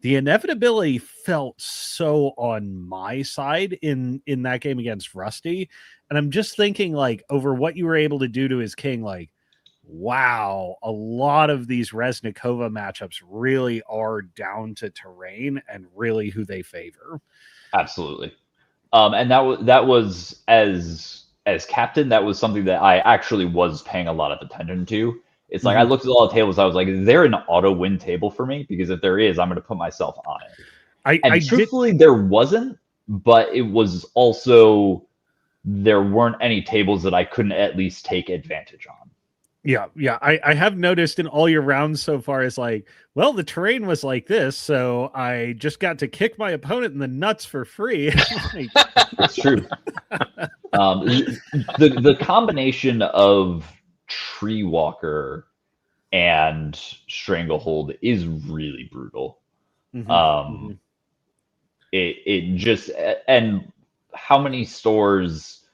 the inevitability felt so on my side in that game against Rusty, and I'm just thinking over what you were able to do to his king, wow, a lot of these Reznikova matchups really are down to terrain and really who they favor. Absolutely. And that was as captain, that was something that I actually was paying a lot of attention to. It's I looked at all the tables. I was like, is there an auto win table for me? Because if there is, I'm going to put myself on it. Truthfully, there wasn't, but it was also, there weren't any tables that I couldn't at least take advantage on. Yeah. I have noticed in all your rounds so far is well, the terrain was like this, so I just got to kick my opponent in the nuts for free. It's true. The combination of Tree Walker and Stranglehold is really brutal. It just, and how many stores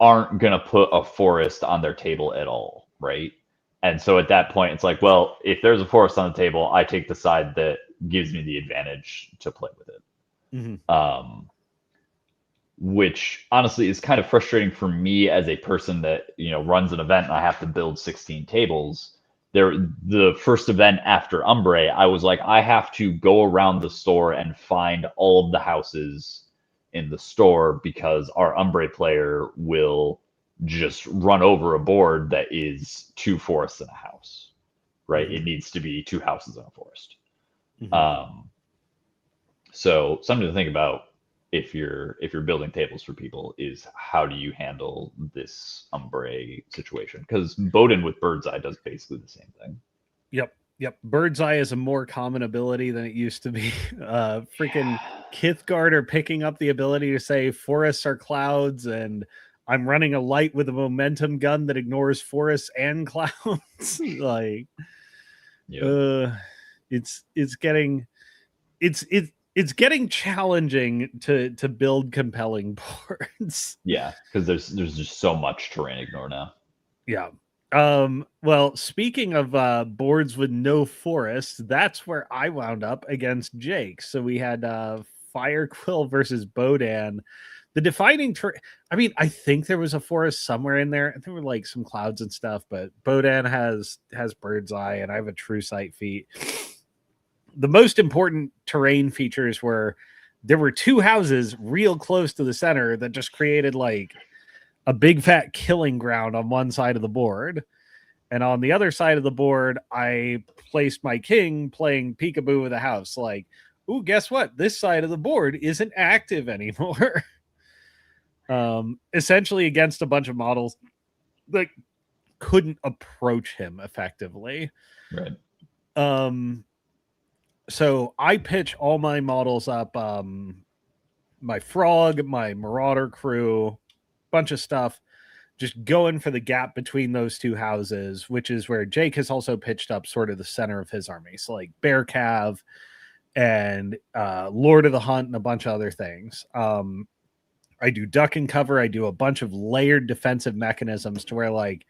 aren't gonna put a forest on their table at all, right? And so at that point, it's like, well, if there's a forest on the table, I take the side that gives me the advantage to play with it. Which honestly is kind of frustrating for me as a person that, you know, runs an event and I have to build 16 tables. The first event after Umbre, I was like, I have to go around the store and find all of the houses in the store because our Umbre player will just run over a board that is 2 forests in a house, right? It needs to be 2 houses in a forest. So something to think about if you're building tables for people is how do you handle this Umbre situation? Because Bowden with Bird's Eye does basically the same thing. Yep. Bird's Eye is a more common ability than it used to be. Freaking Kithgard picking up the ability to say forests are clouds, and I'm running a light with a momentum gun that ignores forests and clouds. Like, it's getting challenging to build compelling boards. Yeah, because there's just so much terrain ignore now. Yeah. Well, speaking of boards with no forests, that's where I wound up against Jake. So we had Firequill versus Bodan. The defining I mean, I think there was a forest somewhere in there. There were like some clouds and stuff, but Bodan has Bird's Eye, and I have a True Sight feat. The most important terrain features were there were 2 houses real close to the center that just created like a big fat killing ground on one side of the board. And on the other side of the board, I placed my king playing peekaboo with a house. Like, ooh, guess what? This side of the board isn't active anymore. Essentially against a bunch of models that couldn't approach him effectively. Right. So I pitch all my models up, my frog, my marauder crew, bunch of stuff, just going for the gap between those 2 houses, which is where Jake has also pitched up sort of the center of his army. So like Bear Cav and Lord of the Hunt and a bunch of other things. I do duck and cover. I do a bunch of layered defensive mechanisms to where like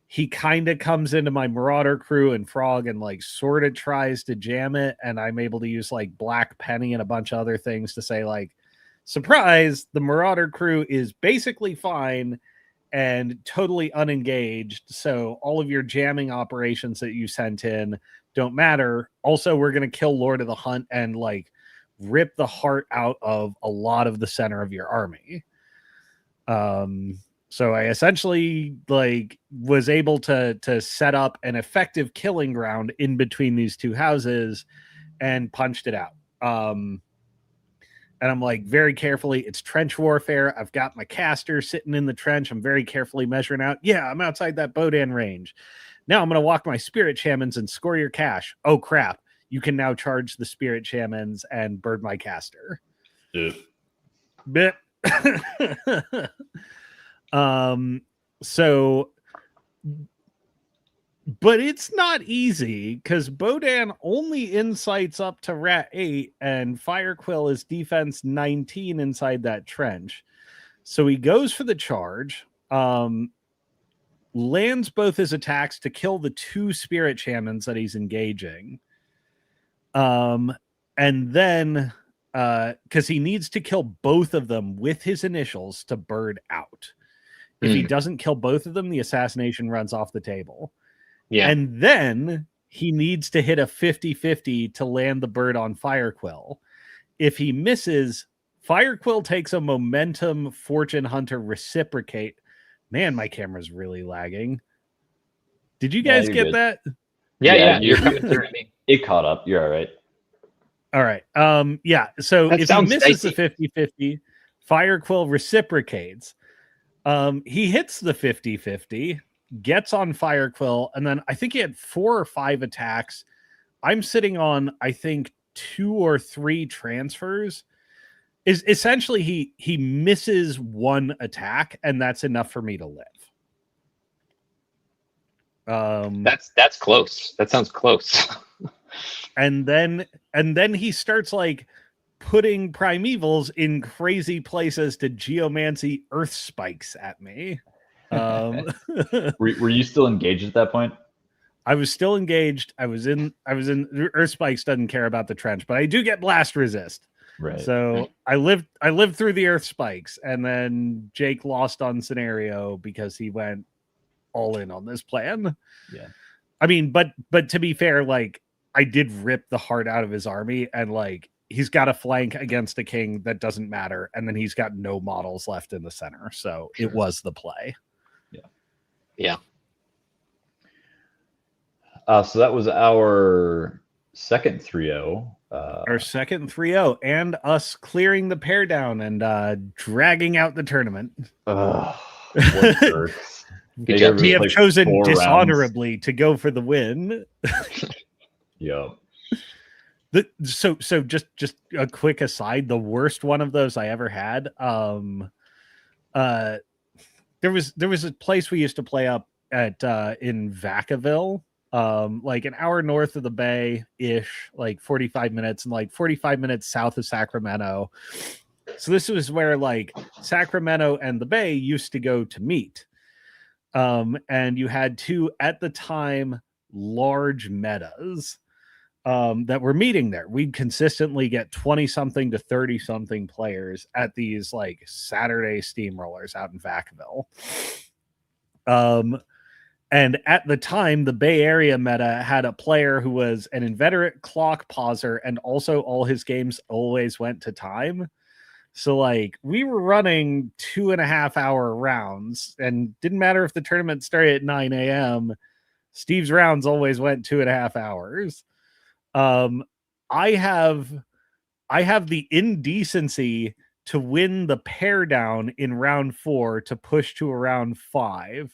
he kind of comes into my marauder crew and frog and like sort of tries to jam it. And I'm able to use like Black Penny and a bunch of other things to say like, surprise, the marauder crew is basically fine and totally unengaged. So all of your jamming operations that you sent in don't matter. Also, we're going to kill Lord of the Hunt and like rip the heart out of a lot of the center of your army. So I essentially like was able to set up an effective killing ground in between these 2 houses and punched it out. And I'm like very carefully, it's trench warfare. I've got my caster sitting in the trench. I'm very carefully measuring out. Yeah, I'm outside that Bodan range. Now I'm going to walk my spirit shamans and score your cash. Oh crap. You can now charge the spirit shamans and bird my caster. Bit. So, but it's not easy because Bodan only insights up to Rat 8 and Firequill is defense 19 inside that trench. So he goes for the charge, lands both his attacks to kill the 2 spirit shamans that he's engaging. And then, because he needs to kill both of them with his initials to bird out. If he doesn't kill both of them, the assassination runs off the table. Yeah. And then he needs to hit a 50-50 to land the bird on Firequill. If he misses, Firequill takes a momentum Fortune Hunter reciprocate. Man, my camera's really lagging. Did you guys get that? Yeah. It caught up. You're all right. All right. Yeah. So if he misses the 50-50, Firequill reciprocates. He hits the 50-50, gets on Firequill, and then I think he had 4 or 5 attacks. I'm sitting on, I think, 2 or 3 transfers. is essentially he misses one attack, and that's enough for me to live. That's close. That sounds close. and then he starts like putting primevals in crazy places to geomancy earth spikes at me. Were you still engaged at that point? I was still engaged. I was in earth spikes doesn't care about the trench, but I do get blast resist. Right. So I lived through the earth spikes, and then Jake lost on scenario because he went all in on this plan. Yeah. I mean, but to be fair, like I did rip the heart out of his army, and like he's got a flank against a king that doesn't matter, and then he's got no models left in the center. So It was the play. Yeah. So that was our second 3-0. Our second 3-0, and us clearing the pair down and dragging out the tournament. What hurts? Good job. We have like chosen 4 dishonorably rounds. to go for the win. Yep. So just a quick aside, the worst one of those I ever had. There was a place we used to play up at in Vacaville, like an hour north of the bay ish, like 45 minutes, and like 45 minutes south of Sacramento. So this was where like Sacramento and the bay used to go to meet. And you had 2 at the time large metas that were meeting there. We'd consistently get 20 something to 30 something players at these like Saturday steamrollers out in Vacaville. And at the time, the Bay Area meta had a player who was an inveterate clock pauser, and also all his games always went to time. So like we were running 2.5-hour rounds, and didn't matter if the tournament started at 9 a.m. Steve's rounds always went 2.5 hours. I have the indecency to win the pair down in round 4 to push to around 5.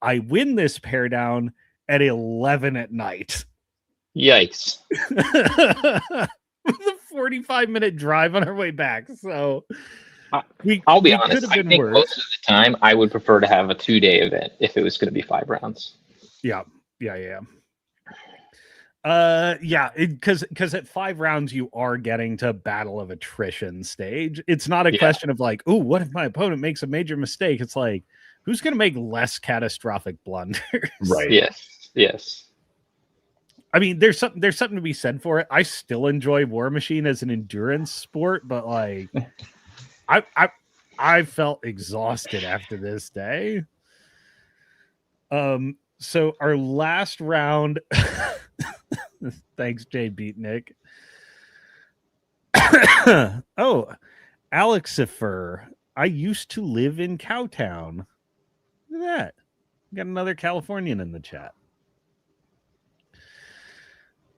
I win this pair down at 11 at night. Yikes. With a 45-minute drive on our way back. So I'll be honest, I think most of the time I would prefer to have a 2-day event if it was going to be 5 rounds. Yeah. Because at 5 rounds you are getting to battle of attrition stage. It's not a question of like, oh, what if my opponent makes a major mistake? It's like, who's going to make less catastrophic blunders? Right. Yes. I mean, there's something to be said for it. I still enjoy War Machine as an endurance sport, but like, I felt exhausted after this day. So our last round. Thanks, Jay Beatnik. Oh, Alexifer. I used to live in Cowtown. Look at that. Got another Californian in the chat.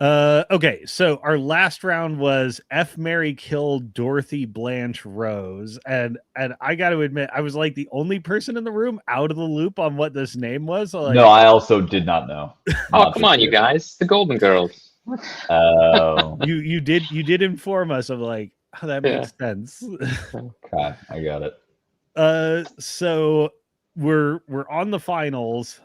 Okay, so our last round was F. Mary Kill Dorothy Blanche Rose, and I got to admit, I was like the only person in the room out of the loop on what this name was. So like, no, I also did not know. Oh, come on, you guys, the Golden Girls. Oh, you did inform us of like, oh, that makes sense. Okay, I got it. So we're on the finals.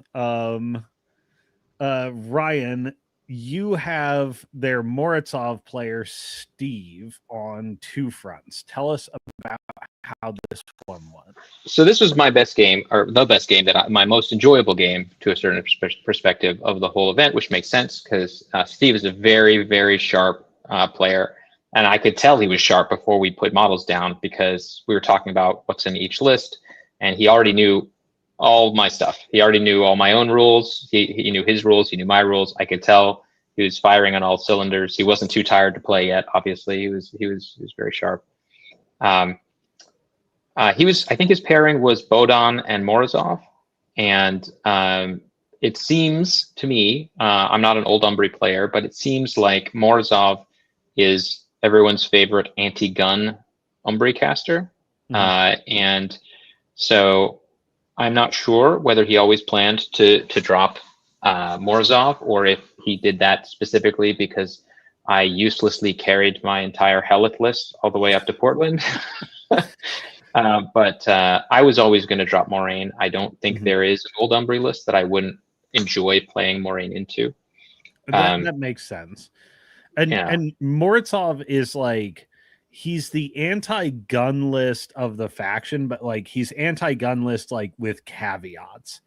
Ryan, you have their Morozov player Steve on 2 fronts. Tell us about how this one went. So this was my best game, or the best game my most enjoyable game to a certain perspective of the whole event, which makes sense because Steve is a very, very sharp player. And I could tell he was sharp before we put models down because we were talking about what's in each list, and he already knew all my stuff. He already knew all my own rules. He knew his rules. He knew my rules. I could tell he was firing on all cylinders. He wasn't too tired to play yet. Obviously, he was very sharp. I think his pairing was Bodon and Morozov, and it seems to me, I'm not an old Umbri player, but it seems like Morozov is everyone's favorite anti-gun Umbri caster, and so I'm not sure whether he always planned to drop Morozov or if he did that specifically because I uselessly carried my entire Helic list all the way up to Portland. But I was always going to drop Moraine. I don't think there is an Old Umbry list that I wouldn't enjoy playing Moraine into. That makes sense. And Morozov is like, he's the anti-gun list of the faction, but like he's anti-gun list like with caveats.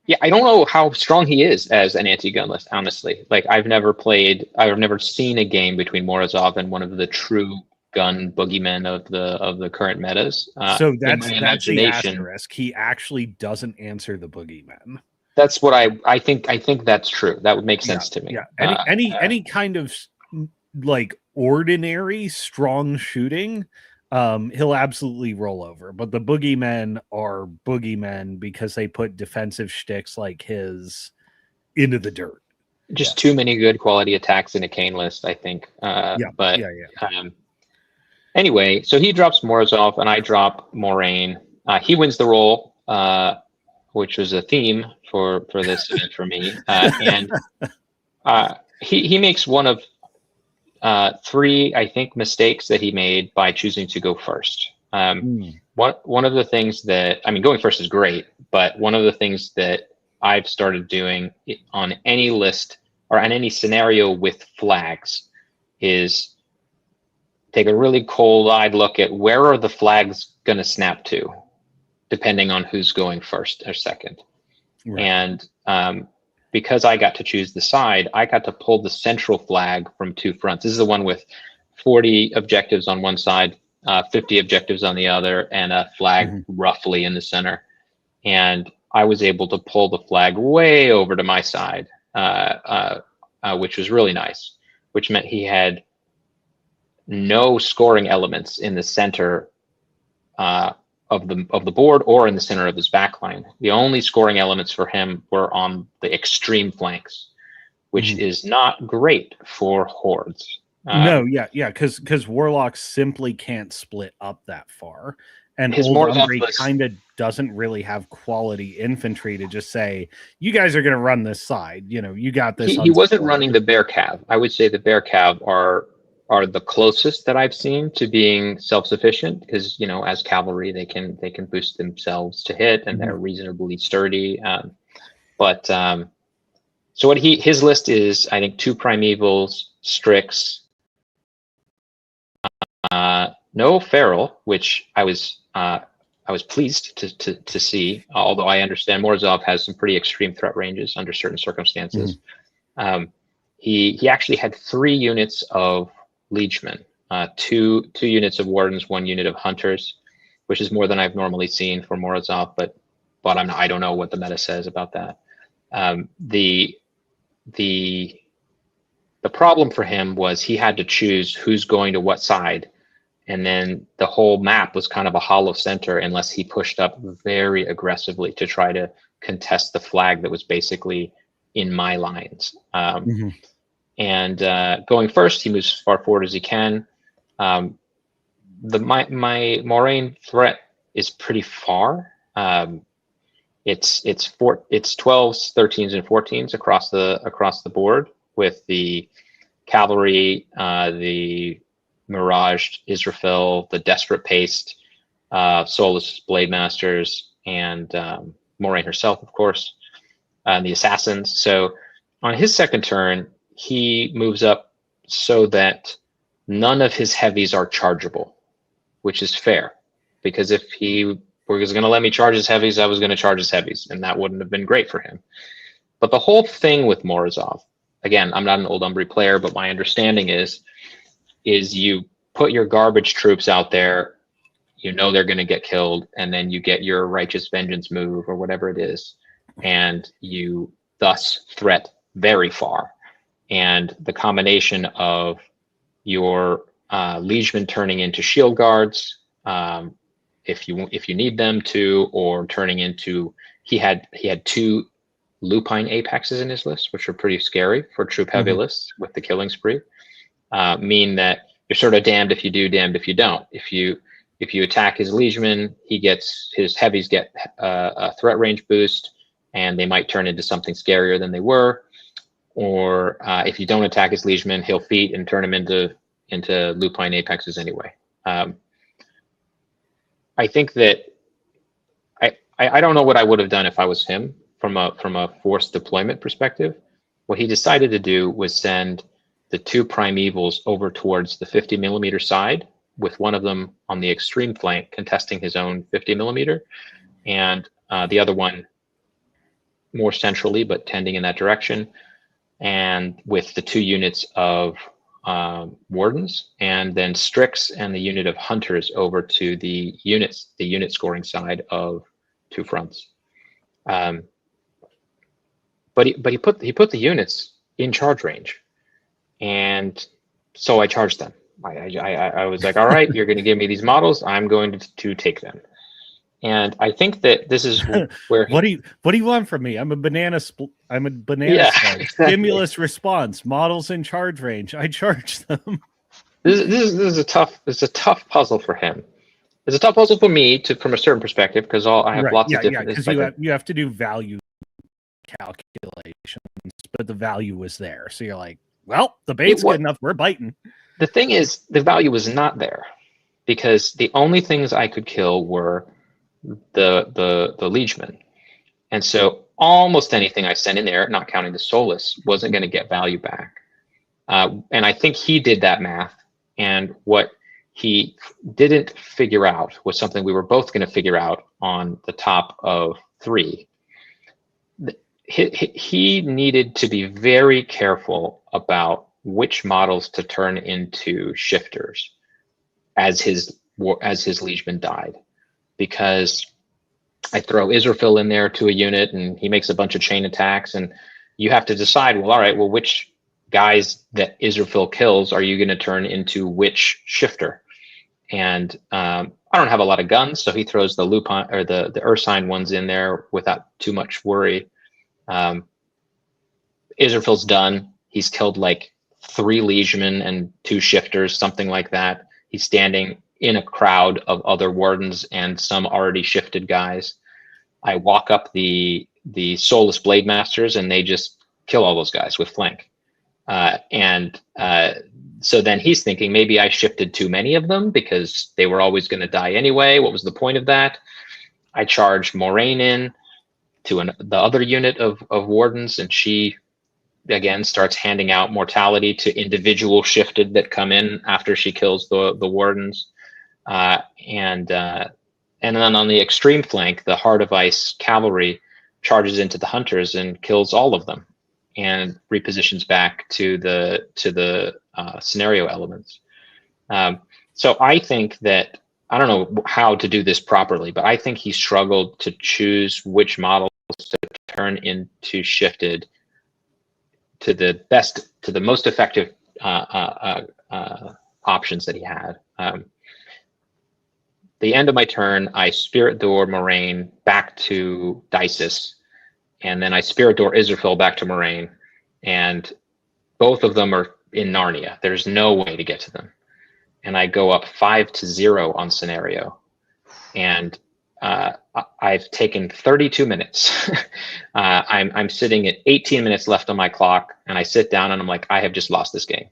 Yeah, I don't know how strong he is as an anti-gun list, honestly. Like I've never seen a game between Morozov and one of the true gun boogeymen of the current metas. So that's the asterisk. He actually doesn't answer the boogeymen. That's what I think. I think that's true. That would make sense to me. Yeah. Any kind of like ordinary strong shooting, he'll absolutely roll over. But the boogeymen are boogeymen because they put defensive shticks like his into the dirt. Just too many good quality attacks in a Kane list, I think. Anyway, so he drops Morozov and I drop Moraine. He wins the roll, which was a theme for this event for me. And he makes one of 3, I think, mistakes that he made by choosing to go first. One of the things that, I mean, going first is great, but one of the things that I've started doing on any list or on any scenario with flags is take a really cold-eyed look at where are the flags going to snap to, depending on who's going first or second. Right. And because I got to choose the side, I got to pull the central flag from 2 fronts. This is the one with 40 objectives on one side, 50 objectives on the other, and a flag roughly in the center. And I was able to pull the flag way over to my side, which was really nice, which meant he had no scoring elements in the center of the board or in the center of his backline. The only scoring elements for him were on the extreme flanks, which is not great for hordes. Because warlocks simply can't split up that far, and his Old Umbry kind of doesn't really have quality infantry to just say, you guys are going to run this side. You know, you got this. He wasn't running the Bear Cav. I would say the Bear Cav are the closest that I've seen to being self-sufficient, because, you know, as cavalry, they can boost themselves to hit, and they're reasonably sturdy. So what his list is, I think, 2 Primevals, Strix, no Feral, which I was pleased to see, although I understand Morozov has some pretty extreme threat ranges under certain circumstances. He actually had 3 units of Liegemen, 2 units of Wardens, 1 unit of Hunters, which is more than I've normally seen for Morozov, but I don't know what the meta says about that. The problem for him was he had to choose who's going to what side, and then the whole map was kind of a hollow center unless he pushed up very aggressively to try to contest the flag that was basically in my lines. And going first, he moves as far forward as he can. My Moraine threat is pretty far. It's 12s, 13s, and 14s across the board, with the cavalry, the Miraged Israfil, the Desperate Paste, Soulless Blade Masters, and Moraine herself, of course, and the assassins. So on his second turn, he moves up so that none of his heavies are chargeable, which is fair, because if he was going to let me charge his heavies, I was going to charge his heavies, and that wouldn't have been great for him. But the whole thing with Morozov, again, I'm not an Old Umbry player, but my understanding is you put your garbage troops out there, you know they're going to get killed, and then you get your Righteous Vengeance move or whatever it is, and you thus threat very far. And the combination of your Liegemen turning into shield guards, if you need them to, or turning into, he had 2 Lupine Apexes in his list, which are pretty scary for troop heavy lists with the killing spree, mean that you're sort of damned if you do, damned if you don't. If you attack his Liegemen, his heavies get a threat range boost, and they might turn into something scarier than they were. or if you don't attack his liegemen, he'll feat and turn him into lupine apexes anyway. I think that I don't know what I would have done if I was him from a force deployment perspective. What he decided to do was send the 2 primevals over towards the 50 millimeter side, with one of them on the extreme flank contesting his own 50 millimeter, and the other one more centrally but tending in that direction, and with the 2 units of wardens, and then Strix and the unit of hunters over to the unit scoring side of 2 fronts. But he put the units in charge range, and so I charged them. I was like, all right, you're going to give me these models. I'm going to take them. And I think that this is where what do you want from me? I'm a banana Yeah, slug. exactly. Stimulus response, models in charge range. I charge them. This is a tough puzzle for him. It's a tough puzzle for me from a certain perspective, because I have lots of different. Because you have to do value calculations, but the value was there, so you're like, well, the bait's good enough. We're biting. The thing is, the value was not there, because the only things I could kill were the liegemen, and so almost anything I sent in there, not counting the Solus, wasn't going to get value back. And I think he did that math, and what he didn't figure out was something we were both going to figure out on the top of 3. He needed to be very careful about which models to turn into shifters as his liegemen died, because I throw Israfil in there to a unit and he makes a bunch of chain attacks, and you have to decide, well, all right, well, which guys that Israfil kills are you going to turn into which shifter? And I don't have a lot of guns, so he throws the lupine or the Ursine ones in there without too much worry. Israfil's done. He's killed like 3 liegemen and 2 shifters, something like that. He's standing in a crowd of other wardens and some already shifted guys. I walk up the Soulless Blade Masters, and they just kill all those guys with flank. So then he's thinking, maybe I shifted too many of them because they were always going to die anyway. What was the point of that? I charged Moraine in to the other unit of wardens, and she again starts handing out mortality to individual shifted that come in after she kills the wardens. And then on the extreme flank, the Heart of Ice cavalry charges into the hunters and kills all of them, and repositions back to the scenario elements. So I think that, I don't know how to do this properly, but I think he struggled to choose which models to turn into shifted to the most effective options that he had. The end of my turn, I Spirit Door Moraine back to Dices, and then I Spirit Door Israfil back to Moraine, and both of them are in Narnia. There's no way to get to them. And I go up 5-0 on scenario, and I've taken 32 minutes. I'm sitting at 18 minutes left on my clock, and I sit down and I'm like, I have just lost this game.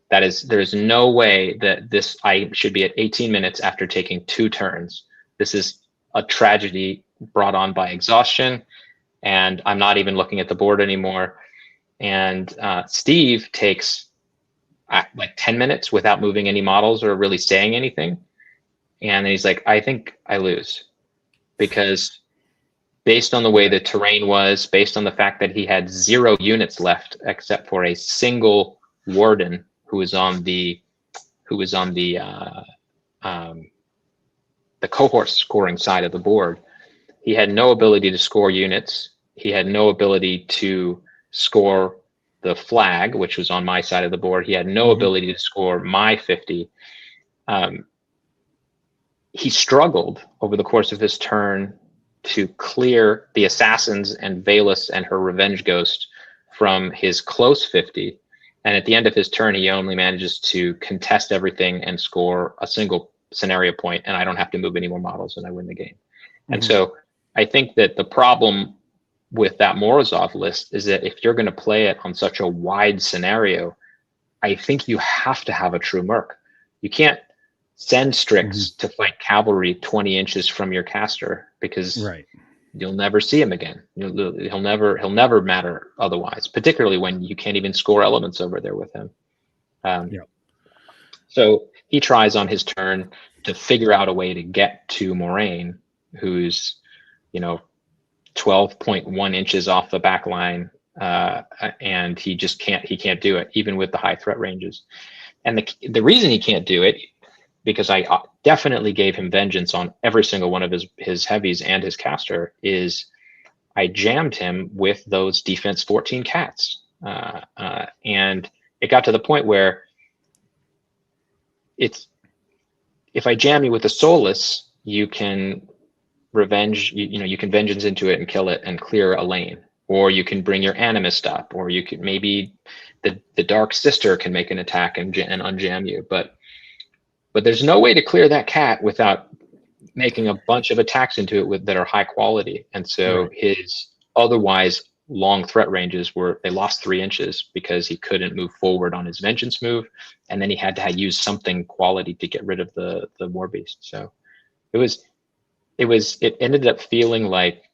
There's no way that I should be at 18 minutes after taking 2 turns. This is a tragedy brought on by exhaustion, and I'm not even looking at the board anymore. And Steve takes like 10 minutes without moving any models or really saying anything. And then he's like, I think I lose, because based on the way the terrain was, based on the fact that he had 0 units left except for a single warden who was on the cohort scoring side of the board, he had no ability to score units. He had no ability to score the flag, which was on my side of the board. He had no ability to score my 50. He struggled over the course of his turn to clear the assassins and Valus and her revenge ghost from his close 50. And at the end of his turn, he only manages to contest everything and score a single scenario point, and I don't have to move any more models, and I win the game. And so I think that the problem with that Morozov list is that if you're going to play it on such a wide scenario, I think you have to have a true merc. You can't send Strix to fight cavalry 20 inches from your caster, because you'll never see him again. He'll never matter otherwise, particularly when you can't even score elements over there with him. So he tries on his turn to figure out a way to get to Moraine, who's, 12.1 inches off the back line, and he just can't do it, even with the high threat ranges. And the reason he can't do it, because I definitely gave him vengeance on every single one of his heavies and his caster, is I jammed him with those defense 14 cats. And it got to the point where if I jam you with the Soulless, you can revenge, you can vengeance into it and kill it and clear a lane, or you can bring your Animist up, or you could maybe the Dark Sister can make an attack and unjam you, but there's no way to clear that cat without making a bunch of attacks into it that are high quality. And so his otherwise long threat ranges they lost 3 inches because he couldn't move forward on his vengeance move, and then he had to use something quality to get rid of the War Beast. So it ended up feeling like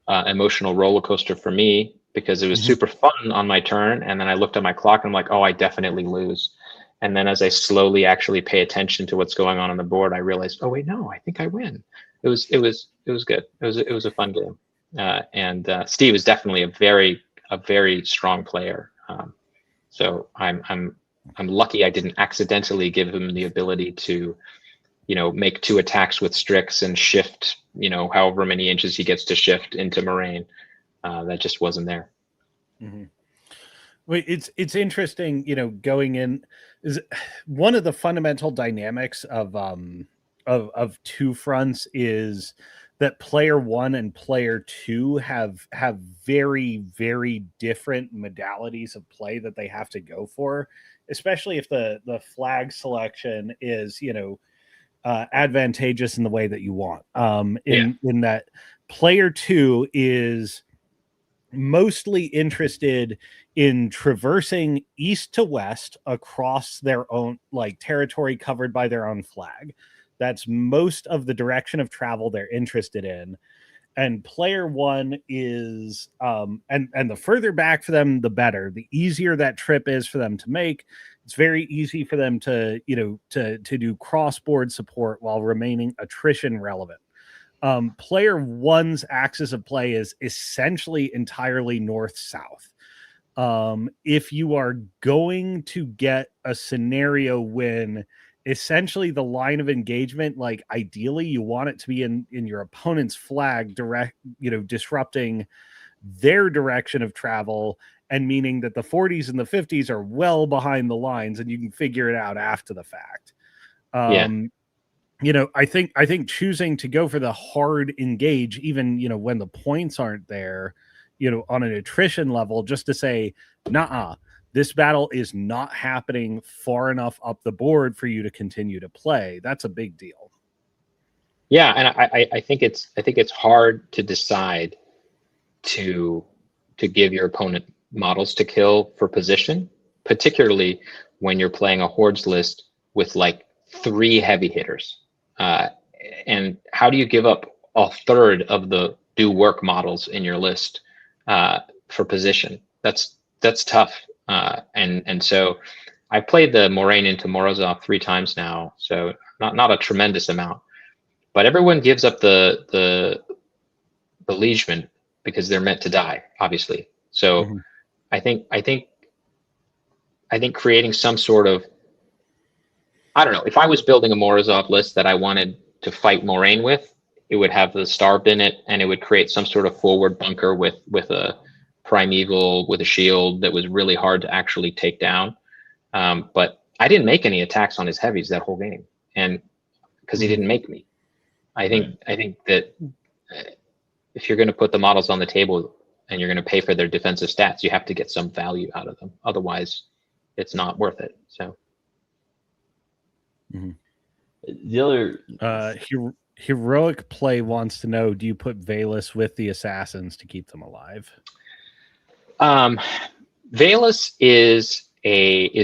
emotional roller coaster for me, because it was super fun on my turn, and then I looked at my clock and I'm like, oh, I definitely lose. And then as I slowly actually pay attention to what's going on the board, I realized, oh wait, no, I think I win. It was good. It was a fun game. And Steve is definitely a very strong player. So I'm lucky I didn't accidentally give him the ability to, make 2 attacks with Strix and shift, however many inches he gets to shift into Moraine. That just wasn't there. Well, it's interesting, going in is one of the fundamental dynamics of Two Fronts is that player 1 and player 2 have very, very different modalities of play that they have to go for, especially if the flag selection is, advantageous in the way that you want. In that player 2 is mostly interested in traversing east to west across their own territory covered by their own flag. That's most of the direction of travel they're interested in. And player 1 is and the further back for them, the better. The easier that trip is for them to make. It's very easy for them to do cross-board support while remaining attrition relevant. Player 1's axis of play is essentially entirely north-south. If you are going to get a scenario when essentially the line of engagement, ideally you want it to be in your opponent's flag, disrupting their direction of travel, and meaning that the 40s and the 50s are well behind the lines and you can figure it out after the fact. I think choosing to go for the hard engage, even, when the points aren't there, on an attrition level, just to say, nah, this battle is not happening far enough up the board for you to continue to play. That's a big deal. Yeah. And I think it's hard to decide to give your opponent models to kill for position, particularly when you're playing a hordes list with 3 heavy hitters. And how do you give up a third of the do work models in your list for position? That's tough. And so I played the Moraine into Morozov 3 times now, so not a tremendous amount, but everyone gives up the liegemen because they're meant to die, obviously. So I think creating some sort of, I don't know, if I was building a Morozov list that I wanted to fight Moraine with, it would have the Starved in it, and it would create some sort of forward bunker with a Primeval with a shield that was really hard to actually take down. But I didn't make any attacks on his heavies that whole game, and because he didn't make me. I think that if you're going to put the models on the table and you're going to pay for their defensive stats, you have to get some value out of them. Otherwise, it's not worth it. So. The other Heroic Play wants to know, do you put Valus with the assassins to keep them alive? Valus is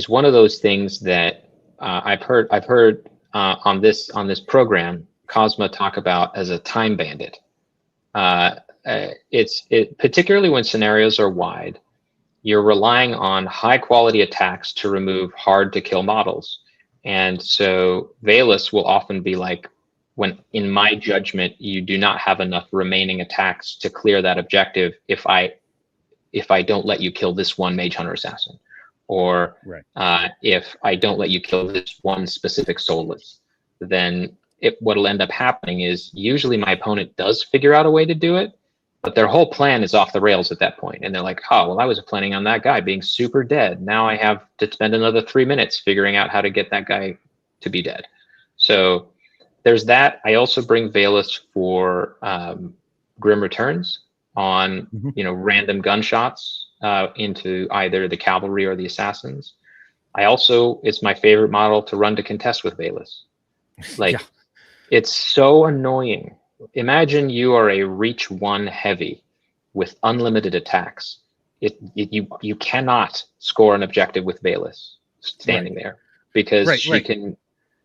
one of those things that I've heard on this program Cosma talk about as a time bandit. It's particularly when scenarios are wide, you're relying on high quality attacks to remove hard to kill models, and so Valus will often be like, when in my judgment you do not have enough remaining attacks to clear that objective if I don't let you kill this one Mage Hunter Assassin, or if I don't let you kill this one specific Soulless, then what'll end up happening is usually my opponent does figure out a way to do it, but their whole plan is off the rails at that point. And they're like, oh, well, I was planning on that guy being super dead. Now I have to spend another 3 minutes figuring out how to get that guy to be dead. So there's that. I also bring Valus for Grim Returns on random gunshots into either the cavalry or the assassins. It's my favorite model to run to contest with Valus. Like, it's so annoying. Imagine you are a reach 1 heavy with unlimited attacks. You cannot score an objective with Valus standing there, because she can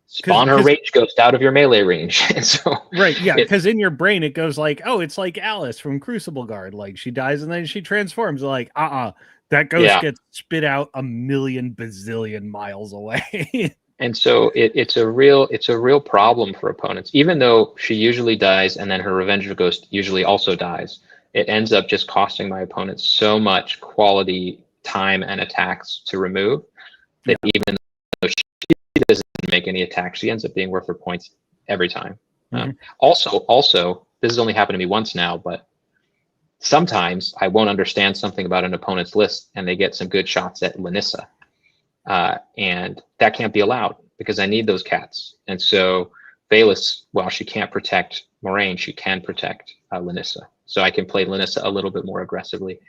spawn her Rage Ghost out of your melee range. And so because in your brain it goes like, oh, it's like Alice from Crucible Guard, like she dies and then she transforms. Like that ghost gets spit out a million bazillion miles away. And so it's a real problem for opponents. Even though she usually dies and then her Revenger Ghost usually also dies, it ends up just costing my opponents so much quality time and attacks to remove that even though she doesn't make any attacks, she ends up being worth her points every time. Also, this has only happened to me once now, but sometimes I won't understand something about an opponent's list and they get some good shots at Lanissa. And that can't be allowed because I need those cats. And so Valus, while she can't protect Moraine, she can protect Lanissa. So I can play Lanissa a little bit more aggressively.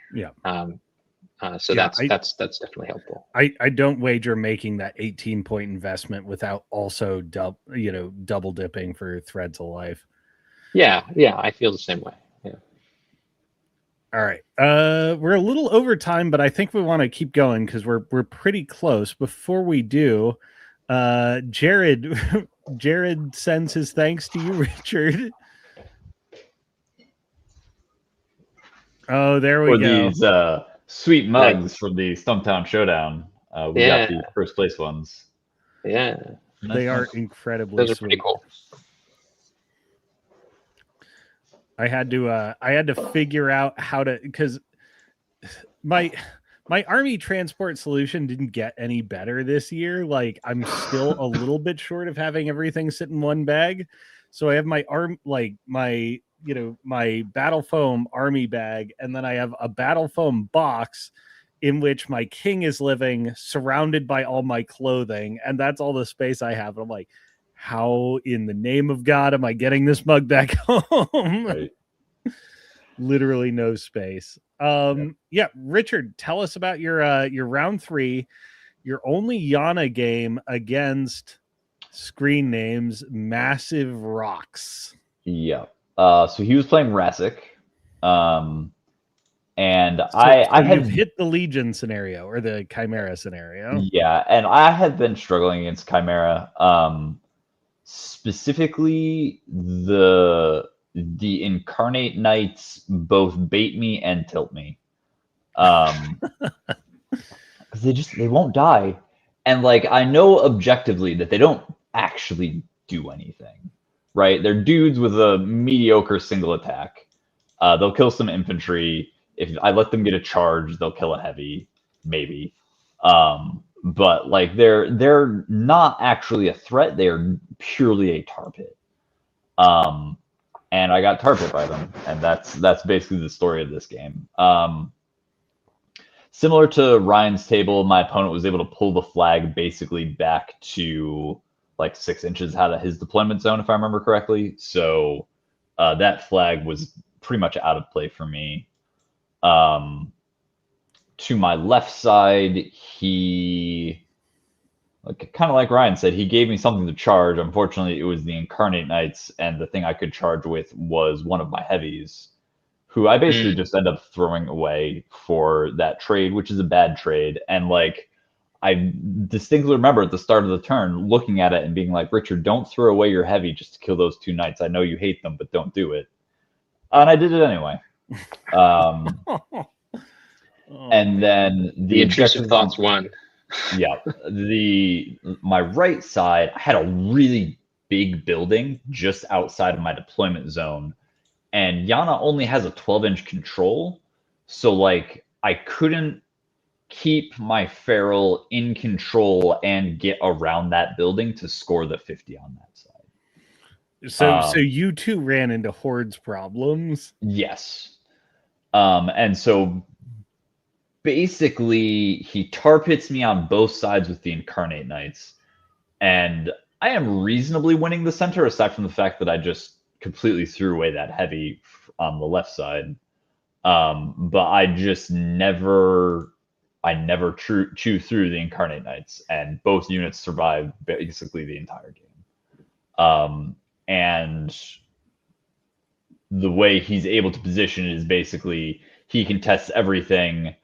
That's definitely helpful. I don't wager making that 18-point investment without also double dipping for Threads of Life. Yeah, I feel the same way. Yeah. All right. We're a little over time, but I think we want to keep going because we're pretty close. Before we do, Jared sends his thanks to you, Richard. Oh, there we go. These sweet mugs from the Stumptown Showdown. We got the first place ones. Yeah. They are incredibly Those are sweet. pretty cool. I had to figure out how to, because my army transport solution didn't get any better this year. Like, I'm still a little bit short of having everything sit in one bag. So I have my my battle foam army bag, and then I have a battle foam box in which my king is living, surrounded by all my clothing, and that's all the space I have. And I'm like, how in the name of God am I getting this mug back home? Right. Literally no space. Richard, tell us about your round 3, your only Yana game against screen names Massive Rocks. Yeah. So he was playing Rassic. And I had hit the Legion scenario or the Chimera scenario. Yeah, and I had been struggling against Chimera. Specifically, the Incarnate Knights both bait me and tilt me. Because they won't die. And like, I know objectively that they don't actually do anything. Right? They're dudes with a mediocre single attack. They'll kill some infantry. If I let them get a charge, they'll kill a heavy, maybe. But like, they're not actually a threat. They are purely a tar pit. And I got tar pit by them, and that's basically the story of this game. Similar to Ryan's table, my opponent was able to pull the flag basically back to like 6 inches out of his deployment zone, if I remember correctly. So that flag was pretty much out of play for me. To my left side, he kind of like Ryan said, he gave me something to charge. Unfortunately, it was the Incarnate Knights, and the thing I could charge with was one of my heavies, who I basically just end up throwing away for that trade, which is a bad trade. And like, I distinctly remember at the start of the turn looking at it and being like, Richard, don't throw away your heavy just to kill those 2 knights. I know you hate them, but don't do it. And I did it anyway. And then the intrusive thoughts won. Yeah, my right side, I had a really big building just outside of my deployment zone, and Yana only has a 12-inch control, so like I couldn't keep my feral in control and get around that building to score the 50 on that side. So you two ran into hordes problems. Yes, and so basically he tar pits me on both sides with the Incarnate Knights, and I am reasonably winning the center aside from the fact that I just completely threw away that heavy on the left side. But I just never chew through the Incarnate Knights, and both units survived basically the entire game. And the way he's able to position it is basically he contests everything,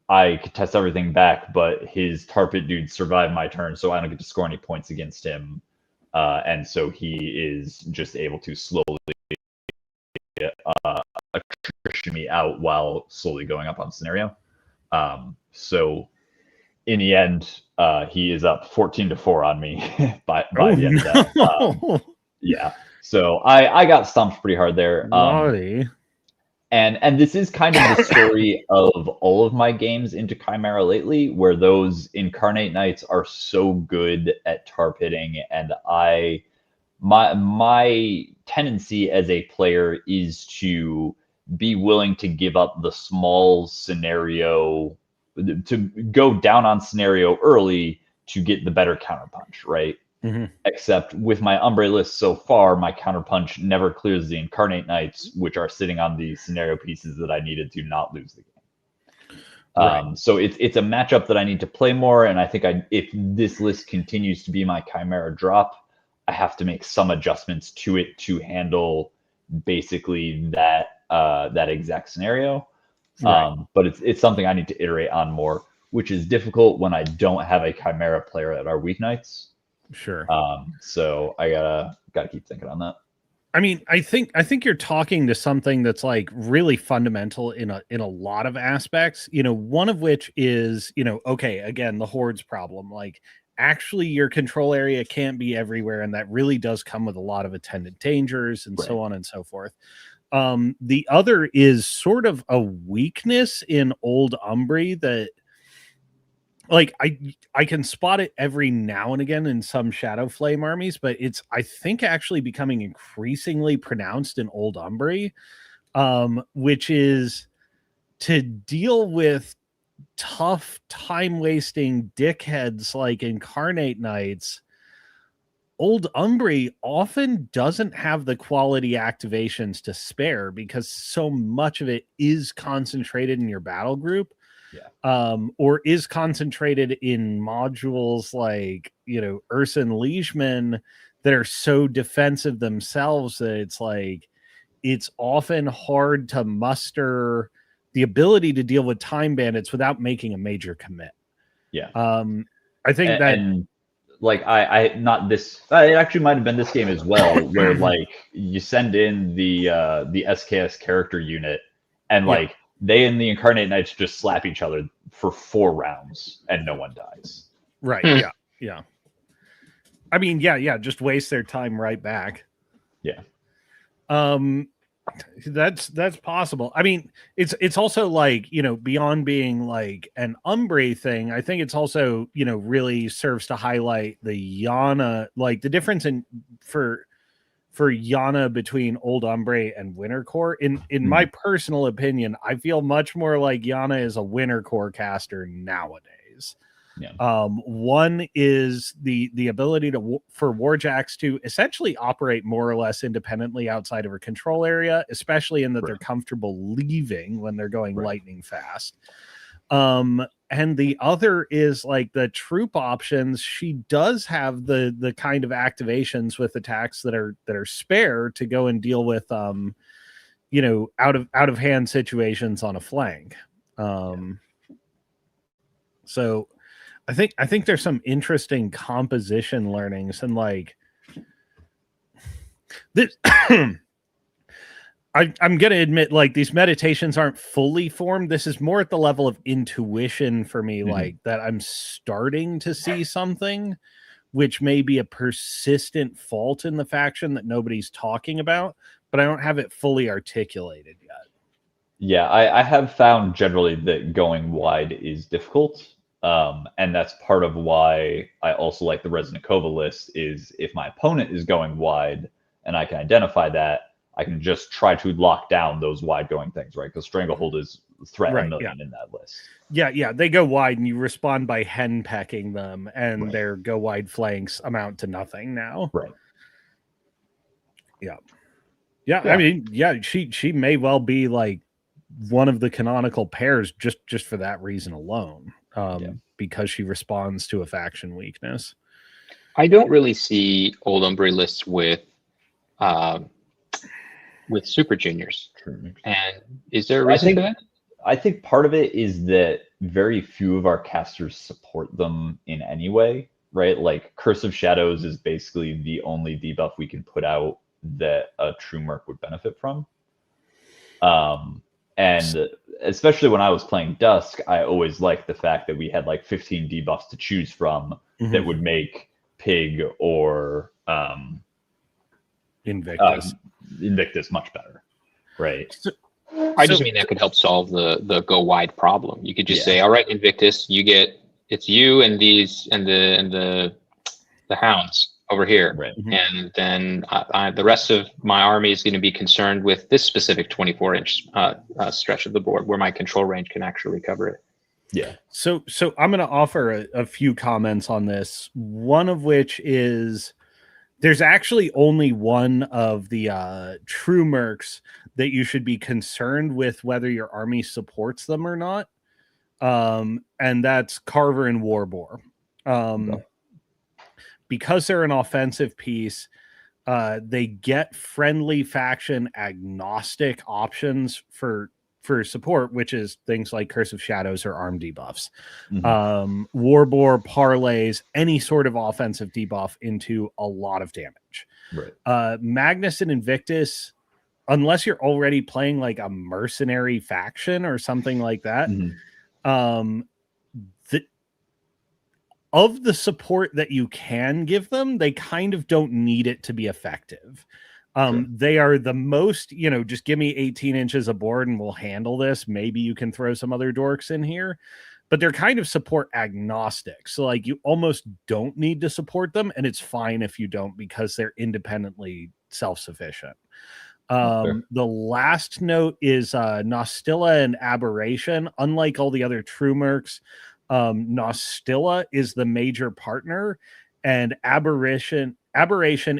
I contest everything back, but his tar pit dudes survive my turn, so I don't get to score any points against him. And so he is just able to slowly attrition me out while slowly going up on scenario. So in the end, he is up 14-4 on me by the end of that. Yeah. So I got stomped pretty hard there. And this is kind of the story of all of my games into Chimera lately, where those Incarnate Knights are so good at tar pitting, and my tendency as a player is to be willing to give up the small scenario, to go down on scenario early to get the better counterpunch, right? Mm-hmm. Except with my Umbre list so far, my counterpunch never clears the Incarnate Knights, which are sitting on the scenario pieces that I needed to not lose the game. Right. So it's a matchup that I need to play more, and I think if this list continues to be my Chimera drop, I have to make some adjustments to it to handle basically that exact scenario. Right. But it's something I need to iterate on more, which is difficult when I don't have a Chimera player at our weeknights. Sure. So I gotta keep thinking on that. I mean, I think you're talking to something that's like really fundamental in a lot of aspects, one of which is, okay, again, the hordes problem, like actually your control area can't be everywhere. And that really does come with a lot of attendant dangers and so on and so forth. The other is sort of a weakness in Old Umbre that, like, I can spot it every now and again in some Shadow Flame armies, but it's, I think, actually becoming increasingly pronounced in Old Umbre, which is to deal with tough, time-wasting dickheads like Incarnate Knights. Old Umbre often doesn't have the quality activations to spare because so much of it is concentrated in your battle group. Or is concentrated in modules like, Urson Liegeman that are so defensive themselves that it's like, it's often hard to muster the ability to deal with time bandits without making a major commit. Yeah. I think it actually might have been this game as well, where like you send in the SKS character unit and like they and the Incarnate Knights just slap each other for 4 rounds and no one dies. Right. Yeah. I mean, just waste their time right back. Yeah. That's possible. I mean, it's also like, beyond being like an Umbre thing, I think it's also, really serves to highlight the Yana, like the difference for Yana between Old Umbre and Winter Core. In my personal opinion, I feel much more like Yana is a Winter Core caster nowadays. One is the ability for Warjacks to essentially operate more or less independently outside of her control area, especially in that they're comfortable leaving when they're going lightning fast. And the other is like the troop options. She does have the kind of activations with attacks that are spare to go and deal with you know, out of hand situations on a flank. So I think there's some interesting composition learnings, and like this I'm going to admit, like, these meditations aren't fully formed. This is more at the level of intuition for me, like that I'm starting to see something, which may be a persistent fault in the faction that nobody's talking about, but I don't have it fully articulated yet. Yeah, I have found generally that going wide is difficult. And that's part of why I also like the Resident Kova list, is if my opponent is going wide and I can identify that, I can just try to lock down those wide going things, right? Because Stranglehold is threat a million in that list. Yeah, they go wide and you respond by henpecking them, and their go wide flanks amount to nothing now. Right. Yeah. I mean, yeah, she may well be like one of the canonical pairs just for that reason alone, because she responds to a faction weakness. I don't really see Old Umbre lists with Super Juniors. And is there a reason for that? I think part of it is that very few of our casters support them in any way, right? Like Curse of Shadows is basically the only debuff we can put out that a true merc would benefit from. And especially when I was playing Dusk, I always liked the fact that we had like 15 debuffs to choose from that would make Pig or Invictus much better, right? I just mean that could help solve the go wide problem. You could just say, all right, Invictus, it's you and these and the hounds over here, and then the rest of my army is going to be concerned with this specific 24-inch stretch of the board where my control range can actually cover it. Yeah. So I'm going to offer a few comments on this. One of which is, there's actually only one of the true mercs that you should be concerned with whether your army supports them or not. And that's Carver and Warboar. Because they're an offensive piece, they get friendly faction agnostic options for support, which is things like Curse of Shadows or arm debuffs. Warboar parlays any sort of offensive debuff into a lot of damage. Magnus and Invictus, unless you're already playing like a mercenary faction or something like that, of the support that you can give them, they kind of don't need it to be effective. They are the most, just give me 18 inches of board and we'll handle this. Maybe you can throw some other dorks in here, but they're kind of support agnostic. So like you almost don't need to support them, and it's fine if you don't, because they're independently self-sufficient. The last note is Nostilla and Aberration. Unlike all the other true mercs, Nostilla is the major partner, and Aberration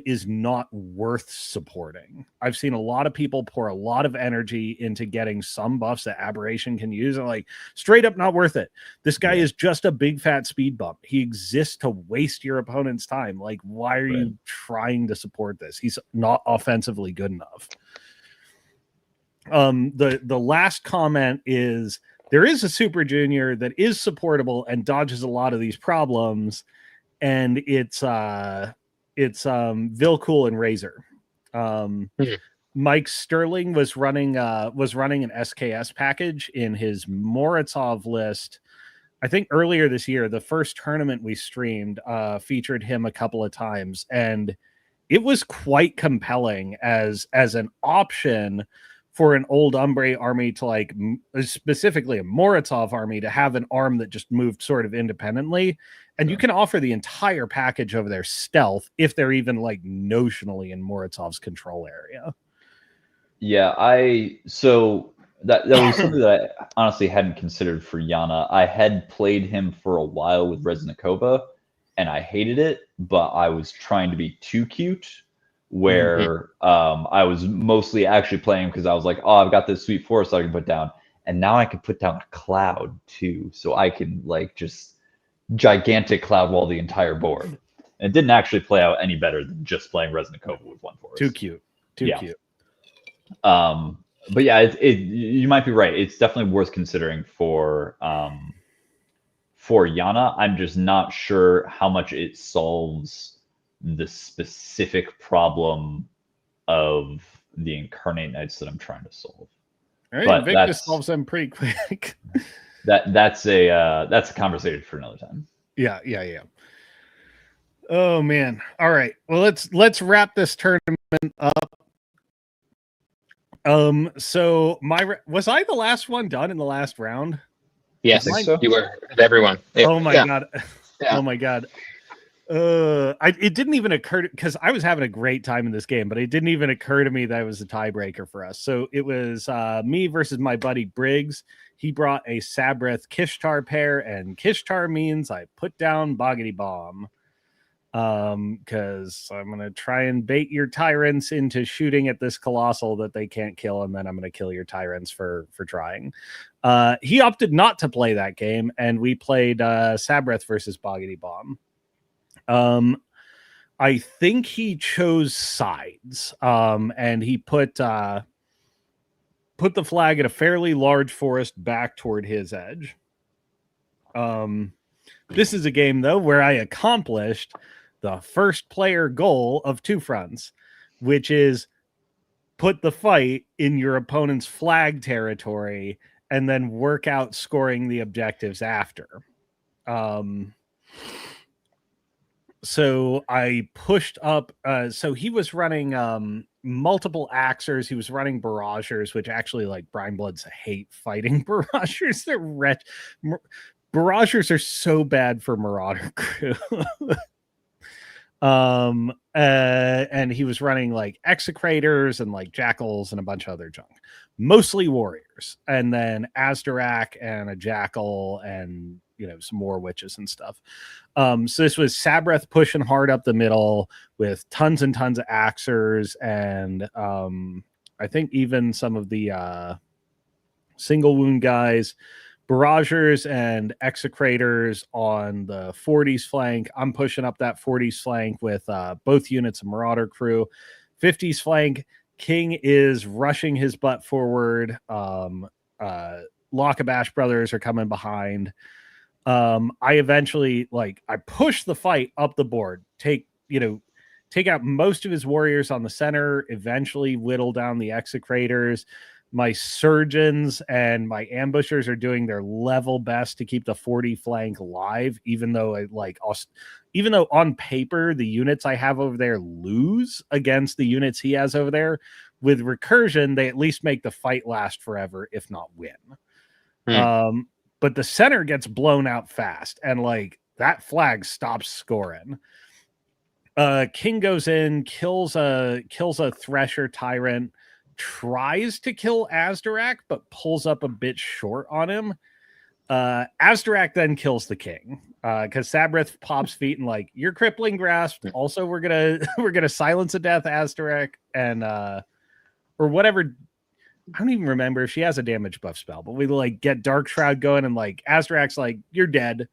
is not worth supporting. I've seen a lot of people pour a lot of energy into getting some buffs that Aberration can use, and like, straight up not worth it. This guy is just a big fat speed bump. He exists to waste your opponent's time. Like, why are you trying to support this? He's not offensively good enough. The last comment is, there is a Super Junior that is supportable and dodges a lot of these problems, and it's Vilcool and Razor. Mike Sterling was running an SKS package in his Morozov list. I think earlier this year, the first tournament we streamed featured him a couple of times, and it was quite compelling as an option for an Old Umbre army to, like, specifically a Morozov army, to have an arm that just moved sort of independently. And you can offer the entire package over their stealth if they're even like notionally in Morozov's control area. Yeah, so that was something that I honestly hadn't considered for Yana. I had played him for a while with Resident Kova, and I hated it, but I was trying to be too cute, where I was mostly actually playing because I was like, oh, I've got this sweet forest I can put down. and now I can put down a cloud too, so I can like just gigantic cloud wall the entire board. And it didn't actually play out any better than just playing Resnikova with one forest. Too cute. Too cute. But yeah, you might be right. It's definitely worth considering for Yana. I'm just not sure how much it solves the specific problem of the Incarnate Knights that I'm trying to solve. All right, Victus solves them pretty quick. that's a conversation for another time. Yeah. Oh man. All right. Well, let's wrap this tournament up. So was I the last one done in the last round? Yes, so. You were. Everyone. Oh my god. Yeah. Oh my god. It didn't even occur because I was having a great time in this game, but it didn't even occur to me that it was a tiebreaker for us. So it was me versus my buddy Briggs. He brought a Sabreth Kishtar pair, and Kishtar means I put down Boggity Bomb. Because I'm gonna try and bait your tyrants into shooting at this colossal that they can't kill, and then I'm gonna kill your tyrants for trying. He opted not to play that game, and we played Sabreth versus Boggity Bomb. I think he chose sides, and he put the flag at a fairly large forest back toward his edge. This is a game though where I accomplished the first player goal of Two Fronts, which is put the fight in your opponent's flag territory and then work out scoring the objectives after. So I pushed up. So he was running multiple Axers. He was running Barragers, which actually, like, Brine Bloods hate fighting Barragers. They're Barragers are so bad for Marauder crew. And he was running like Execrators and like Jackals and a bunch of other junk, mostly warriors, and then Azdarak and a Jackal and, you know, some more witches and stuff. So this was Sabreth pushing hard up the middle with tons and tons of Axers, and I think even some of the single wound guys, Barragers and Execrators on the 40s flank. I'm pushing up that 40s flank with both units of Marauder crew. 50s flank, King is rushing his butt forward. Lockabash brothers are coming behind. I eventually, I push the fight up the board, take out most of his warriors on the center, eventually whittle down the Execrators. My surgeons and my ambushers are doing their level best to keep the 40 flank live, even though on paper the units I have over there lose against the units he has over there. With recursion, they at least make the fight last forever, if not win. But the center gets blown out fast, and that flag stops scoring. King goes in, kills a Thresher Tyrant, tries to kill Azdarak, but pulls up a bit short on him. Azdarak then kills the King because Sabreth pops feet and you're crippling grasp. Also, we're gonna silence a death Azdarak and or whatever. I don't even remember if she has a damage buff spell, but we get Dark Shroud going, and Azdarak's you're dead.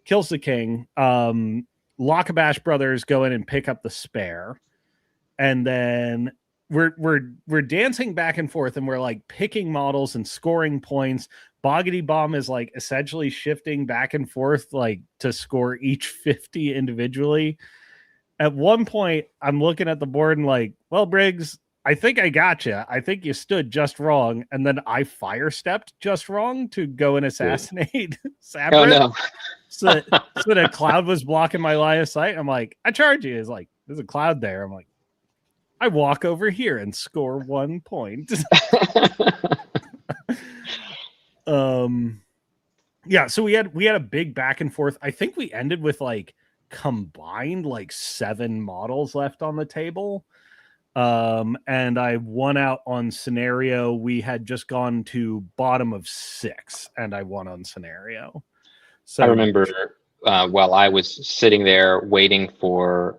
Kills the King. Lockabash brothers go in and pick up the spare, and then we're dancing back and forth, and we're picking models and scoring points. Boggity Bomb is essentially shifting back and forth to score each 50 individually. At one point, I'm looking at the board and well, Briggs, I think I got you. I think you stood just wrong, and then I fire stepped just wrong to go and assassinate Sabreth. Oh no! so the cloud was blocking my line of sight. I'm I charge you. Is there's a cloud there. I'm I walk over here and score 1 point. Yeah, so we had a big back and forth. I think we ended with combined 7 models left on the table. And I won out on scenario. We had just gone to bottom of 6, and I won on scenario. So I remember while I was sitting there waiting for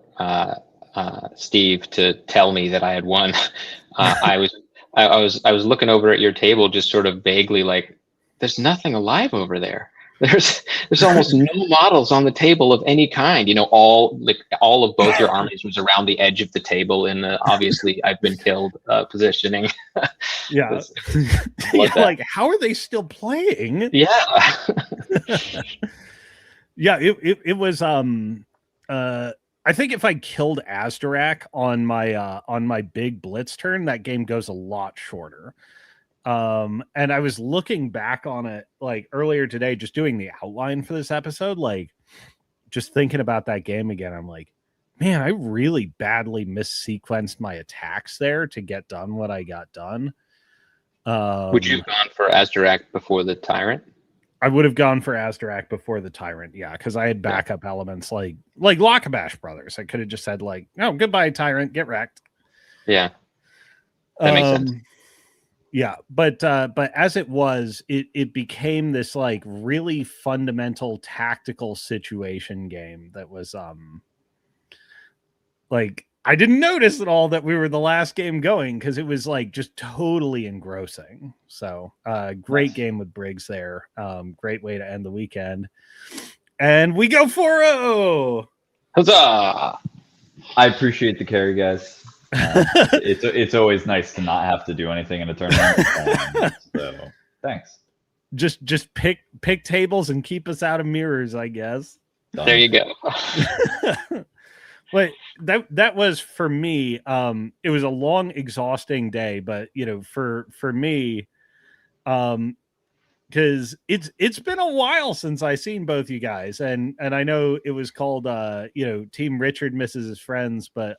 Steve to tell me that I had won, I I was looking over at your table, just sort of vaguely, like, there's nothing alive over there. There's almost no models on the table of any kind. You know, all of both your armies was around the edge of the table in the obviously I've been killed positioning. Yeah. Yeah, like, how are they still playing? Yeah. Yeah, it was I think if I killed Azdarak on my big blitz turn, that game goes a lot shorter. And I was looking back on it like earlier today, just doing the outline for this episode, like just thinking about that game again. I'm like, man, I really badly missequenced my attacks there to get done what I got done. Would you have gone for Azdarak before the Tyrant? I would have gone for Azdarak before the Tyrant, yeah, because I had backup elements like Lockabash Brothers. I could have just said like, "Oh, goodbye, Tyrant, get wrecked." Yeah, that makes sense. Yeah, but as it was, it became this like really fundamental tactical situation game that was like I didn't notice at all that we were the last game going because it was like just totally engrossing. So great game with Briggs there. Great way to end the weekend. And we go 4-0. Huzzah! I appreciate the carry, guys. It's always nice to not have to do anything in a tournament. So thanks. Just pick tables and keep us out of mirrors, I guess. Done. There you go. But that was for me. It was a long, exhausting day, but you know, for me, because it's been a while since I seen both you guys, and I know it was called Team Richard misses his friends, but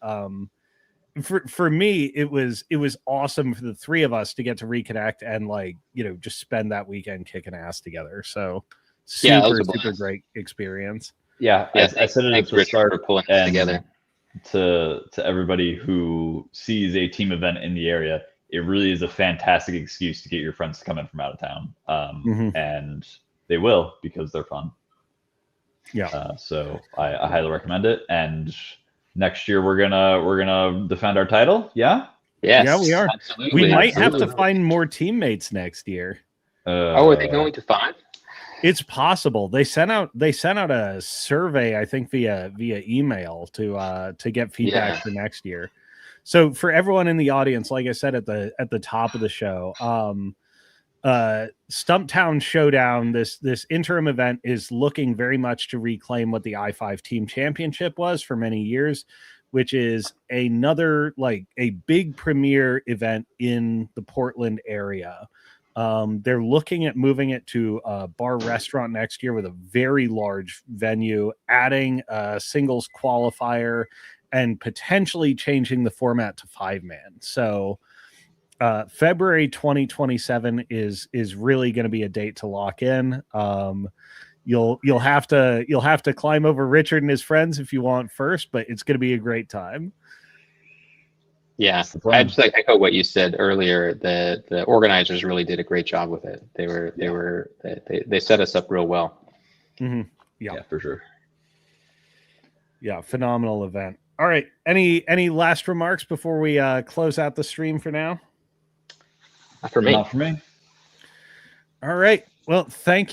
for me it was awesome for the three of us to get to reconnect and just spend that weekend kicking ass together. So super great experience. Yeah, I said it at the start for pulling it together. To everybody who sees a team event in the area, it really is a fantastic excuse to get your friends to come in from out of town, and they will because they're fun. Yeah. So I highly recommend it. And next year we're gonna defend our title. Yeah. Yes. Yeah, we are. Absolutely. We might have to find more teammates next year. Are they going to 5? It's possible. They sent out a survey, I think via email to get feedback for next year. So for everyone in the audience, like I said at the top of the show, Stumptown Showdown, this interim event is looking very much to reclaim what the I5 Team Championship was for many years, which is another a big premier event in the Portland area. They're looking at moving it to a bar restaurant next year with a very large venue, adding a singles qualifier, and potentially changing the format to 5-man. So February 2027 is really going to be a date to lock in. You'll have to climb over Richard and his friends if you want first, but it's going to be a great time. Yeah, I just echo what you said earlier. The organizers really did a great job with it. They set us up real well. Mm-hmm. Yeah, for sure. Yeah, phenomenal event. All right, any last remarks before we close out the stream for now? Not for me. Not for me. All right. Well, thank you.